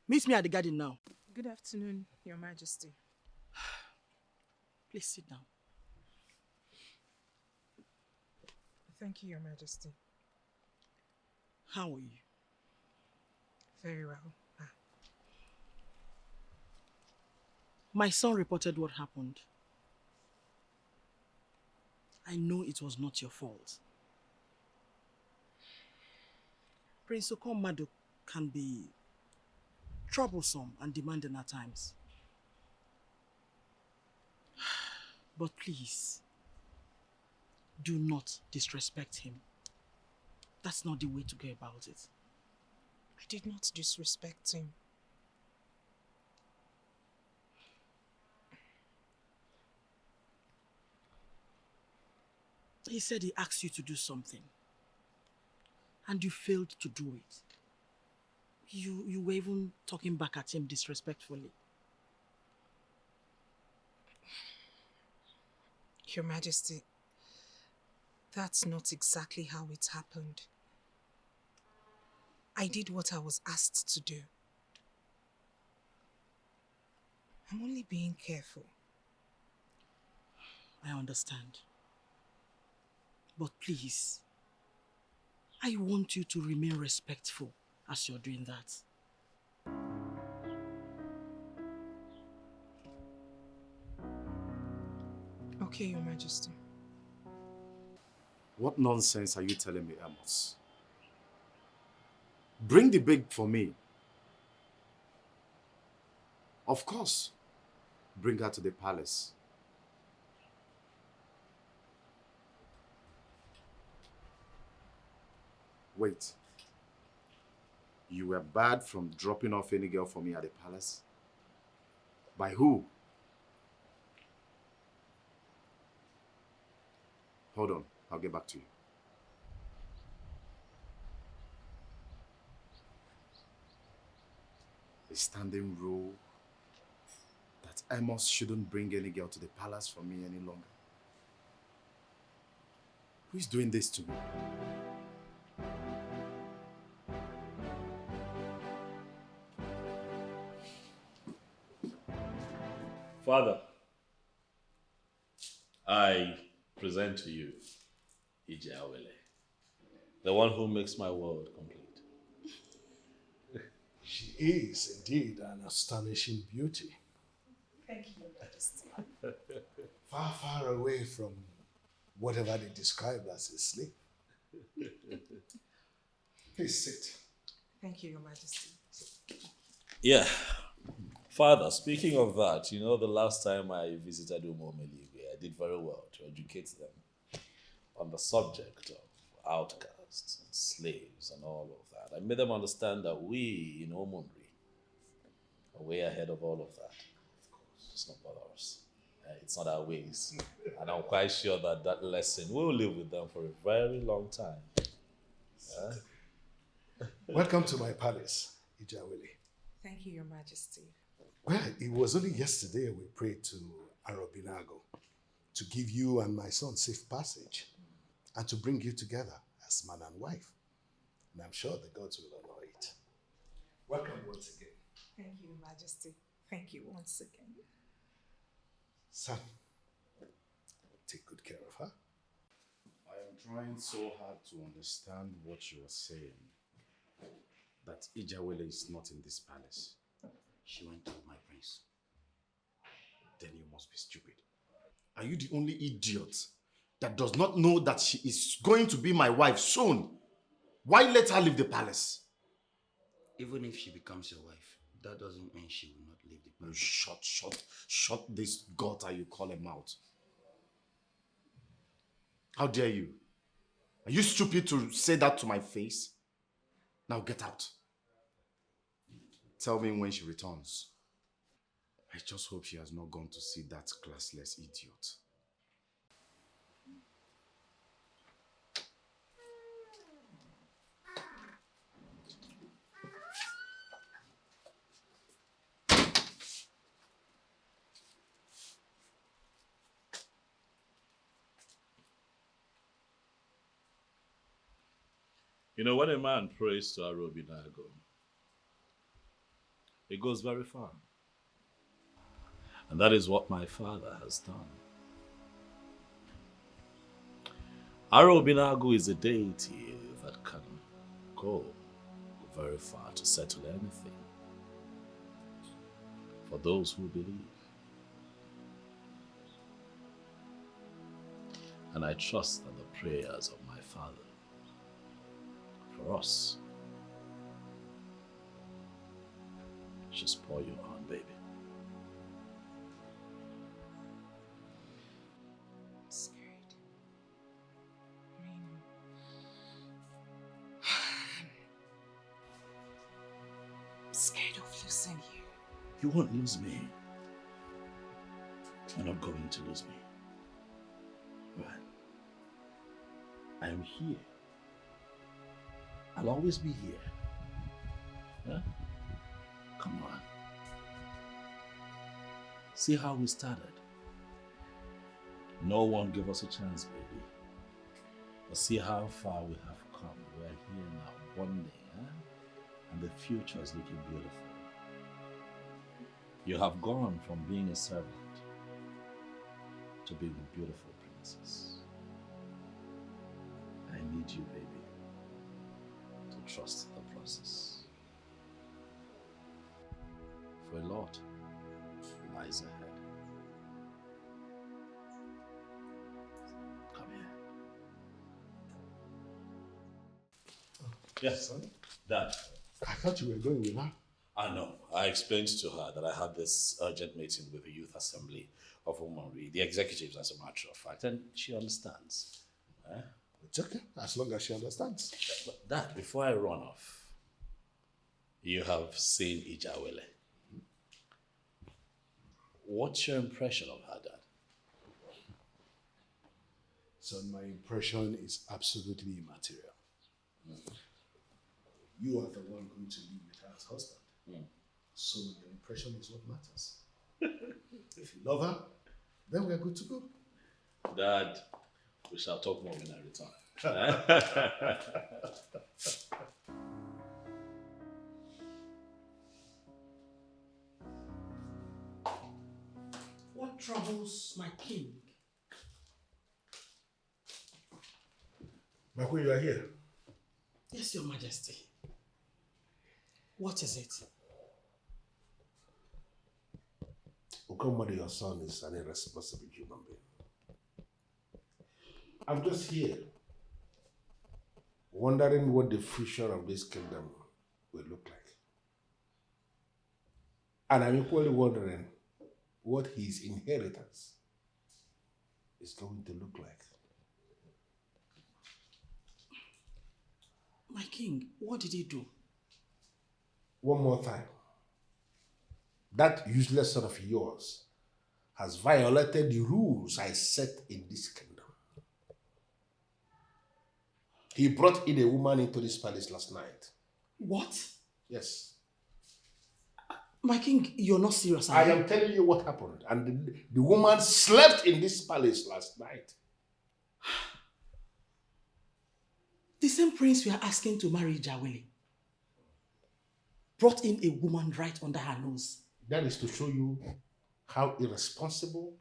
meet me at the garden now. Good afternoon, Your Majesty. Please sit down. Thank you, Your Majesty. How are you? Very well. My son reported what happened. I know it was not your fault. Prince Okomadu can be troublesome and demanding at times. But please, do not disrespect him. That's not the way to go about it. I did not disrespect him. He said he asked you to do something, and you failed to do it. You were even talking back at him disrespectfully. Your Majesty, that's not exactly how it happened. I did what I was asked to do. I'm only being careful. I understand. But please, I want you to remain respectful as you're doing that. Okay, Your Majesty. What nonsense are you telling me, Amos? Bring the babe for me. Of course. Bring her to the palace. Wait. You were barred from dropping off any girl for me at the palace? By who? Hold on. I'll get back to you. A standing rule that Amos shouldn't bring any girl to the palace for me any longer. Who is doing this to me? Father, I present to you Ijawele, the one who makes my world complete. She is indeed an astonishing beauty. Thank you, Your Majesty. Far, far away from whatever they describe as a sleep. Please sit. Thank you, Your Majesty. Yeah. Father, speaking of that, you know, the last time I visited Umomeligwe, I did very well to educate them on the subject of outcasts, and slaves, and all of that. I made them understand that we in Omunri are way ahead of all of that. It's not about us. It's not our ways. And I'm quite sure that that lesson will live with them for a very long time. Welcome to my palace, Ijawele. Thank you, Your Majesty. Well, it was only yesterday we prayed to Arobinago to give you and my son safe passage and to bring you together as man and wife. And I'm sure the gods will honor it. Welcome once again. Thank you, Your Majesty. Thank you once again. Son, take good care of her. I am trying so hard to understand what you are saying. That Ijawele is not in this palace. She went to my prince. Then you must be stupid. Are you the only idiot that does not know that she is going to be my wife soon? Why let her leave the palace? Even if she becomes your wife, that doesn't mean she will not leave the palace. Shut this gutter you call a mouth. How dare you? Are you stupid to say that to my face? Now get out. Tell me when she returns. I just hope she has not gone to see that classless idiot. You know, when a man prays to Arobinago, it goes very far. And that is what my father has done. Arobinago is a deity that can go very far to settle anything for those who believe. And I trust that the prayers of my father for us should spoil you on, baby. I'm scared. I'm scared of losing you. You won't lose me. You're not going to lose me. Right? I am here. I'll always be here. Huh? Come on. See how we started. No one gave us a chance, baby. But see how far we have come. We're here now, one day, huh? And the future is looking beautiful. You have gone from being a servant to being a beautiful princess. I need you, baby, to trust the process. For a lot lies ahead. Come here. Yes, son. Dad. I thought you were going with her. I know. I explained to her that I had this urgent meeting with the Youth Assembly of Umonri, the executives as a matter of fact, and she understands. It's okay, as long as she understands. But Dad, before I run off, you have seen Ijawele. What's your impression of her, Dad? So my impression is absolutely immaterial. You are the one going to live with her as husband. So your impression is what matters. If you love her, then we are good to go. Dad, we shall talk more when I return. What troubles my king? My queen, you are here. Yes, Your Majesty. What is it? Okomode, your son, is an irresponsible human being. I'm just here, wondering what the future of this kingdom will look like. And I'm equally wondering what his inheritance is going to look like. My king, what did he do? One more time. That useless son of yours has violated the rules I set in this kingdom. He brought in a woman into this palace last night. What? Yes. My king, you're not serious, I are you? am telling you what happened. And the woman slept in this palace last night. The same prince we are asking to marry Jawele brought in a woman right under her nose. That is to show you how irresponsible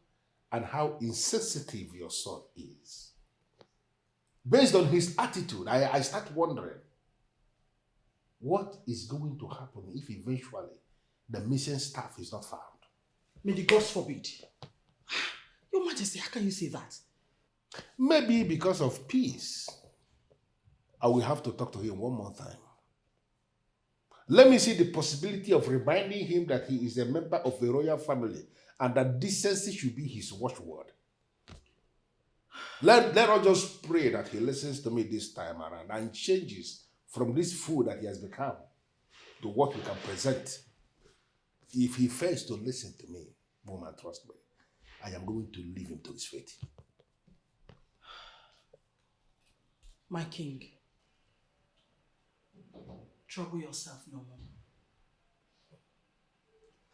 and how insensitive your son is. Based on his attitude, I start wondering what is going to happen if eventually the missing staff is not found. May the gods forbid. Your Majesty, how can you say that? Maybe because of peace. I will have to talk to him one more time. Let me see the possibility of reminding him that he is a member of a royal family and that decency should be his watchword. Let us just pray that he listens to me this time around and changes from this fool that he has become to what we can present. If he fails to listen to me, woman, trust me, I am going to leave him to his fate. My king, trouble yourself no more.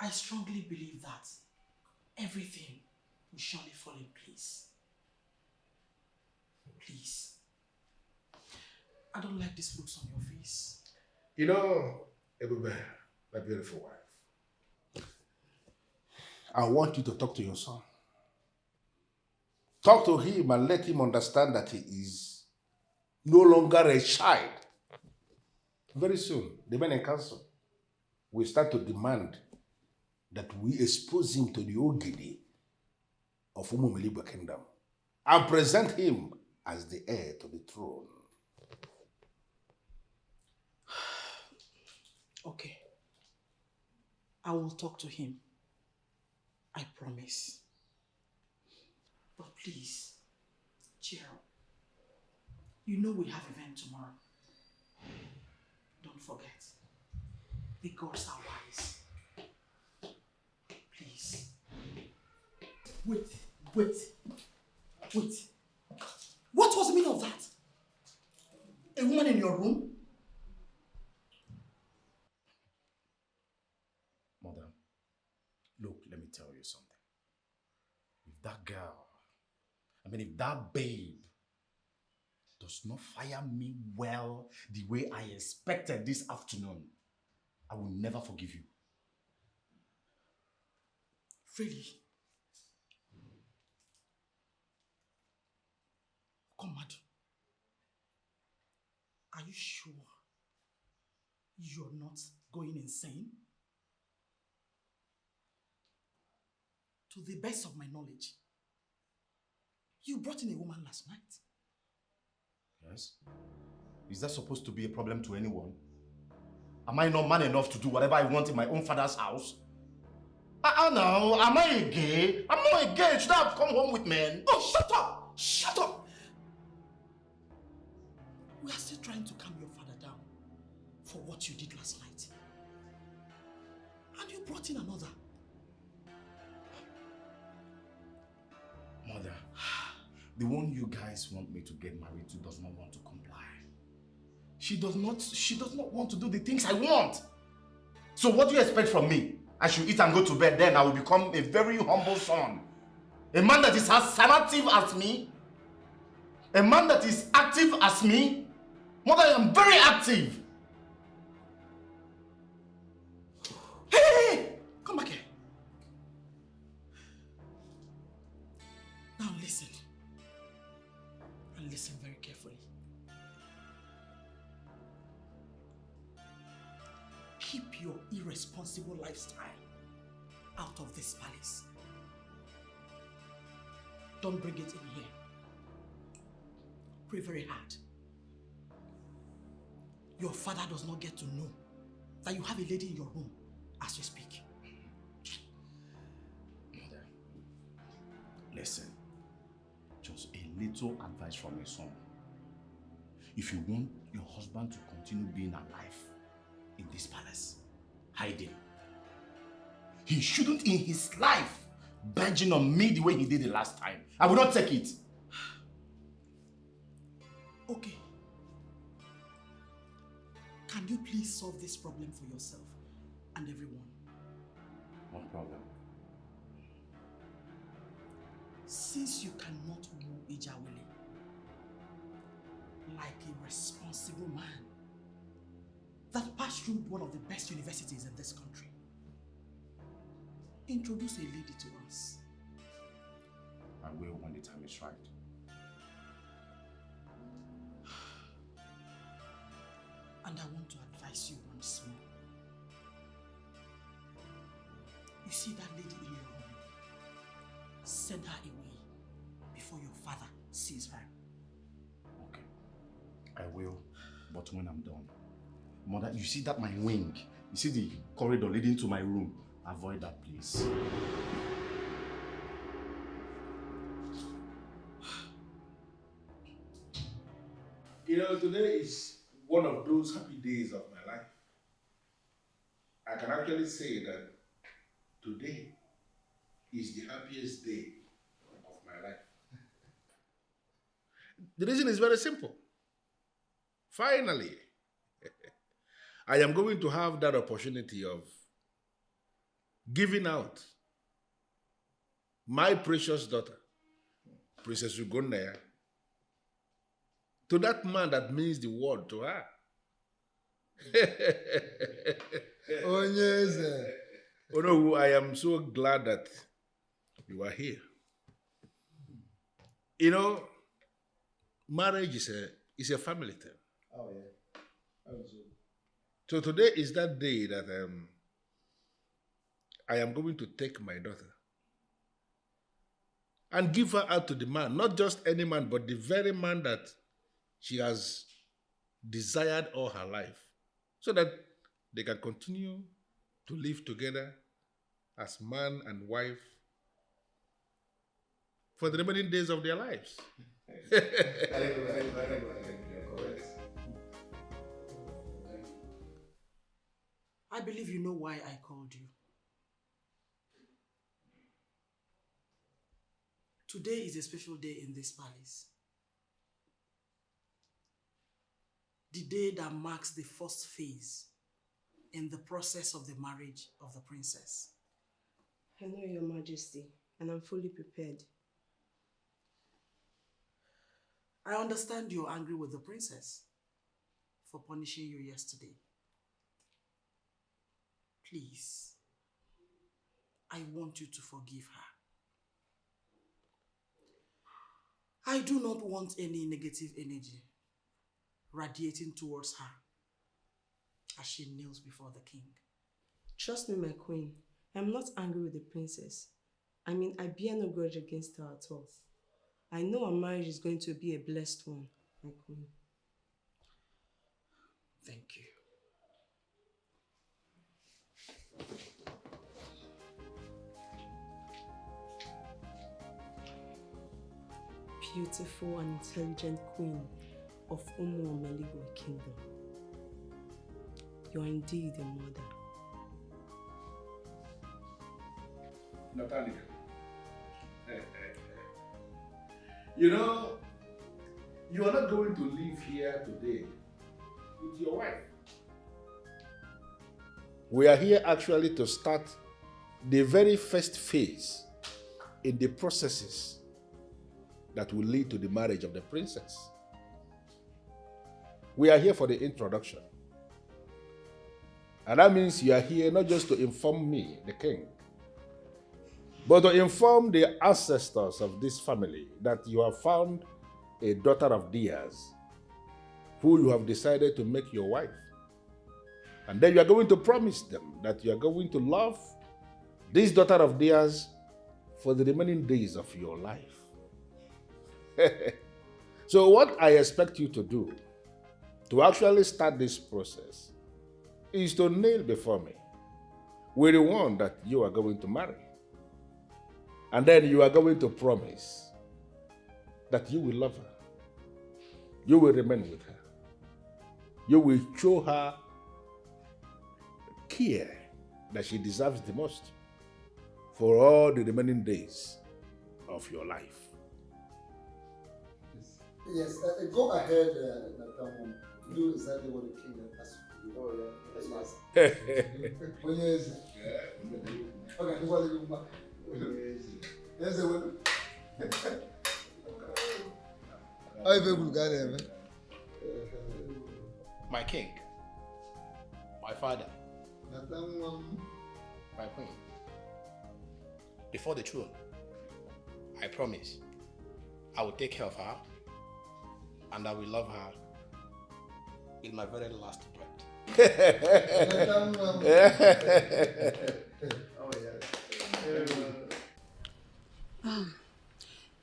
I strongly believe that everything will surely fall in place. Please. I don't like these looks on your face. You know, Ebele, my beautiful wife, I want you to talk to your son. Talk to him and let him understand that he is no longer a child. Very soon, the men in council will start to demand that we expose him to the Ogidi of Umumiligwe Kingdom and present him as the heir to the throne. Okay. I will talk to him. I promise. But please, cheer up. You know we have event tomorrow. Don't forget. The gods are wise. Please. Wait. What was the meaning of that? A woman in your room? Mother, look, let me tell you something. If that girl, if that babe does not fire me well the way I expected this afternoon, I will never forgive you. Really? Come, Madu. Are you sure you're not going insane? To the best of my knowledge, you brought in a woman last night. Yes? Is that supposed to be a problem to anyone? Am I not man enough to do whatever I want in my own father's house? No, am I a gay? I'm not a gay. Should I have come home with men? Oh, shut up! Shut up! We are still trying to calm your father down for what you did last night. And you brought in another. Mother, the one you guys want me to get married to does not want to comply. She does not want to do the things I want. So what do you expect from me? I should eat and go to bed, then I will become a very humble son. A man that is as sensitive as me. A man that is active as me. Mother, I am very active. Hey! Come back here. Now listen. And listen very carefully. Keep your irresponsible lifestyle out of this palace. Don't bring it in here. Pray very hard. Your father does not get to know that you have a lady in your room as you speak. Mother, listen. Just a little advice from a son. If you want your husband to continue being alive in this palace, hide him. He shouldn't in his life benching on me the way he did the last time. I will not take it. Okay. Can you please solve this problem for yourself and everyone? What problem? Since you cannot woo Ijawele like a responsible man that passed through one of the best universities in this country, introduce a lady to us. I will when the time is right. And I want to advise you once more. You see that lady in your room? Send her away before your father sees her. Okay. I will, but when I'm done. Mother, you see that my wing? You see the corridor leading to my room? Avoid that, please. You know, today is one of those happy days of my life. I can actually say that today is the happiest day of my life. The reason is very simple. Finally, I am going to have that opportunity of giving out my precious daughter, Princess Ugonaya, to that man that means the world to her. Onyeze. Oh no, I am so glad that you are here. You know, marriage is a family thing. Oh, yeah. So today is that day that I am going to take my daughter and give her out to the man, not just any man, but the very man that she has desired all her life, so that they can continue to live together as man and wife for the remaining days of their lives. I believe you know why I called you. Today is a special day in this palace. The day that marks the first phase in the process of the marriage of the princess. I know, Your Majesty, and I'm fully prepared. I understand you're angry with the princess for punishing you yesterday. Please, I want you to forgive her. I do not want any negative energy radiating towards her as she kneels before the king. Trust me, my queen. I'm not angry with the princess. I mean, I bear no grudge against her at all. I know our marriage is going to be a blessed one, my queen. Thank you. Beautiful and intelligent queen of Umuomeligwe Kingdom. You are indeed a mother. Nathaniel. You know, you are not going to live here today with your wife. We are here actually to start the very first phase in the processes that will lead to the marriage of the princess. We are here for the introduction. And that means you are here not just to inform me, the king, but to inform the ancestors of this family that you have found a daughter of theirs who you have decided to make your wife. And then you are going to promise them that you are going to love, this daughter of theirs for the remaining days of your life. So what I expect you to do to actually start this process is to kneel before me with the one that you are going to marry. And then you are going to promise that you will love her. You will remain with her. You will show her care that she deserves the most for all the remaining days of your life. Yes, go ahead, Nathan. Do exactly what the king asked you to do. Oh, yeah. That's fast. When you is okay, what do you Yes, I will. I will go there, man. My king, my father, Nathan, my queen. Before the throne, I promise I will take care of her and I will love her with my very last breath.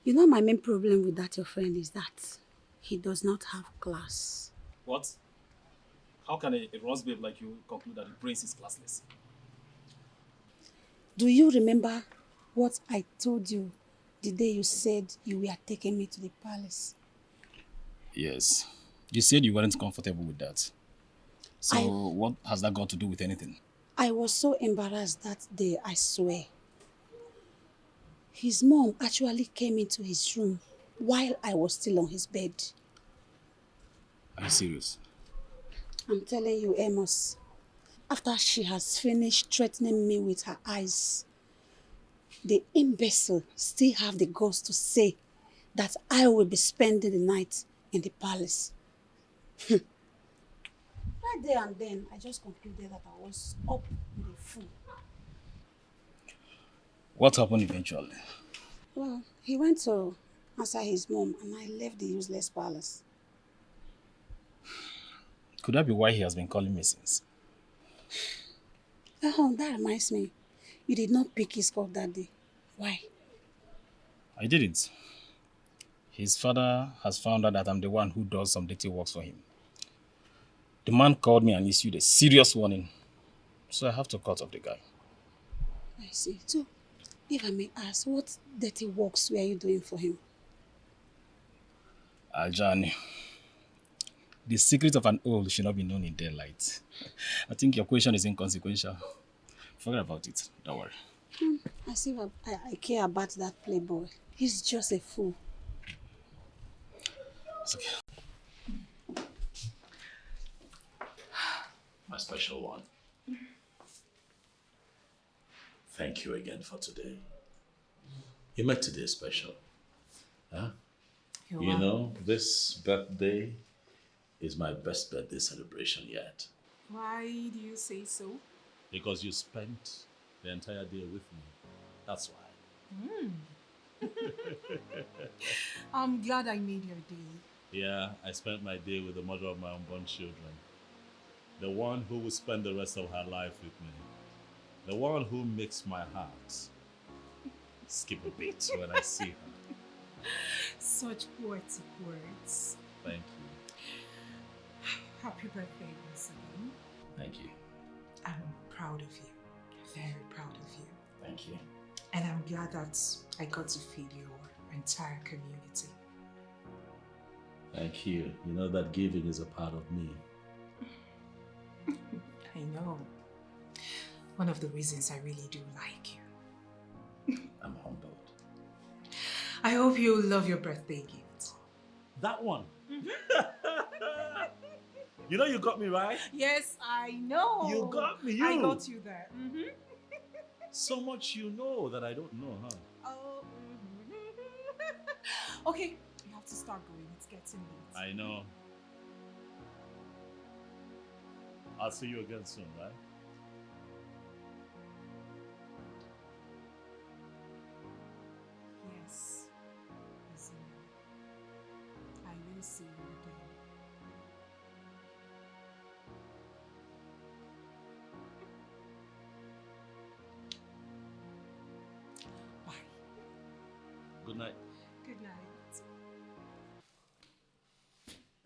You know, my main problem with that your friend is that he does not have class. What? How can a Ross babe like you conclude that the prince is classless? Do you remember what I told you the day you said you were taking me to the palace? Yes. You said you weren't comfortable with that. So what has that got to do with anything? I was so embarrassed that day, I swear. His mom actually came into his room while I was still on his bed. Are you serious? I'm telling you, Amos. After she has finished threatening me with her eyes, the imbecile still have the guts to say that I will be spending the night in the palace. Right there and then, I just concluded that I was up with a fool. What happened eventually? Well, he went to answer his mom and I left the useless palace. Could that be why he has been calling me since? Oh, that reminds me. You did not pick his call that day. Why? I didn't. His father has found out that I'm the one who does some dirty works for him. The man called me and issued a serious warning. So I have to cut off the guy. I see. So, if I may ask, what dirty works were you doing for him? Ajani, the secret of an owl should not be known in daylight. I think your question is inconsequential. Forget about it. Don't worry. I see. I care about that playboy. He's just a fool. It's okay. My special one. Thank you again for today. You made today special. Huh? You know, this birthday is my best birthday celebration yet. Why do you say so? Because you spent the entire day with me. That's why. I'm glad I made your day. Yeah, I spent my day with the mother of my unborn children. The one who will spend the rest of her life with me. The one who makes my heart skip a beat when I see her. Such poetic words. Thank you. Happy birthday once again. Thank you. I'm proud of you. Very proud of you. Thank you. And I'm glad that I got to feed your entire community. Thank you. You know that giving is a part of me. I know. One of the reasons I really do like you. I'm humbled. I hope you love your birthday gift. That one? You know you got me, right? Yes, I know. You got me, I got you there. So much you know that I don't know, huh? Oh. Okay, we have to start going. It's getting late. I know. I'll see you again soon, right? Yes. I will see you again. Good night. Good night.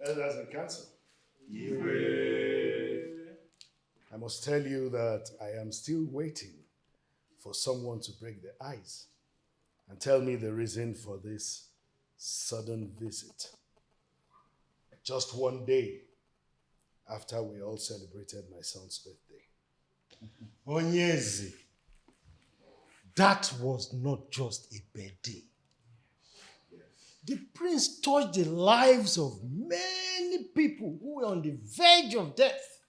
Elders in council. I must tell you that I am still waiting for someone to break the ice and tell me the reason for this sudden visit. Just one day after we all celebrated my son's birthday. Onyezi, that was not just a birthday. The prince touched the lives of many people who were on the verge of death.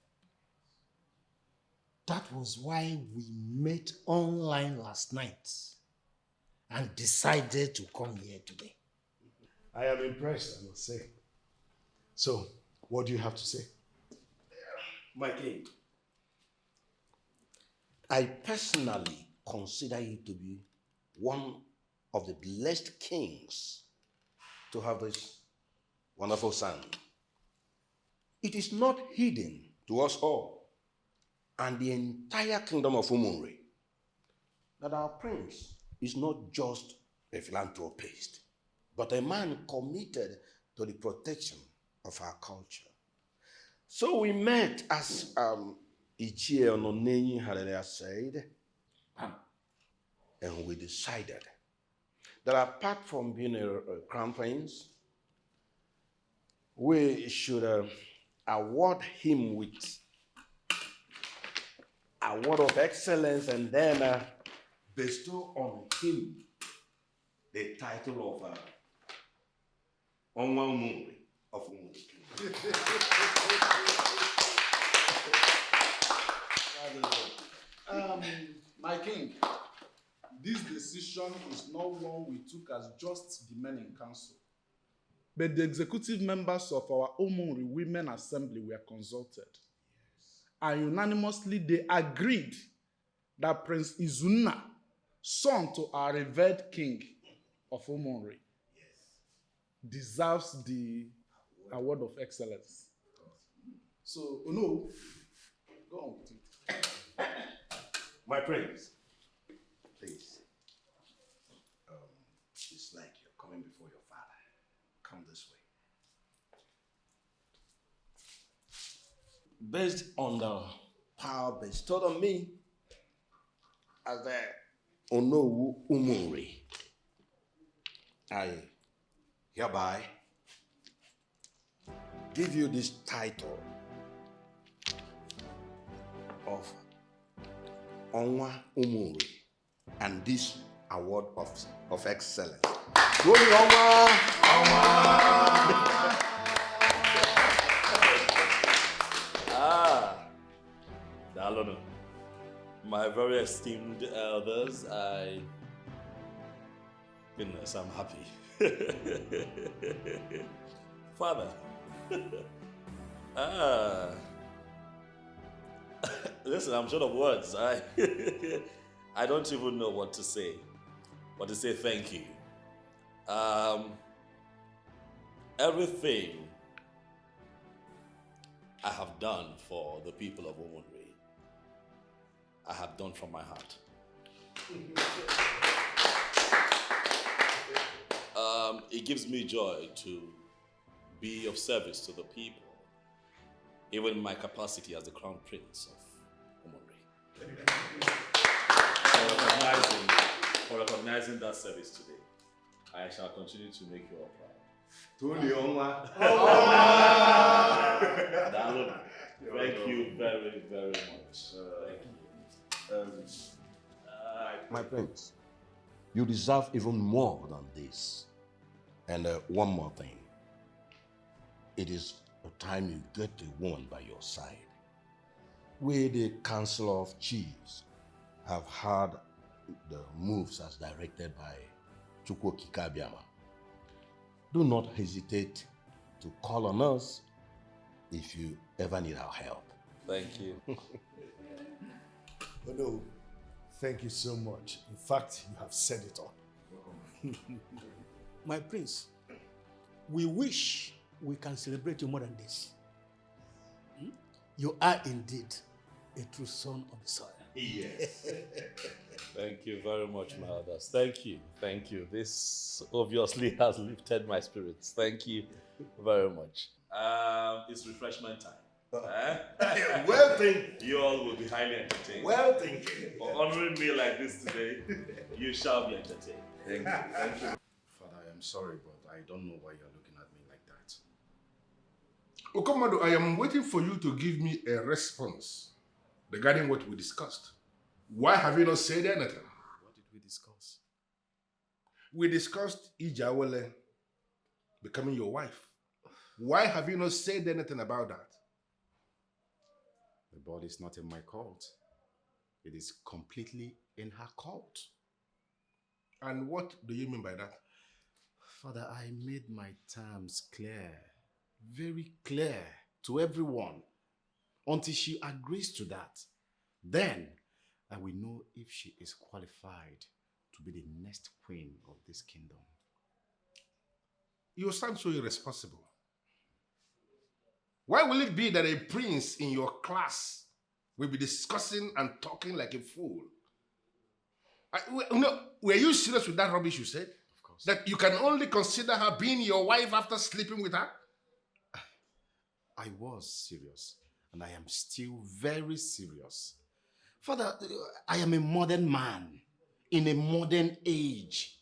That was why we met online last night and decided to come here today. I am impressed, I must say. So, what do you have to say? My king, I personally consider you to be one of the blessed kings to have this wonderful son. It is not hidden to us all and the entire kingdom of Umunri that our prince is not just a philanthropist, but a man committed to the protection of our culture. So we met as Ichie Ononenyi Hallelujah said, and we decided that apart from being a crown prince, we should award him with a word of excellence and then bestow on him the title of Onwa Umuri of Umuri. My king, this decision is not one we took as just the men in council, but the executive members of our Umunri Women Assembly were consulted. And unanimously they agreed that Prince Izunna, son to our revered king of Umunri, deserves the award of excellence. So, no, go on with it. My prince, please. It's like you're coming before your father. Come this way. Based on the power bestowed on me as the Onowu Umuri, I hereby give you this title of Onwa Umuri and this award of excellence. Glory Onwa! Dalono, my very esteemed elders, goodness, I'm happy. Father, listen, I'm short of words. I don't even know what to say, but to say thank you. Everything I have done for the people of Umunri, I have done from my heart. It gives me joy to be of service to the people, even in my capacity as the Crown Prince of Umunri. For recognizing that service today, I shall continue to make you all proud. Thank you very, very much. Thank you. My prince, you deserve even more than this. And one more thing. It is the time you get a woman by your side. We, the Council of Chiefs, have had the moves as directed by Chukwu Kikabiama. Do not hesitate to call on us if you ever need our help. Thank you. Oh no, thank you so much. In fact, you have said it all. My prince, we wish we can celebrate you more than this. You are indeed a true son of the soil. Yes. Thank Thank you very much, my elders. Thank you. Thank you. This obviously has lifted my spirits. Thank you very much. It's refreshment time. Well thinking. You all will be highly entertained. Well thinking. For honoring me like this today, you shall be entertained. Thank you. Thank you. Father, I am sorry, but I don't know why you're looking at me like that. Okomado, I am waiting for you to give me a response regarding what we discussed. Why have you not said anything? What did we discuss? We discussed Ijawele becoming your wife. Why have you not said anything about that? The ball is not in my court. It is completely in her court. And what do you mean by that? Father, I made my terms clear, very clear to everyone until she agrees to that. Then I will know if she is qualified to be the next queen of this kingdom. You sound so irresponsible. Why will it be that a prince in your class will be discussing and talking like a fool? Were you serious with that rubbish you said? Of course. That you can only consider her being your wife after sleeping with her? I was serious, and I am still very serious. Father, I am a modern man in a modern age.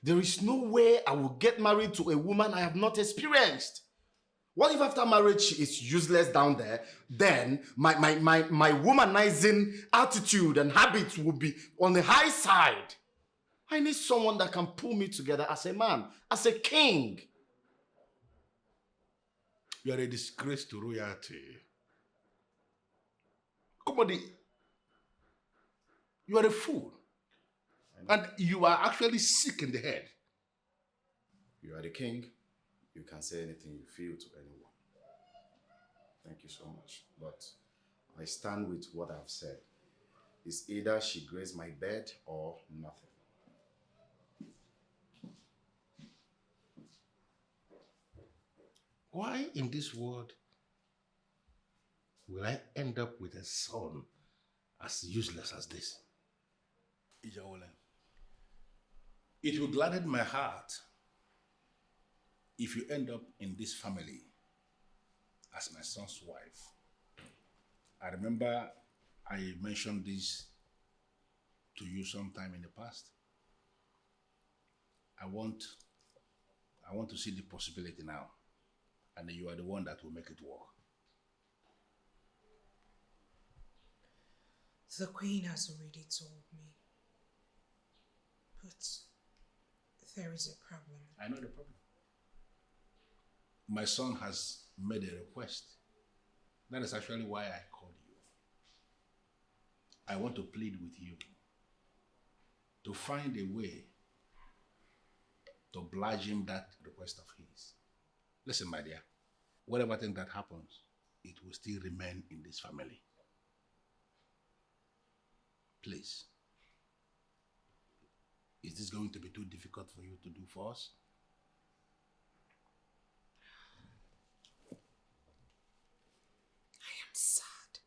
There is no way I will get married to a woman I have not experienced. What if after marriage she is useless down there? Then my womanizing attitude and habits will be on the high side. I need someone that can pull me together as a man, as a king. You are a disgrace to royalty. Komodi, you are a fool. And you are actually sick in the head. You are the king. You can say anything you feel to anyone. Thank you so much. But I stand with what I've said. It's either she grazed my bed or nothing. Why in this world will I end up with a son as useless as this? Ijawole, it will gladden my heart if you end up in this family as my son's wife. I remember I mentioned this to you sometime in the past. I want to see the possibility now, and you are the one that will make it work. The Queen has already told me. But there is a problem. I know the problem. My son has made a request. That is actually why I called you. I want to plead with you to find a way to oblige him that request of his. Listen, my dear, whatever thing that happens, it will still remain in this family. Please. Is this going to be too difficult for you to do for us? I am sad.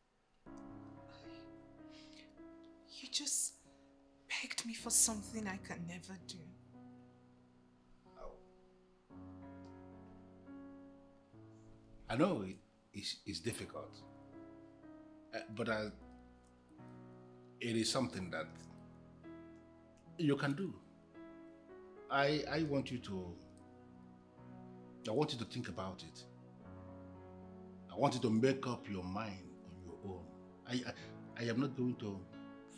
You just begged me for something I can never do. I know it's difficult, but it is something that you can do. I want you to think about it. I want you to make up your mind on your own. I am not going to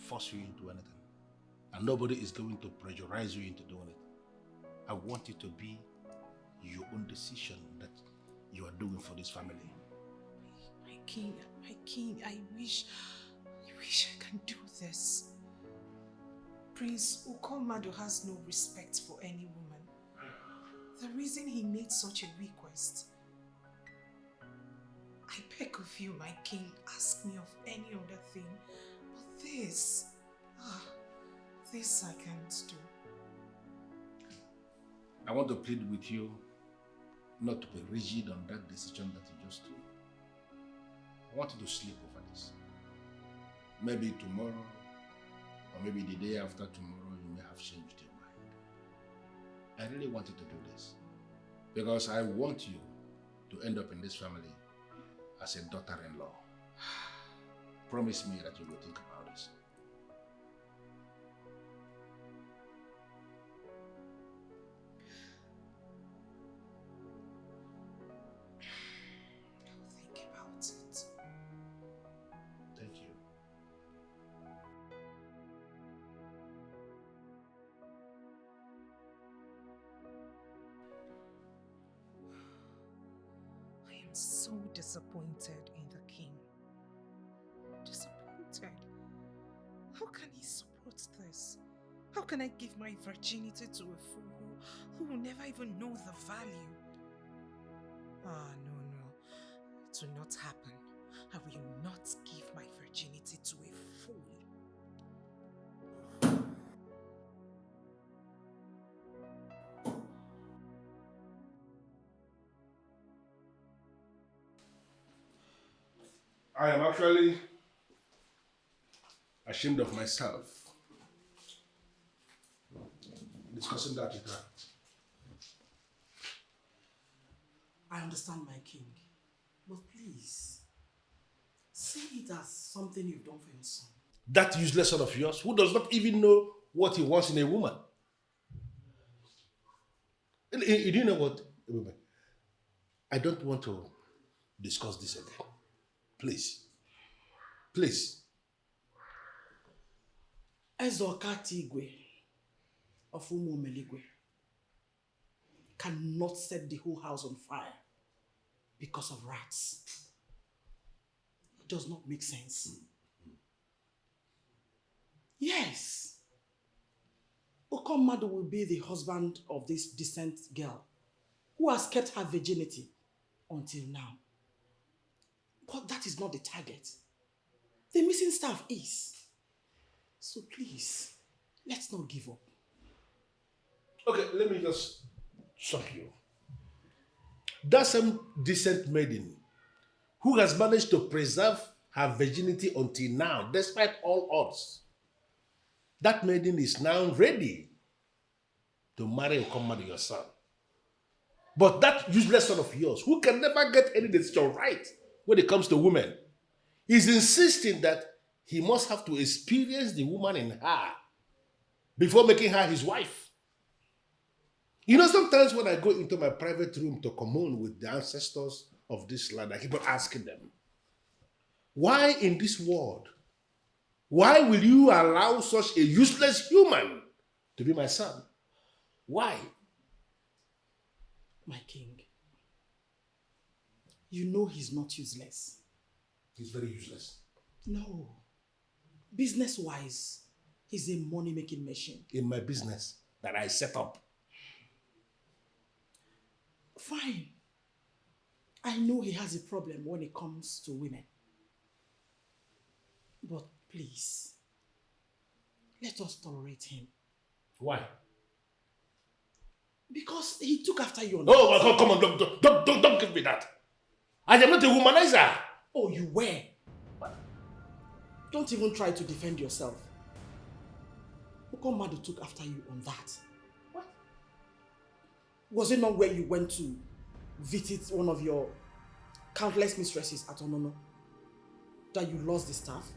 force you into anything, and nobody is going to pressurize you into doing it. I want it to be your own decision that you are doing for this family. My king, I wish I can do this. Prince Ukomado has no respect for any woman. The reason he made such a request. I beg of you, my king, ask me of any other thing. But this I can't do. I want to plead with you not to be rigid on that decision that you just took. I want you to sleep over this. Maybe tomorrow or maybe the day after tomorrow, you may have changed your mind. I really wanted to do this because I want you to end up in this family as a daughter-in-law. Promise me that you will think about this. I'll think about it. Thank you. I am so disappointed in the king. Disappointed. How can he support this? How can I give my virginity to a fool who will never even know the value? Ah, no. It will not happen. I will not give my virginity to a fool. I am actually ashamed of myself discussing that with her. I understand, my king. But please, see it as something you've done for your son. That useless son of yours who does not even know what he wants in a woman. You do know what? I don't want to discuss this again. Please. Please. Ezokati Igwe of Umumeligwe cannot set the whole house on fire because of rats. It does not make sense. Yes. Okomadu will be the husband of this decent girl who has kept her virginity until now. But that is not the target. The missing staff is. So please, let's not give up. Okay, let me just stop you. That same decent maiden who has managed to preserve her virginity until now, despite all odds, that maiden is now ready to marry Okomadu, your son. But that useless son of yours, who can never get any decision right when it comes to women, is insisting that he must have to experience the woman in her before making her his wife. You know, sometimes when I go into my private room to commune with the ancestors of this land, I keep on asking them, why in this world, why will you allow such a useless human to be my son? Why? My king, you know he's not useless. He's very useless. No. Business-wise, he's a money-making machine. In my business that I set up. Fine. I know he has a problem when it comes to women. But please, let us tolerate him. Why? Because he took after you. Oh, come on, don't give me that. I am not a womanizer. Oh, you were. Don't even try to defend yourself. Okomadu took after you on that. What? Was it not where you went to visit one of your countless mistresses at Onono that you lost the staff?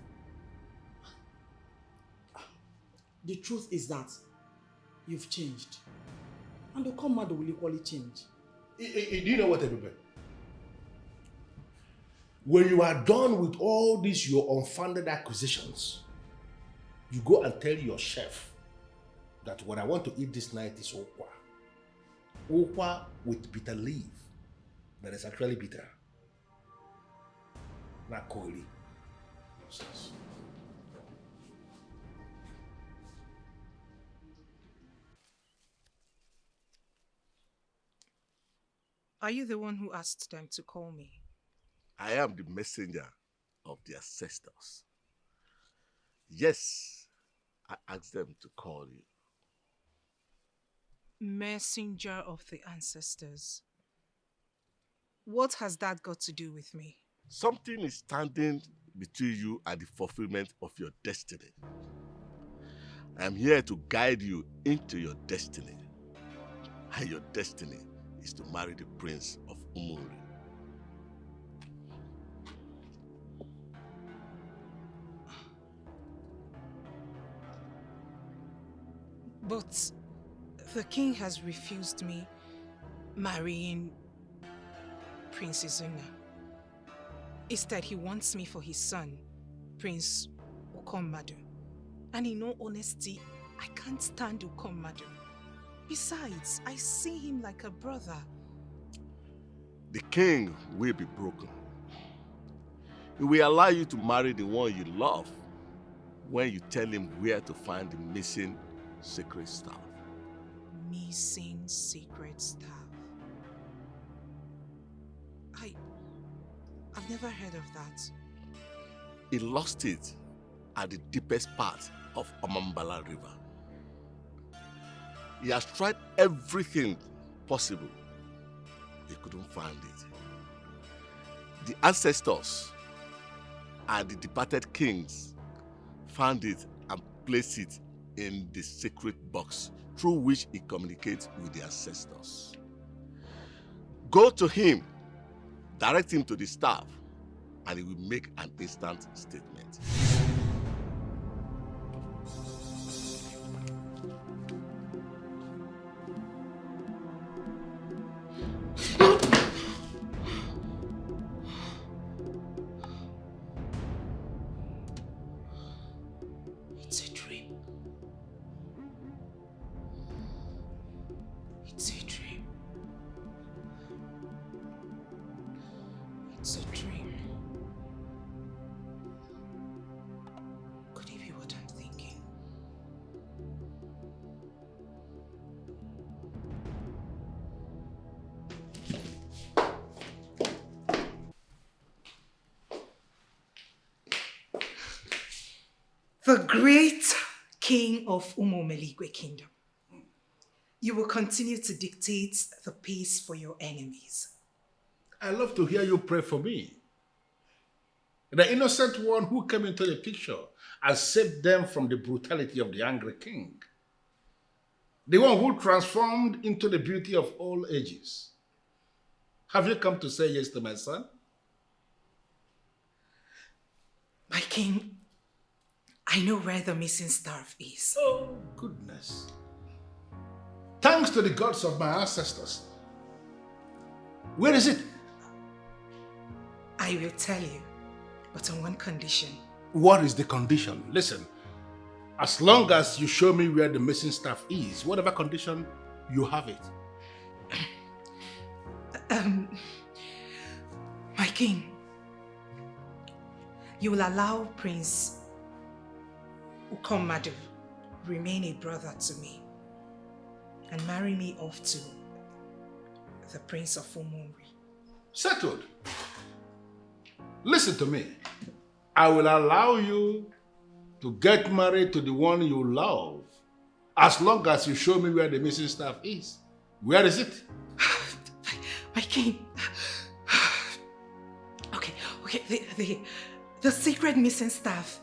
The truth is that you've changed. And Okomadu will equally change. Do you know what, everybody? When you are done with all these your unfounded accusations, you go and tell your chef that what I want to eat this night is okwa. Okwa with bitter leaf that is actually bitter. Not koli. Nonsense. Are you the one who asked them to call me? I am the messenger of the ancestors. Yes, I asked them to call you. Messenger of the ancestors. What has that got to do with me? Something is standing between you and the fulfillment of your destiny. I'm here to guide you into your destiny. And your destiny is to marry the Prince of Umuri. But the king has refused me marrying Prince Ezeonu. Instead, he wants me for his son, Prince Ukomadu. And in all honesty, I can't stand Ukomadu. Besides, I see him like a brother. The king will be broken. He will allow you to marry the one you love when you tell him where to find the missing sacred staff. Missing secret staff. I've never heard of that. He lost it at the deepest part of Omambala River. He has tried everything possible. He couldn't find it. The ancestors and the departed kings found it and placed it in the secret box through which he communicates with the ancestors. Go to him, direct him to the staff, and he will make an instant statement. It's a dream. It's a dream. It's a dream. Could it be what I'm thinking? The great king of Umomeligwe kingdom, you will continue to dictate the pace for your enemies. I love to hear you pray for me. The innocent one who came into the picture and saved them from the brutality of the angry king. The one who transformed into the beauty of all ages. Have you come to say yes to my son? My king, I know where the missing staff is. Oh, goodness. Thanks to the gods of my ancestors. Where is it? I will tell you, but on one condition. What is the condition? Listen, as long as you show me where the missing staff is, whatever condition, you have it. My king, you will allow Prince Ukomadu remain a brother to me and marry me off to the Prince of Umuri. Settled. Listen to me. I will allow you to get married to the one you love as long as you show me where the missing staff is. Where is it? My king. Okay. The secret missing staff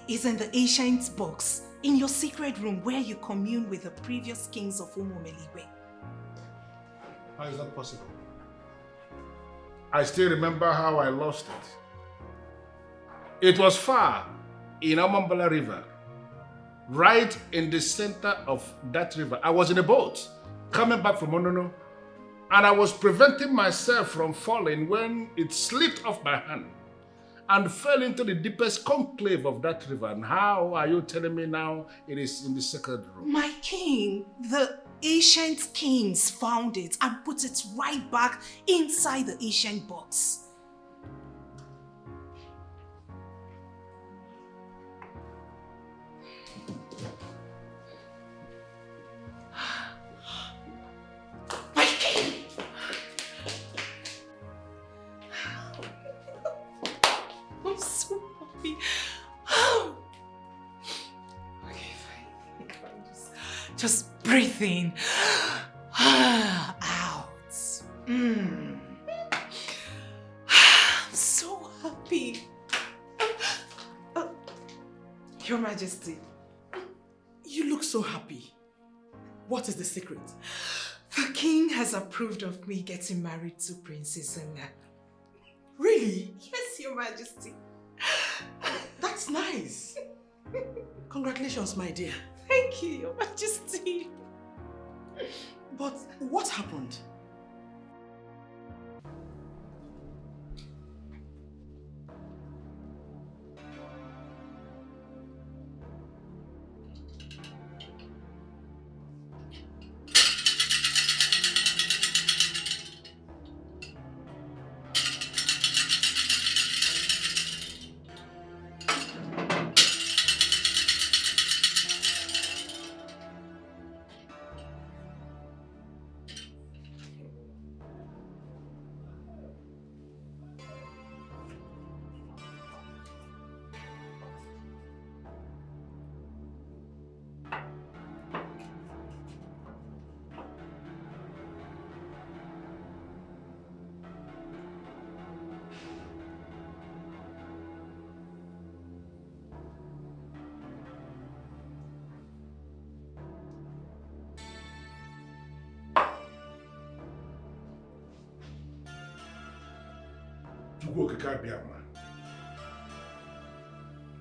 is in the ancient box in your secret room where you commune with the previous kings of Umomeligwe. How is that possible? I still remember how I lost it. It was far in Omambala River, right in the center of that river. I was in a boat coming back from Onono, and I was preventing myself from falling when it slipped off my hand and fell into the deepest conclave of that river. And how are you telling me now it is in the sacred room? My king, the ancient kings found it and put it right back inside the ancient box. My king! I'm so happy. Okay, fine. Just breathe in. Out. I'm so happy. Your Majesty, look so happy. What is the secret? The king has approved of me getting married to Princess Anna. Really? Yes, Your Majesty. That's nice. Congratulations, my dear. Thank you, Your Majesty. But what happened?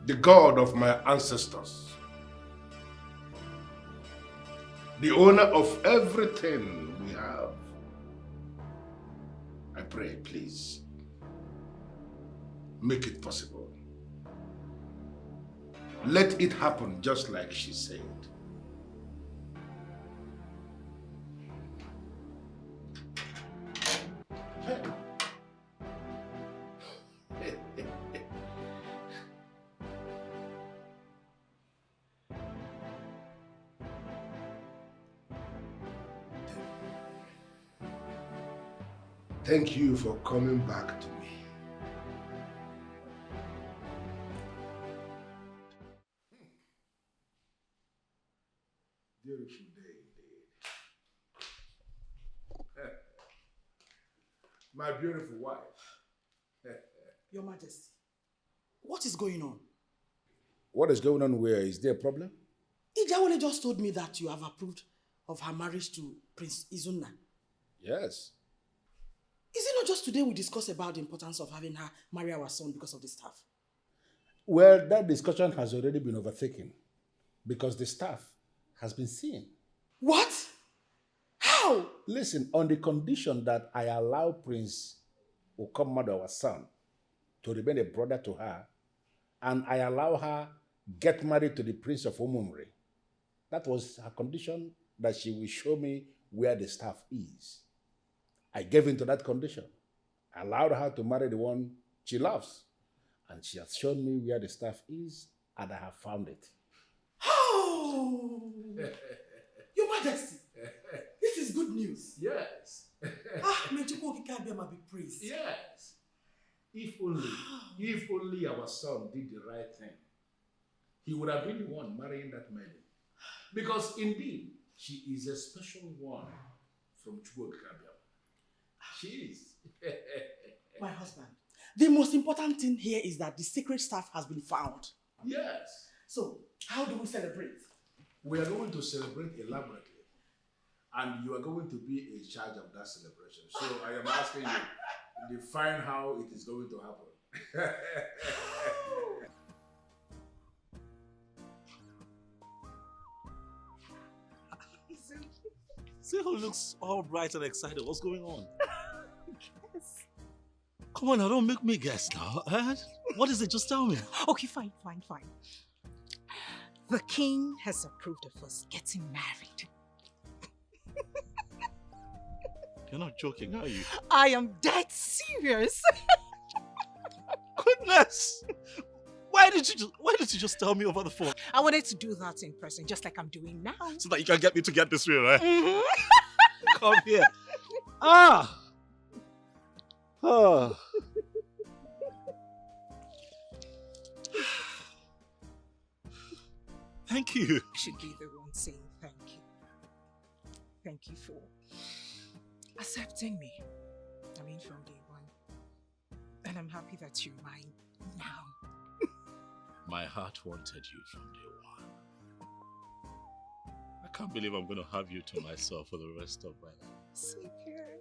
The God of my ancestors, the owner of everything we have, I pray, please, make it possible. Let it happen just like she said. Thank you for coming back to me. Beautiful day indeed. My beautiful wife. Your Majesty, what is going on? What is going on where? Is there a problem? Ijawole just told me that you have approved of her marriage to Prince Izunna. Yes. Is it not just today we discussed about the importance of having her marry our son because of the staff? Well, that discussion has already been overtaken because the staff has been seen. What? How? Listen, on the condition that I allow Prince Okomado, our son, to remain a brother to her, and I allow her get married to the Prince of Umumri. That was her condition, that she will show me where the staff is. I gave in to that condition. I allowed her to marry the one she loves. And she has shown me where the staff is, and I have found it. Oh! Your Majesty, this is good news. Yes. May Chukwokika be praised. Yes. If only our son did the right thing, he would have been the one marrying that maiden. Because indeed, she is a special one from Chukwokika. She is. My husband, the most important thing here is that the secret staff has been found. Yes. So, how do we celebrate? We are going to celebrate elaborately. And you are going to be in charge of that celebration. So I am asking you, define how it is going to happen. See how he looks all bright and excited. What's going on? Yes. Come on now, don't make me guess now. What is it? Just tell me. Okay, fine. The king has approved of us getting married. You're not joking, are you? I am dead serious. Goodness! Why did you just tell me over the phone? I wanted to do that in person, just like I'm doing now. So that you can get me to get this real, right? Mm-hmm. Come here. Ah! Oh. Thank you. You should be the one saying thank you. Thank you for accepting me. I mean, from day one. And I'm happy that you're mine now. My heart wanted you from day one. can't believe I'm going to have you to myself for the rest of my life. Same here.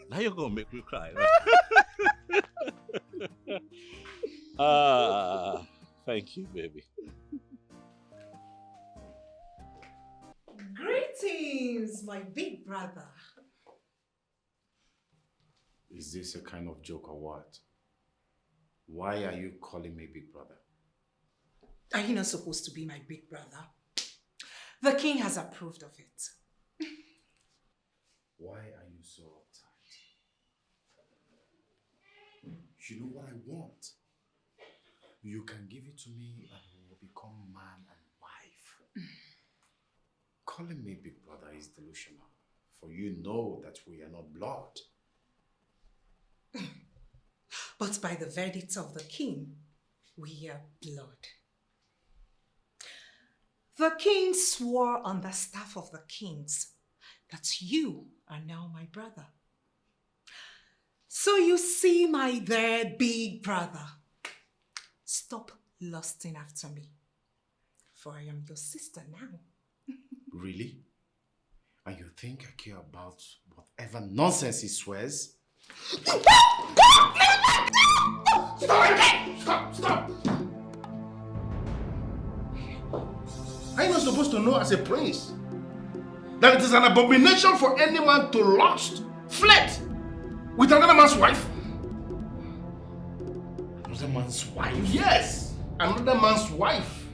Now you're going to make me cry. Right? Thank you, baby. Greetings, my big brother. Is this a kind of joke or what? Why are you calling me big brother? Are you not supposed to be my big brother? The king has approved of it. Why are you so uptight? You know what I want? You can give it to me and we will become man and wife. Calling me big brother is delusional, for you know that we are not blood. But by the verdict of the king, we are blood. The king swore on the staff of the kings that you are now my brother. So you see, my dear big brother, stop lusting after me, for I am your sister now. Really? And you think I care about whatever nonsense he swears? Stop! Stop! Are you not supposed to know as a prince that it is an abomination for any man to lust, flirt with another man's wife? Another man's wife? Yes, another man's wife.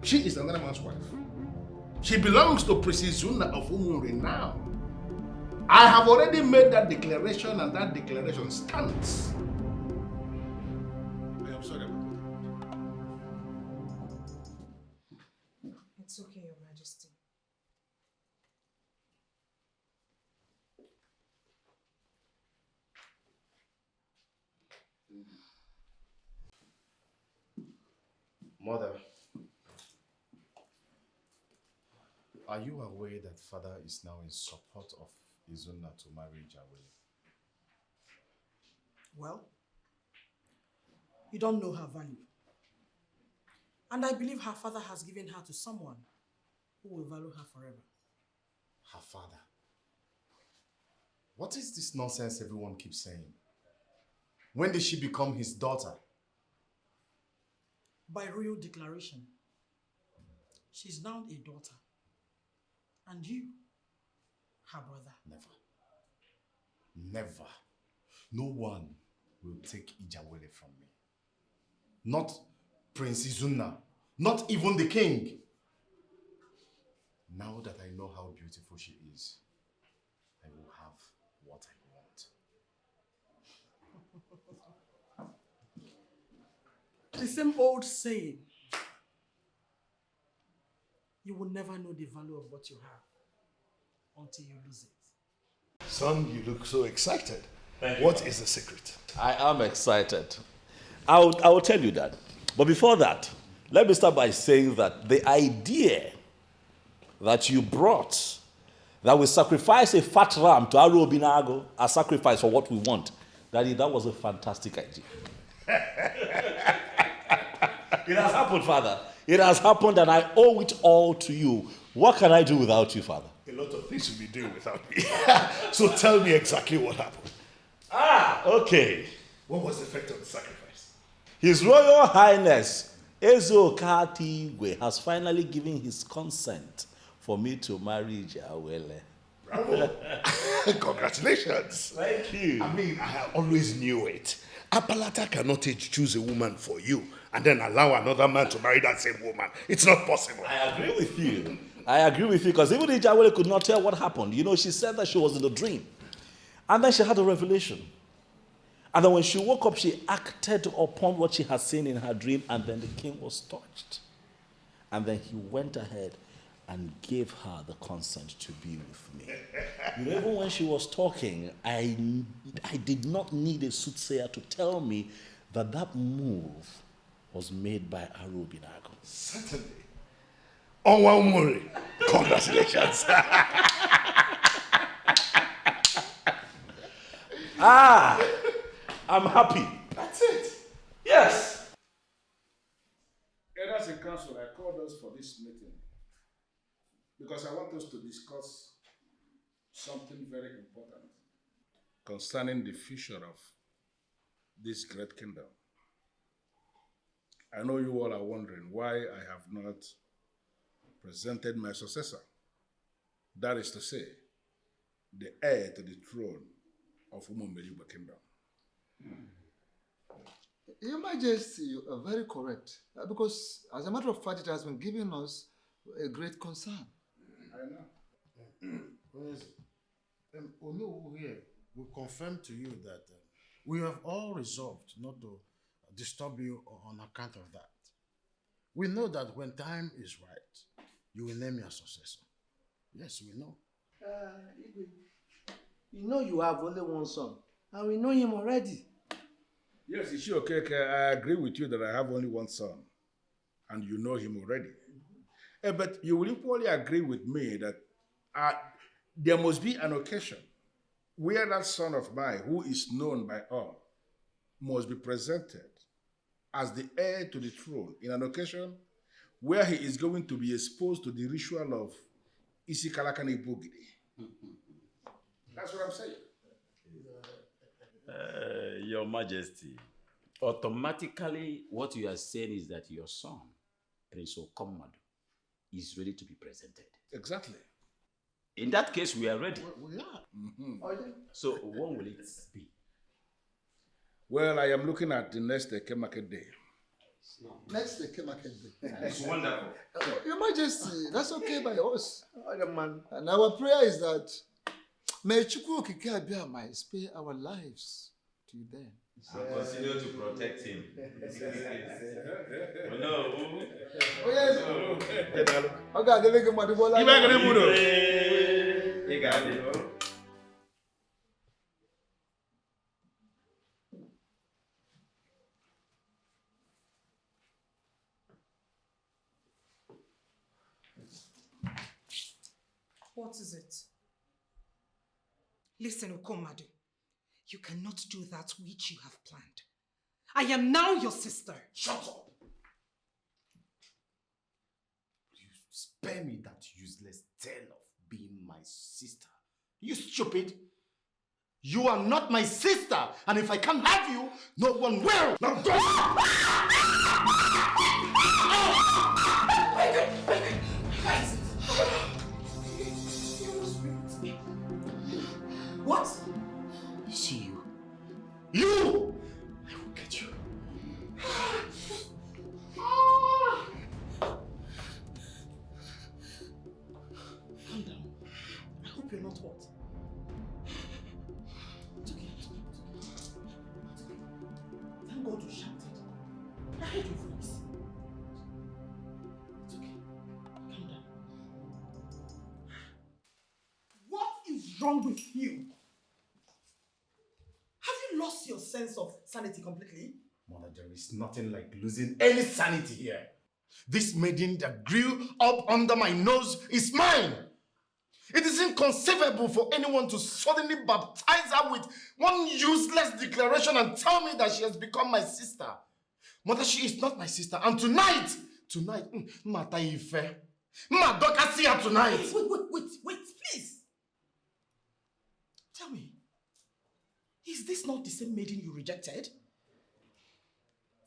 She is another man's wife. She belongs to Princess Zuna of Umuri now. I have already made that declaration and that declaration stands. I am sorry about that. It's okay, Your Majesty. Mother, are you aware that father is now in support of Izuna to marry Jawele? Well, you don't know her value. And I believe her father has given her to someone who will value her forever. Her father? What is this nonsense everyone keeps saying? When did she become his daughter? By royal declaration, she's now a daughter. And you, her brother. Never. No one will take Ijawele from me. Not Prince Izuna. Not even the king. Now that I know how beautiful she is, I will have what I want. The same old saying, you will never know the value of what you have until you lose it. Son, you look so excited. What is the secret? I am excited. I will tell you that. But before that, let me start by saying that the idea that you brought, that we sacrifice a fat ram to Aru Obinago, a sacrifice for what we want, that was a fantastic idea. It has happened, Father. It has happened and I owe it all to you. What can I do without you, Father? A lot of things you'll be doing without me. So tell me exactly what happened. Okay. What was the effect of the sacrifice? His Royal Highness Ezo Katigwe has finally given his consent for me to marry Jawele. Bravo. Congratulations. Thank you. I mean, I always knew it. Apalata cannot choose a woman for you and then allow another man to marry that same woman. It's not possible. I agree with you. I agree with you because even Ijawele could not tell what happened. You know, she said that she was in a dream. And then she had a revelation. And then when she woke up, she acted upon what she had seen in her dream, and then the king was touched. And then he went ahead and gave her the consent to be with me. You know, even when she was talking, I did not need a soothsayer to tell me that that move was made by Aru Obinago. Certainly. Onwa Umori, congratulations. I'm happy. That's it. Yes. Elders in council, I called us for this meeting because I want us to discuss something very important concerning the future of this great kingdom. I know you all are wondering why I have not presented my successor. That is to say, the heir to the throne of Umumbeliba Kingdom. Your Majesty, you are very correct. Because, as a matter of fact, it has been giving us a great concern. I know. Where is it? Onu here will confirm to you that we have all resolved not to disturb you on account of that. We know that when time is right, you will name your successor. Yes, we know. You know you have only one son, and we know him already. Yes, it's okay. I agree with you that I have only one son, and you know him already. But you will equally agree with me that there must be an occasion where that son of mine, who is known by all, must be presented as the heir to the throne in an occasion where he is going to be exposed to the ritual of Isikalakani Bugidi. That's what I'm saying. Your Majesty, automatically what you are saying is that your son, Prince Okomadu, is ready to be presented. Exactly. In that case, we are ready. We are. So when will it be? Well, I am looking at the next Eke Market Day. Next Eke Market Day. It's wonderful. Your Majesty, that's okay by us. And our prayer is that may Chukwu Okike Abia might spare our lives to you then. And continue to protect him. Oh no. Oh yes. Okay, they make a money. You got it. What is it? Listen, Okomadu, you cannot do that which you have planned. I am now your sister. Shut up! You spare me that useless tale of being my sister. You stupid! You are not my sister, and if I can't have you, no one will! Now go! What? See you. You! I will get you. Calm down. I hope you're not hot. It's okay. Thank God you shouted. I heard your voice. It's okay. Calm down. What is wrong with you? Have you lost your sense of sanity completely? Mother, there is nothing like losing any sanity here. This maiden that grew up under my nose is mine. It is inconceivable for anyone to suddenly baptize her with one useless declaration and tell me that she has become my sister. Mother, she is not my sister. And tonight, Mata Ife, Madoka see her tonight. Wait, please. Tell me, is this not the same maiden you rejected?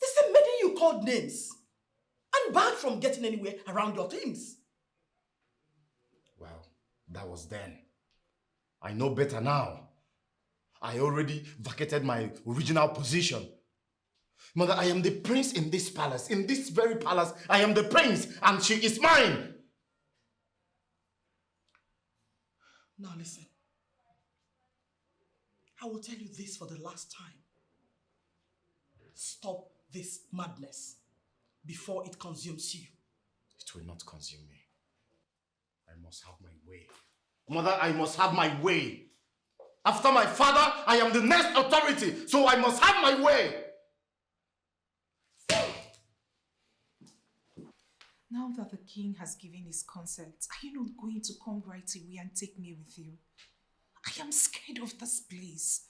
The same maiden you called names and barred from getting anywhere around your things? Well, that was then. I know better now. I already vacated my original position. Mother, I am the prince in this palace. In this very palace, I am the prince, and she is mine. Now listen. I will tell you this for the last time. Stop this madness before it consumes you. It will not consume me. I must have my way. Mother, I must have my way. After my father, I am the next authority, so I must have my way. Now that the king has given his consent, are you not going to come right away and take me with you? I am scared of this place.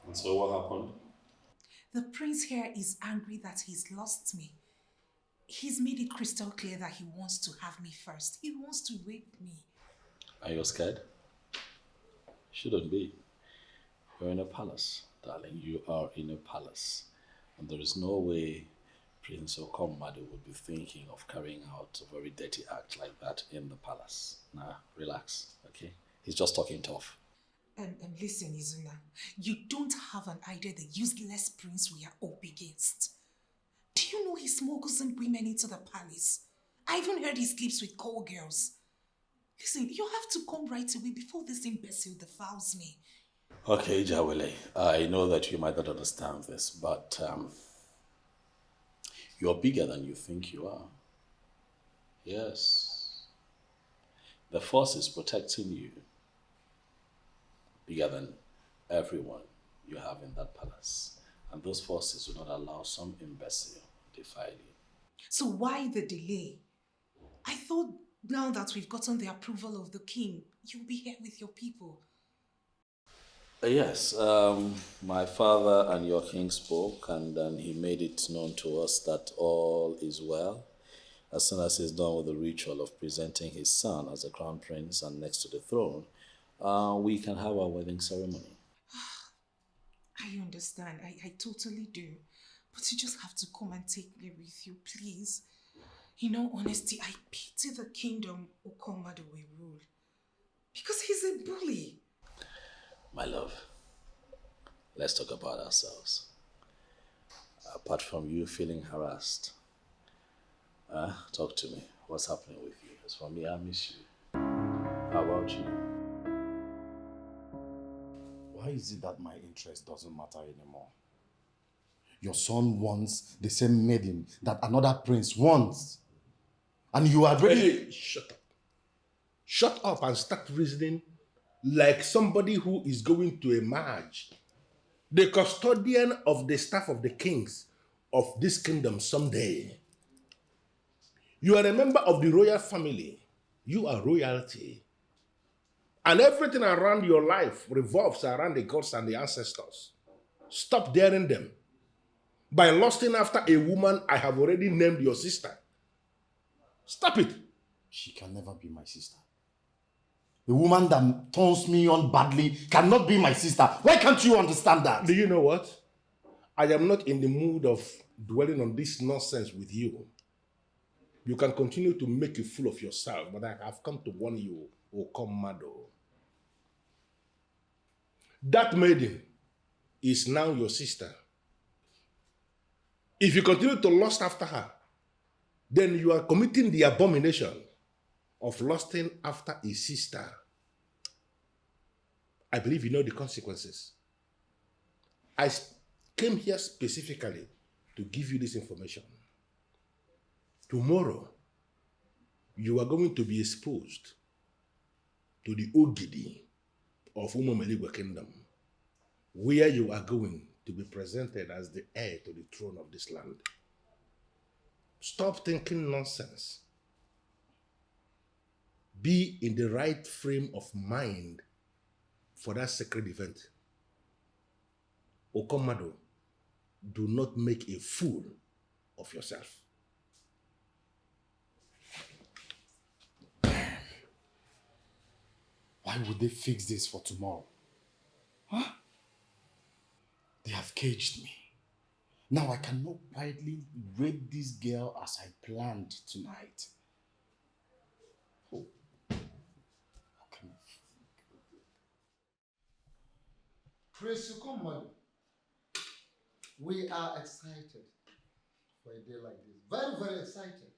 And so what happened? The prince here is angry that he's lost me. He's made it crystal clear that he wants to have me first. He wants to rape me. Are you scared? Shouldn't be. You're in a palace, darling. You are in a palace. And there is no way Prince Okomado would be thinking of carrying out a very dirty act like that in the palace. Nah, relax, okay? He's just talking tough. Listen, Izuna, you don't have an idea the useless prince we are up against. Do you know he smuggles in women into the palace? I even heard he sleeps with call girls. Listen, you have to come right away before this imbecile defiles me. Okay, Jawele, I know that you might not understand this, but you're bigger than you think you are. Yes. The force is protecting you. Bigger than everyone you have in that palace. And those forces will not allow some imbecile to defile you. So why the delay? I thought now that we've gotten the approval of the king, you'll be here with your people. Yes, my father and your king spoke, and then he made it known to us that all is well. As soon as he's done with the ritual of presenting his son as the crown prince and next to the throne, we can have our wedding ceremony. I understand. I totally do. But you just have to come and take me with you, please. In all honesty, I pity the kingdom Okomado will rule. Because he's a bully. My love, let's talk about ourselves. Apart from you feeling harassed, talk to me. What's happening with you? As for me, I miss you. How about you? Why is it that my interest doesn't matter anymore? Your son wants the same maiden that another prince wants. And you are ready... Hey, shut up. Shut up and start reasoning like somebody who is going to emerge the custodian of the staff of the kings of this kingdom someday. You are a member of the royal family. You are royalty. And everything around your life revolves around the gods and the ancestors. Stop daring them. By lusting after a woman I have already named your sister. Stop it. She can never be my sister. The woman that turns me on badly cannot be my sister. Why can't you understand that? Do you know what? I am not in the mood of dwelling on this nonsense with you. You can continue to make a fool of yourself, but I have come to warn you, Okomado. That maiden is now your sister. If you continue to lust after her, then you are committing the abomination of lusting after a sister. I believe you know the consequences. I came here specifically to give you this information. Tomorrow, you are going to be exposed to the Ogidi of Umomeligwe Kingdom, where you are going to be presented as the heir to the throne of this land. Stop thinking nonsense. Be in the right frame of mind for that sacred event. Okomado, do not make a fool of yourself. Why would they fix this for tomorrow? Huh? They have caged me. Now I cannot quietly rape this girl as I planned tonight. Oh. Okay. Prince Okomado, we are excited for a day like this. Very, very excited.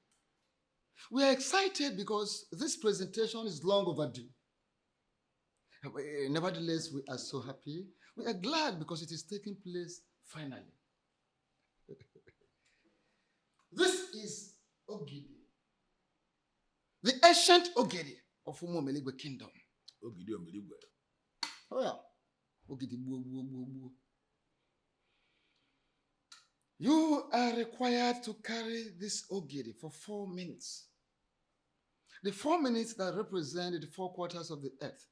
We are excited because this presentation is long overdue. Nevertheless, we are so happy. We are glad because it is taking place finally. This is Ogidi, the ancient Ogidi of Umomeligwe Kingdom. Ogidi Omeligwe. Oh yeah. Ogidi buo buo buo buo. You are required to carry this Ogidi for 4 minutes. The 4 minutes that represent the 4 quarters of the earth.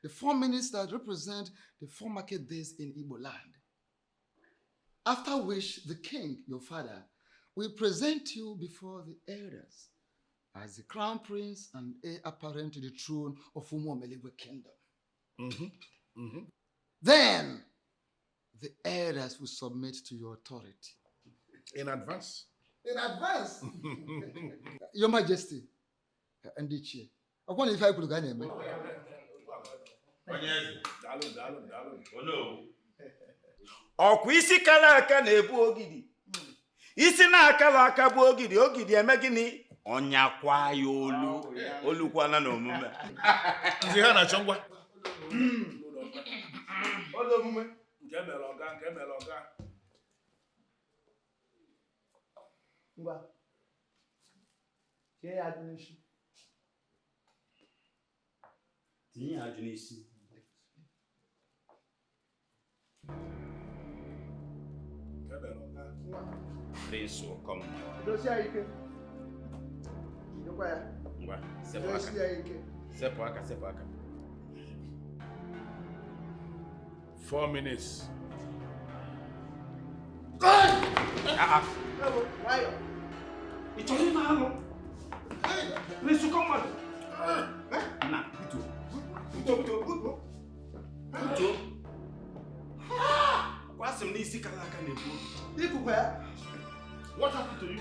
The 4 minutes that represent the 4 market days in Igbo land. After which the king, your father, we present you before the elders as the crown prince and heir apparent to the throne of Umuomeligwe kingdom. Then the elders will submit to your authority. In advance. In advance? Your Majesty, and the chair. I want if I could go name. Ọkwa isi kala aka na-ebu ogidi. Isi na-akala aka bụ ogidi, ogidi eme gịnị? Ọnyakwa ya olu. Olukwana na omume. Nzi ha na chongwa. Olu omume. Nke mere ọga. Ngwa. Tinye ya ajụ n'isi. Tinye ya ajụ n'isi. Prince will come. Dosi ya ike. Idokwa ya. Ngwa, Dosi ya ike. Sepụ aka. 4 minutes. Why? Ị chọrọ ịma alụ? Prince will come. Na, buto. Kwasị m n'isi kala aka na-ebu. Ikukwa ya. What happened to you?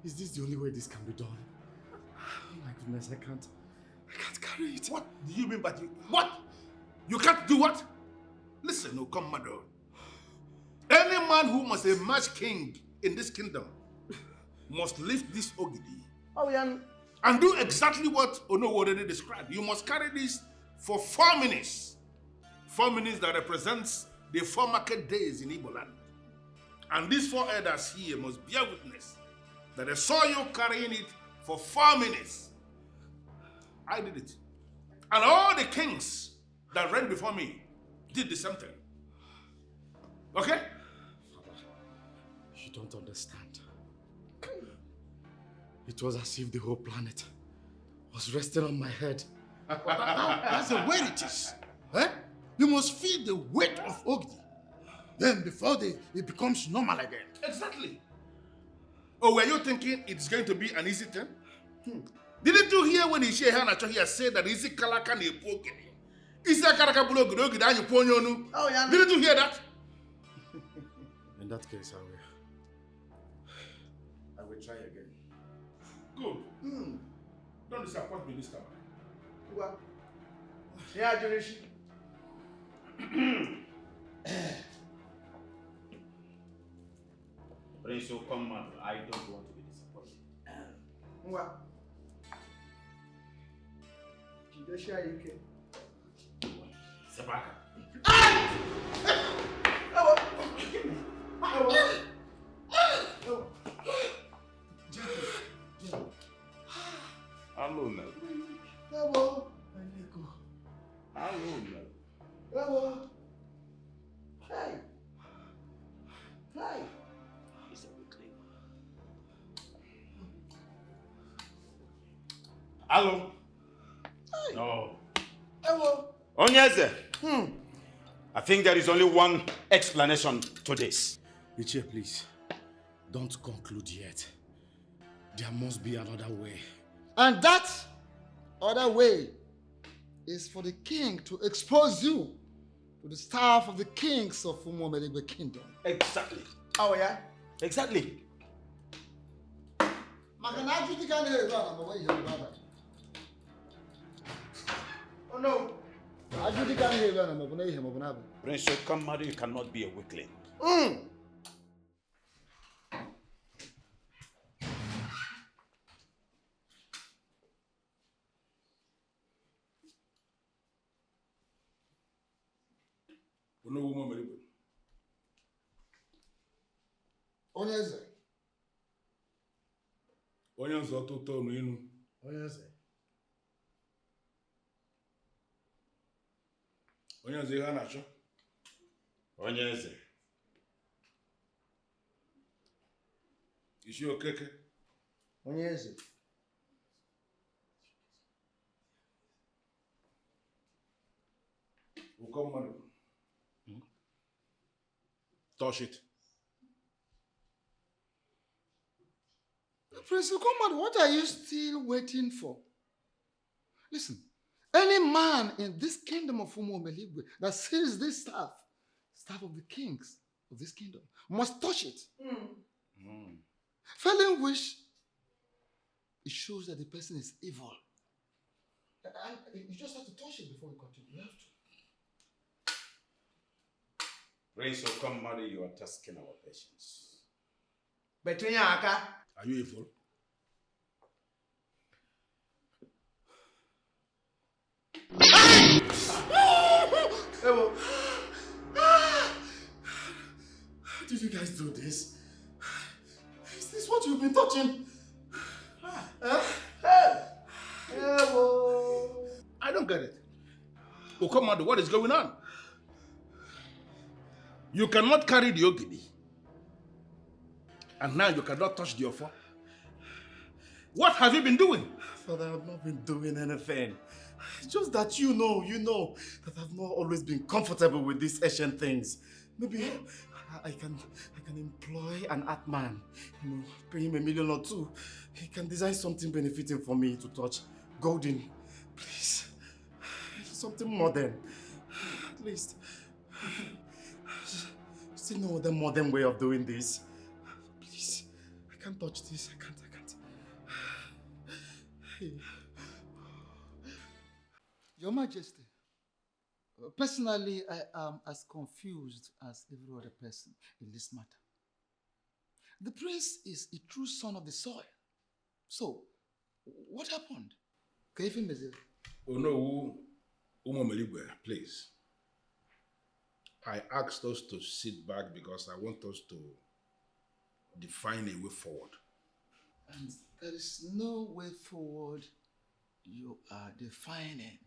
Is this the only way this can be done? Oh my goodness, I can't carry it. What do you mean by you? What? You can't do what? Listen, no, Commodore. Any man who must emerge king in this kingdom must lift this ogidi. Oh, yeah. And do exactly what Ono already described. You must carry this for 4 minutes. 4 minutes that represents the 4 market days in Igbo land. And these 4 elders here must bear witness that they saw you carrying it for 4 minutes. I did it. And all the kings that reigned before me did the same thing. Okay? Father, you don't understand. It was as if the whole planet was resting on my head. That's the way it is. Eh? You must feel the weight of Ogdi. Then before it becomes normal again. Exactly. Or were you thinking it's going to be an easy thing? Didn't you hear when Ishe Hanacho here said that easy kalaka ne pogini? Isi akaraka bulo gidi anyu ponyonu. Oh yeah. Didn't you hear that? In that case, I will try again. Good. Don't disappoint me this time. What? Yeah, Junishi. Prince will come, man. I don't want to be disappointed. What? Dosi ya ike. Sepaka. Hello, Mel. Hello. Hello, Mel. Hello. Hey. Hey. It's a weekly. Hello. Hey. No. Hello. Onyeze. I think there is only one explanation to this. Ichie, please, don't conclude yet. There must be another way. And that other way is for the king to expose you to the staff of the kings of Umuomeligwe kingdom. Exactly. Oh yeah? Exactly. Oh no. Prince Okamadu, you cannot be a weakling. Onyeze. Onyeze ọtụtụ ọnụ inu. Onyeze. Onyeze ihe a na-achọ. Onyeze. Isi okeke. Onyeze. Ụkọ mmadụ. Touch it. Prince Okomadu, what are you still waiting for? Listen, any man in this kingdom of Umuomeligwe that sees this staff of the kings of this kingdom, must touch it. Failing which, it shows that the person is evil. And you just have to touch it before we continue. You have to. Prince Okomadu, you are tasking our patience. Are you evil? How did you guys do this? Is this what you've been touching? I don't get it. Okomadu, what is going on? You cannot carry the ogidi. And now you cannot touch the offer. What have you been doing? Father, I've not been doing anything. It's just that you know that I've not always been comfortable with these ancient things. Maybe I can employ an art man, pay him $1 million or $2 million. He can design something benefiting for me to touch. Golden, please. Something modern. At least. Still no other modern way of doing this. Please. I can't touch this. I can't. Your Majesty, personally, I am as confused as every other person in this matter. The prince is a true son of the soil. So, what happened? Oh no, Umuomeligwe, please. I asked us to sit back because I want us to define a way forward. And there is no way forward you are defining.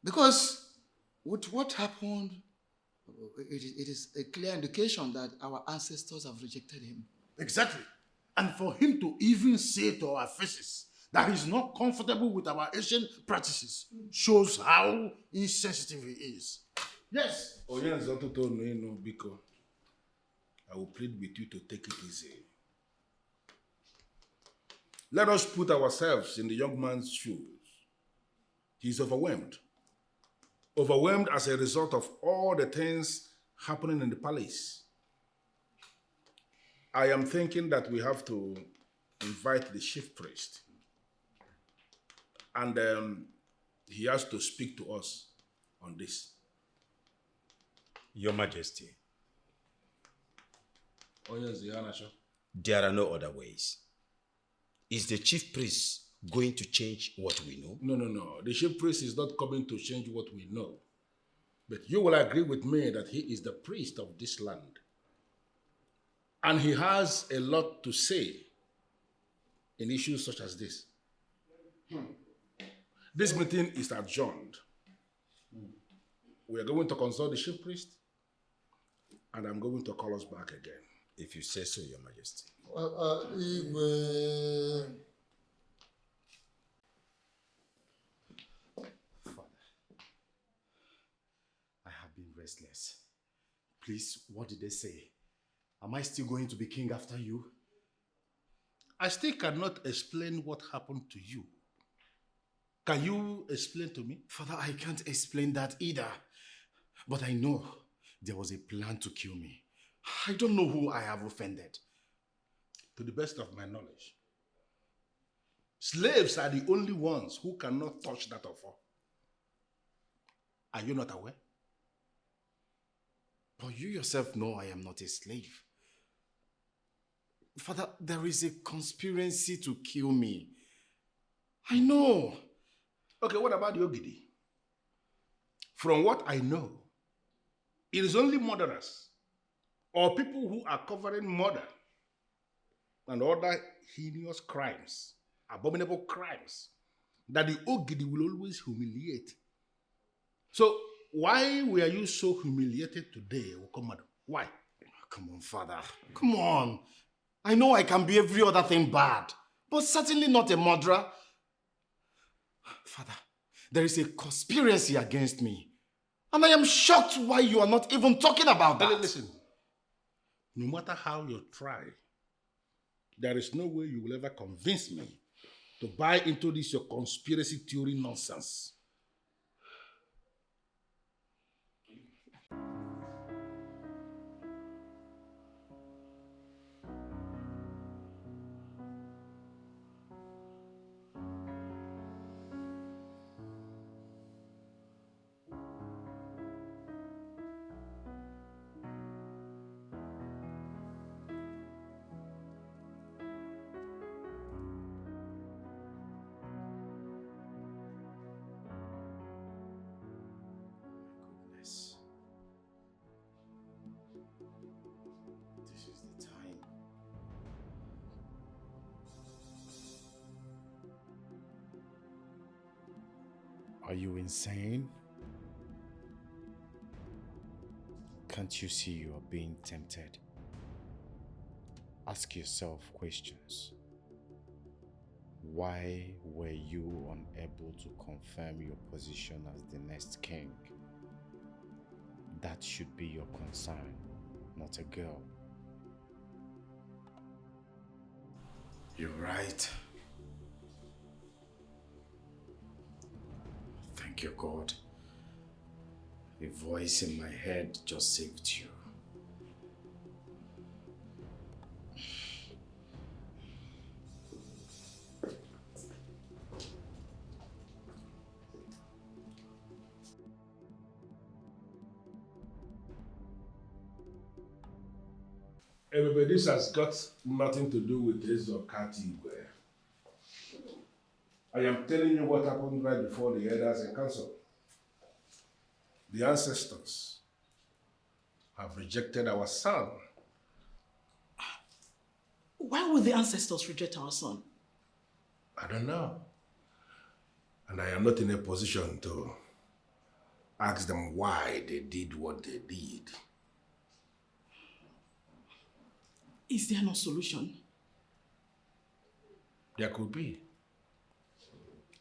Because with what happened, it is a clear indication that our ancestors have rejected him. Exactly. And for him to even say to our faces that he's not comfortable with our ancient practices shows how insensitive he is. Yes. Biko, I will plead with you to take it easy. Let us put ourselves in the young man's shoes. He's overwhelmed. Overwhelmed as a result of all the things happening in the palace. I am thinking that we have to invite the chief priest. And he has to speak to us on this. Your Majesty. Oh yes, the Anasha. There are no other ways. Is the chief priest going to change what we know? No. The chief priest is not coming to change what we know. But you will agree with me that he is the priest of this land. And he has a lot to say in issues such as this. This meeting is adjourned. We are going to consult the chief priest, and I'm going to call us back again. If you say so, Your Majesty. Father, I have been restless. Please, what did they say? Am I still going to be king after you? I still cannot explain what happened to you. Can you explain to me? Father, I can't explain that either. But I know there was a plan to kill me. I don't know who I have offended. To the best of my knowledge, slaves are the only ones who cannot touch that offer. Are you not aware? But you yourself know I am not a slave. Father, there is a conspiracy to kill me. I know. Okay, what about the Ogidi? From what I know, it is only murderers or people who are covering murder and other heinous crimes, abominable crimes, that the Ogidi will always humiliate. So, why were you so humiliated today, Okomadu? Why? Come on, Father. Come on. I know I can be every other thing bad, but certainly not a murderer. Father, there is a conspiracy against me. And I am shocked why you are not even talking about that. Listen, no matter how you try, there is no way you will ever convince me to buy into this your conspiracy theory nonsense. This is the time. Are you insane? Can't you see you are being tempted? Ask yourself questions. Why were you unable to confirm your position as the next king? That should be your concern, not a girl. You're right. Thank you, God. A voice in my head just saved you. Everybody, this has got nothing to do with this Okati. I am telling you what happened right before the elders in council. The ancestors have rejected our son. Why would the ancestors reject our son? I don't know. And I am not in a position to ask them why they did what they did. Is there no solution? There could be.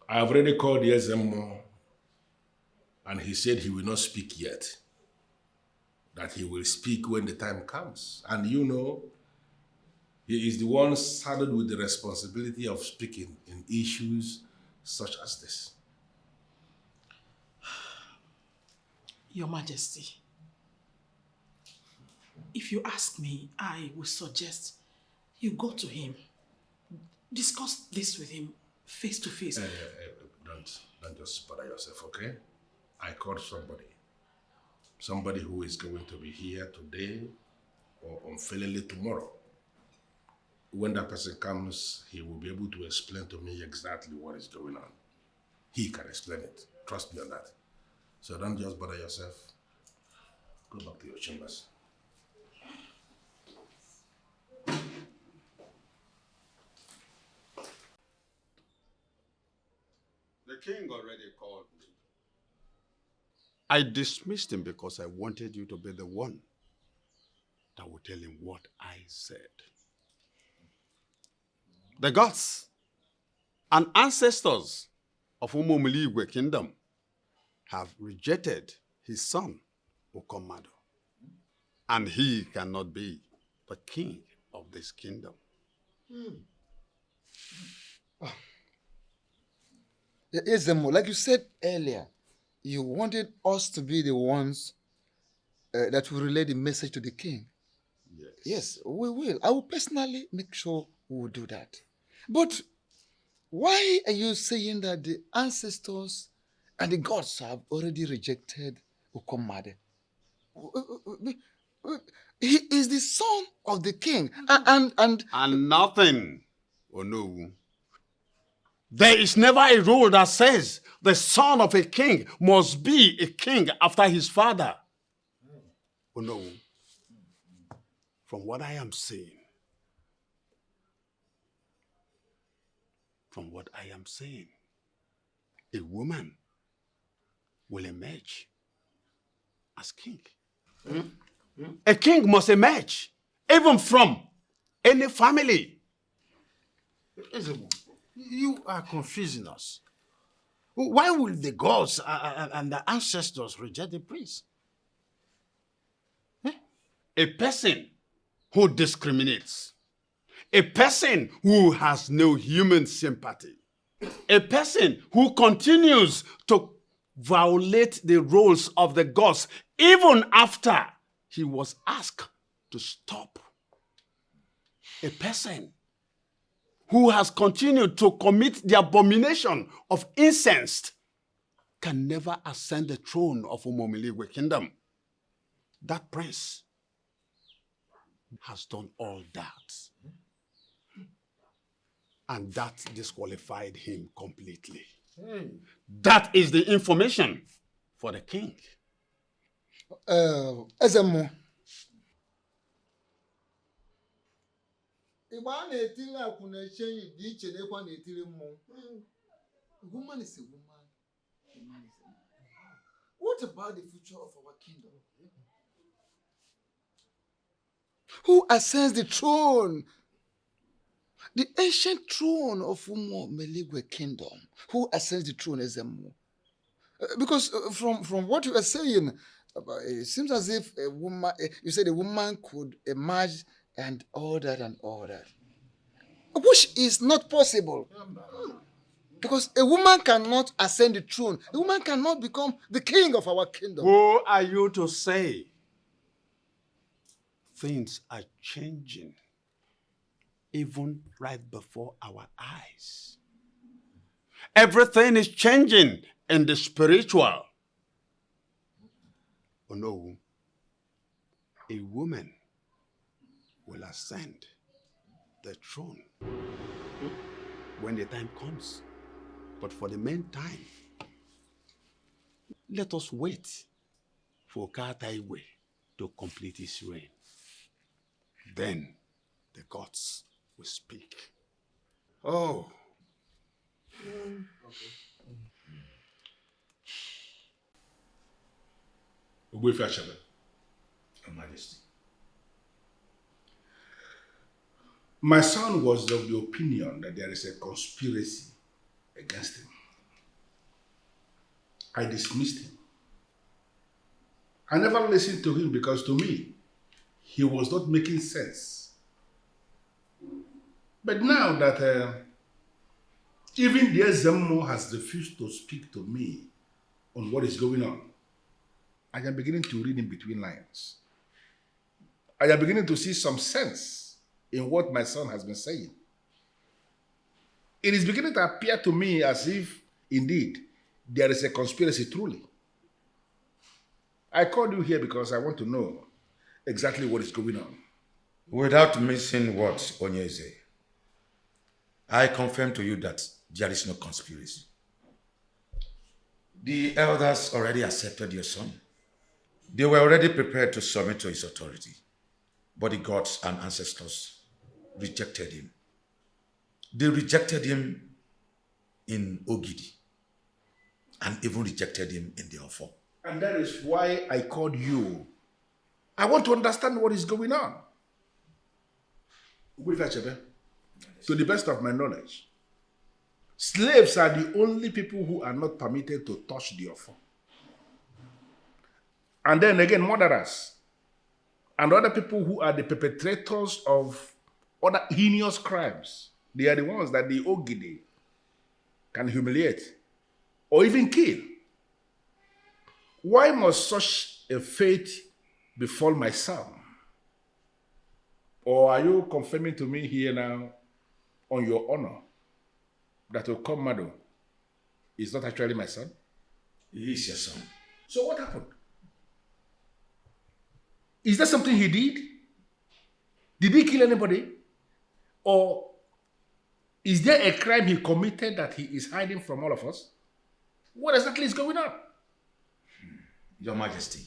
I have already called the SMO and he said he will not speak yet. That he will speak when the time comes. And you know, he is the one saddled with the responsibility of speaking in issues such as this. Your Majesty, if you ask me, I would suggest you go to him. Discuss this with him face to face. Don't just bother yourself, okay? I called somebody. Somebody who is going to be here today or unfailingly tomorrow. When that person comes, he will be able to explain to me exactly what is going on. He can explain it. Trust me on that. So don't just bother yourself. Go back to your chambers. The king already called me. I dismissed him because I wanted you to be the one that would tell him what I said. The gods and ancestors of Umumiligwe kingdom have rejected his son, Okomado, and he cannot be the king of this kingdom. Ezemo, like you said earlier, you wanted us to be the ones that will relay the message to the king. Yes. Yes, we will. I will personally make sure we will do that. But why are you saying that the ancestors and the gods have already rejected Okomade? He is the son of the king, and nothing, Onowu. There is never a rule that says the son of a king must be a king after his father. Onowu, from what I am saying, a woman will emerge as king. A king must emerge, even from any family. Ezebo, you are confusing us. Why will the gods and the ancestors reject the prince? A person who discriminates, a person who has no human sympathy, a person who continues to violate the roles of the gods even after he was asked to stop, a person who has continued to commit the abomination of incense can never ascend the throne of Umomiligwe kingdom. That prince has done all that. And that disqualified him completely. That is the information for the king. Ezemo. Igba na-etiri akwụ na-eche dị iche n'ekwa na-etiri mmụọ. A woman is a woman. A man is a man. What about the future of our kingdom? Who ascends the throne? The ancient throne of Umomiligwe kingdom. Who ascends the throne, Ezemo? Because from what you are saying, it seems as if a woman, you said a woman could emerge and all that. Which is not possible. Because a woman cannot ascend the throne. A woman cannot become the king of our kingdom. Who are you to say? Things are changing even right before our eyes. Everything is changing in the spiritual. Oh no, a woman will ascend the throne when the time comes. But for the meantime, let us wait for Kataiwe to complete his reign. Then the gods will speak. Oh. Your Majesty. My son was of the opinion that there is a conspiracy against him. I dismissed him. I never listened to him because to me, he was not making sense. But now that even the Ezemo has refused to speak to me on what is going on, I am beginning to read in between lines. I am beginning to see some sense in what my son has been saying. It is beginning to appear to me as if, indeed, there is a conspiracy truly. I called you here because I want to know exactly what is going on. Without missing words, Onyeze, I confirm to you that there is no conspiracy. The elders already accepted your son. They were already prepared to submit to his authority, but the gods and ancestors rejected him. They rejected him in Ogidi and even rejected him in the Ofo. And that is why I called you. I want to understand what is going on. To the best of my knowledge, slaves are the only people who are not permitted to touch the Ofo. And then again, murderers and other people who are the perpetrators of other heinous crimes, they are the ones that the Ogidi can humiliate or even kill. Why must such a fate befall my son? Or are you confirming to me here now, on your honor, that Okomado is not actually my son? He is your son. So what happened? Is that something he did? Did he kill anybody? Or is there a crime he committed that he is hiding from all of us? What exactly is going on? Your Majesty,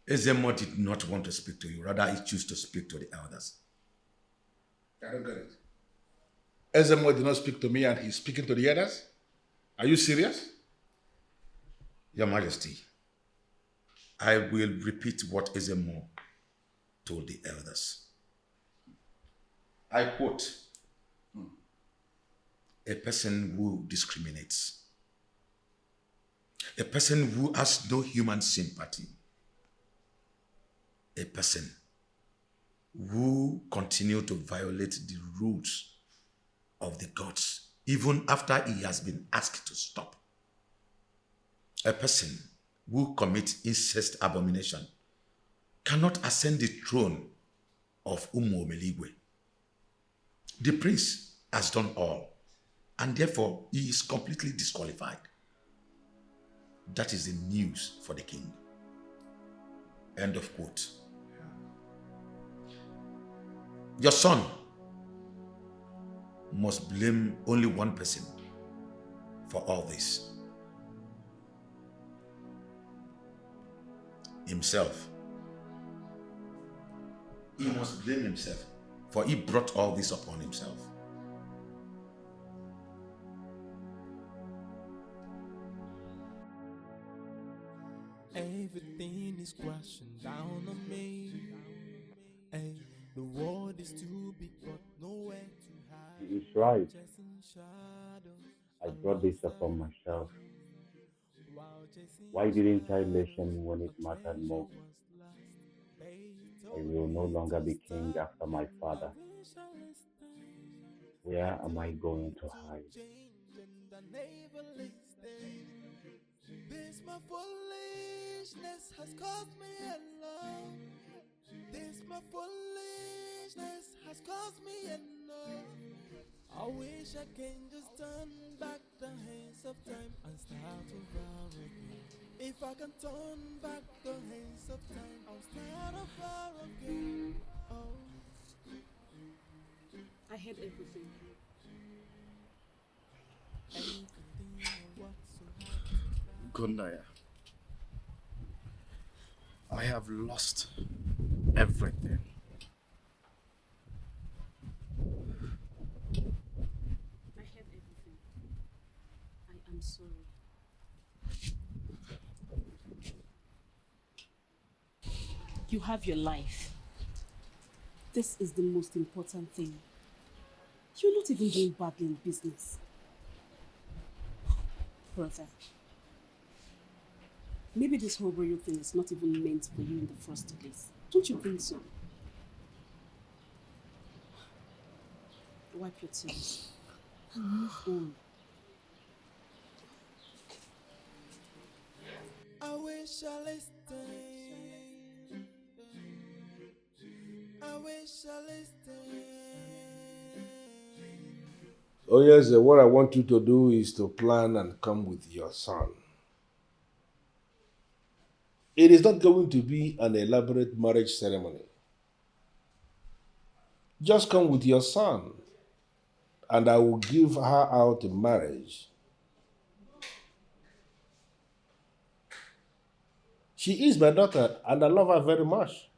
Ezemo did not want to speak to you. Rather, he chose to speak to the elders. I don't get it. Ezemo did not speak to me and he's speaking to the others? Are you serious? Your Majesty, I will repeat what Ezemo told the elders. I quote, a person who discriminates, a person who has no human sympathy, a person who continue to violate the rules of the gods even after he has been asked to stop. A person who commits incest abomination cannot ascend the throne of Umu Omeligwe. The prince has done all, and therefore he is completely disqualified. That is the news for the king. End of quote. Your son must blame only one person for all this. Himself. He must blame himself, for he brought all this upon himself. Everything is crashing down on me. Hey, the world is too big, but nowhere to hide. He is right. Chasing shadows, I and brought this lost upon and myself. found. While chasing Why didn't I shadows, listen when it a mattered treasure most? was lost. They I told will no me longer to be king stop. after my I father. wish I listened. Where They am I told going me to to hide? change, and I never listened. This my foolishness has cost me a lot. This my foolishness has cost me enough. I wish I can just turn back the hands of time and start over again. If I can turn back the hands of time, I'll start over again. Oh. I heard everything. Everything I worked so hard to have. Gundaya, I have lost everything. I heard everything. I am sorry. You have your life. This is the most important thing. You're not even doing badly in business. Brother, maybe this whole royal thing is not even meant for you in the first place. Don't you think so? Wipe your tears and move on. I wish I listened. I wish I listened. Oh yes, what I want you to do is to plan and come with your son. It is not going to be an elaborate marriage ceremony. Just come with your son, and I will give her out in marriage. She is my daughter, and I love her very much.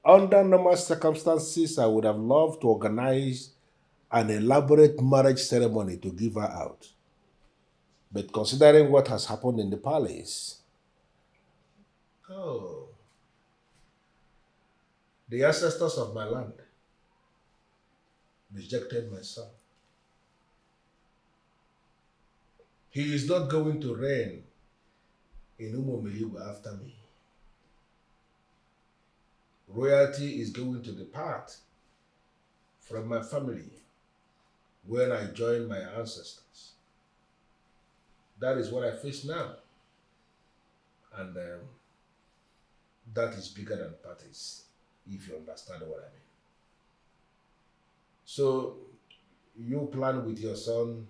Under normal circumstances, I would have loved to organize an elaborate marriage ceremony to give her out. But considering what has happened in the palace, the ancestors of my land rejected my son. He is not going to reign in Umomeliwa after me. Royalty is going to depart from my family when I join my ancestors. That is what I face now. And that is bigger than parties, if you understand what I mean. So, you plan with your son.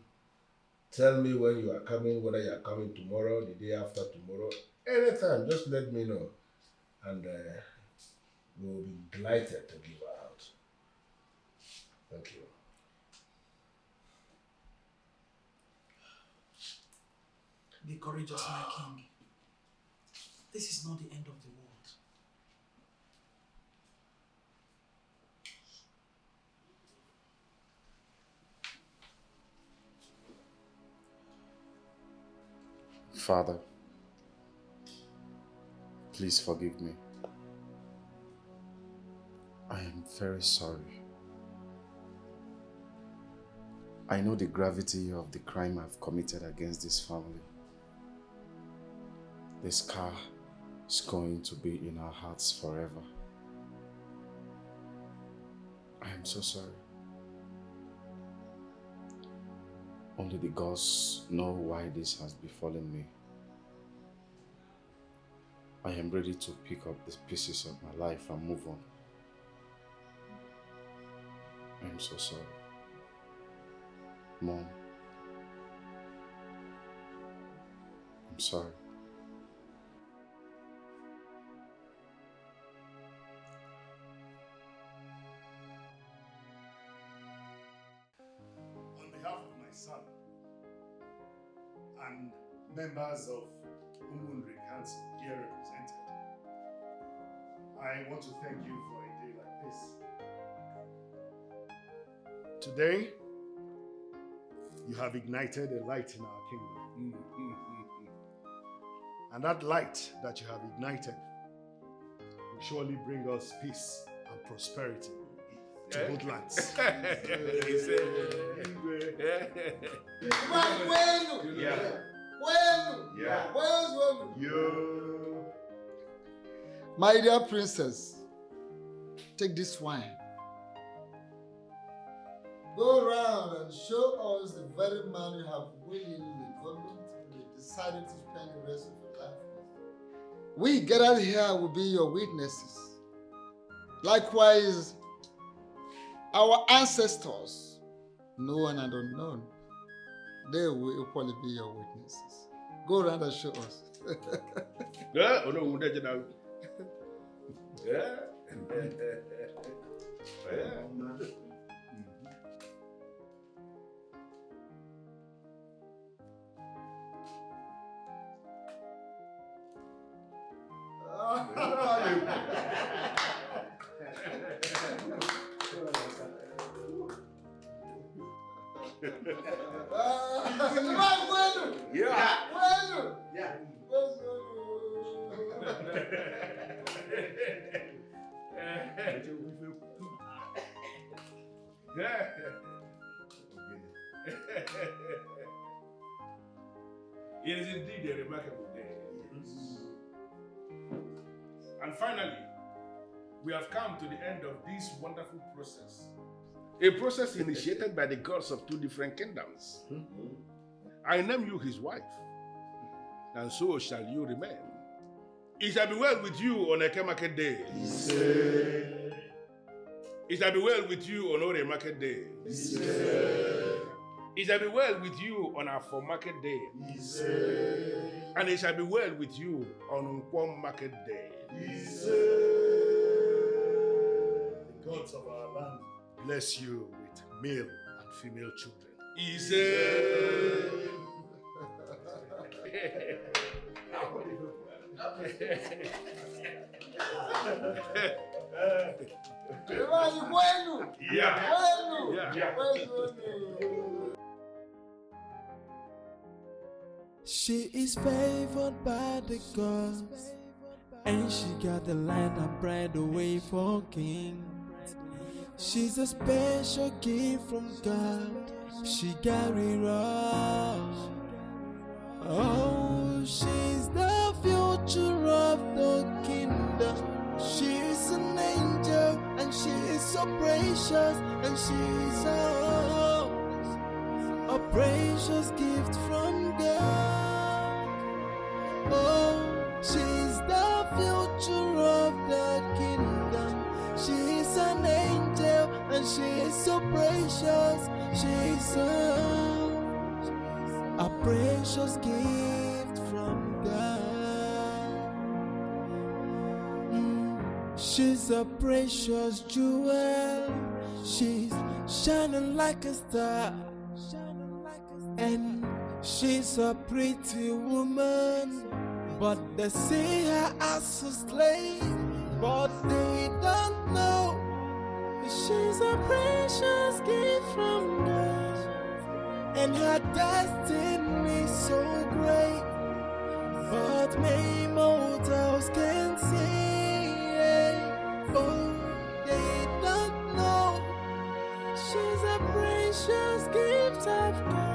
Tell me when you are coming, whether you are coming tomorrow, the day after tomorrow, anytime, just let me know. And we'll be delighted to give her out. Thank you. Be courageous, my king. This is not the end of the world. Father, please forgive me. I am very sorry. I know the gravity of the crime I've committed against this family. The scar is going to be in our hearts forever. so sorry. Only the gods know why this has befallen me. I am ready to pick up the pieces of my life and move on. I am so sorry. Mom, I'm sorry. On behalf of my son and members of Umunri Council here represented, I want to thank you for a day like this. Today, you have ignited a light in our kingdom. And that light that you have ignited will surely bring us peace and prosperity to both lands. My dear princess, take this wine. Go around and show us the very man you have willingly, voluntarily decided to spend the rest of your life with. We gathered here will be your witnesses. Likewise, our ancestors, known and unknown, they will equally be your witnesses. Go around and show us. It is indeed a remarkable day. And finally, we have come to the end of this wonderful process. A process initiated by the gods of two different kingdoms. I name you his wife, and so shall you remain. It shall be well with you on a market day. It shall be well with you on Ore market day. It shall be well with you on our for market day. And it shall be well with you on Nkwom market day. The gods of our land bless you with male and female children. She is favored by the gods, and she got the land and bride away for kings. She's a special gift from God. She got it all. Oh, she's the future of the kingdom. She's an angel, and she is so precious, and she's a precious gift from God. Oh, she's the future of the kingdom. She's an angel, and she is so precious. She's a precious gift from God. She's a precious jewel. She's shining like a star. And she's a pretty woman, but they see her as a slave. But they don't know she's a precious gift from God, and her destiny so great. But many mortals can see. Oh, they don't know she's a precious gift of God.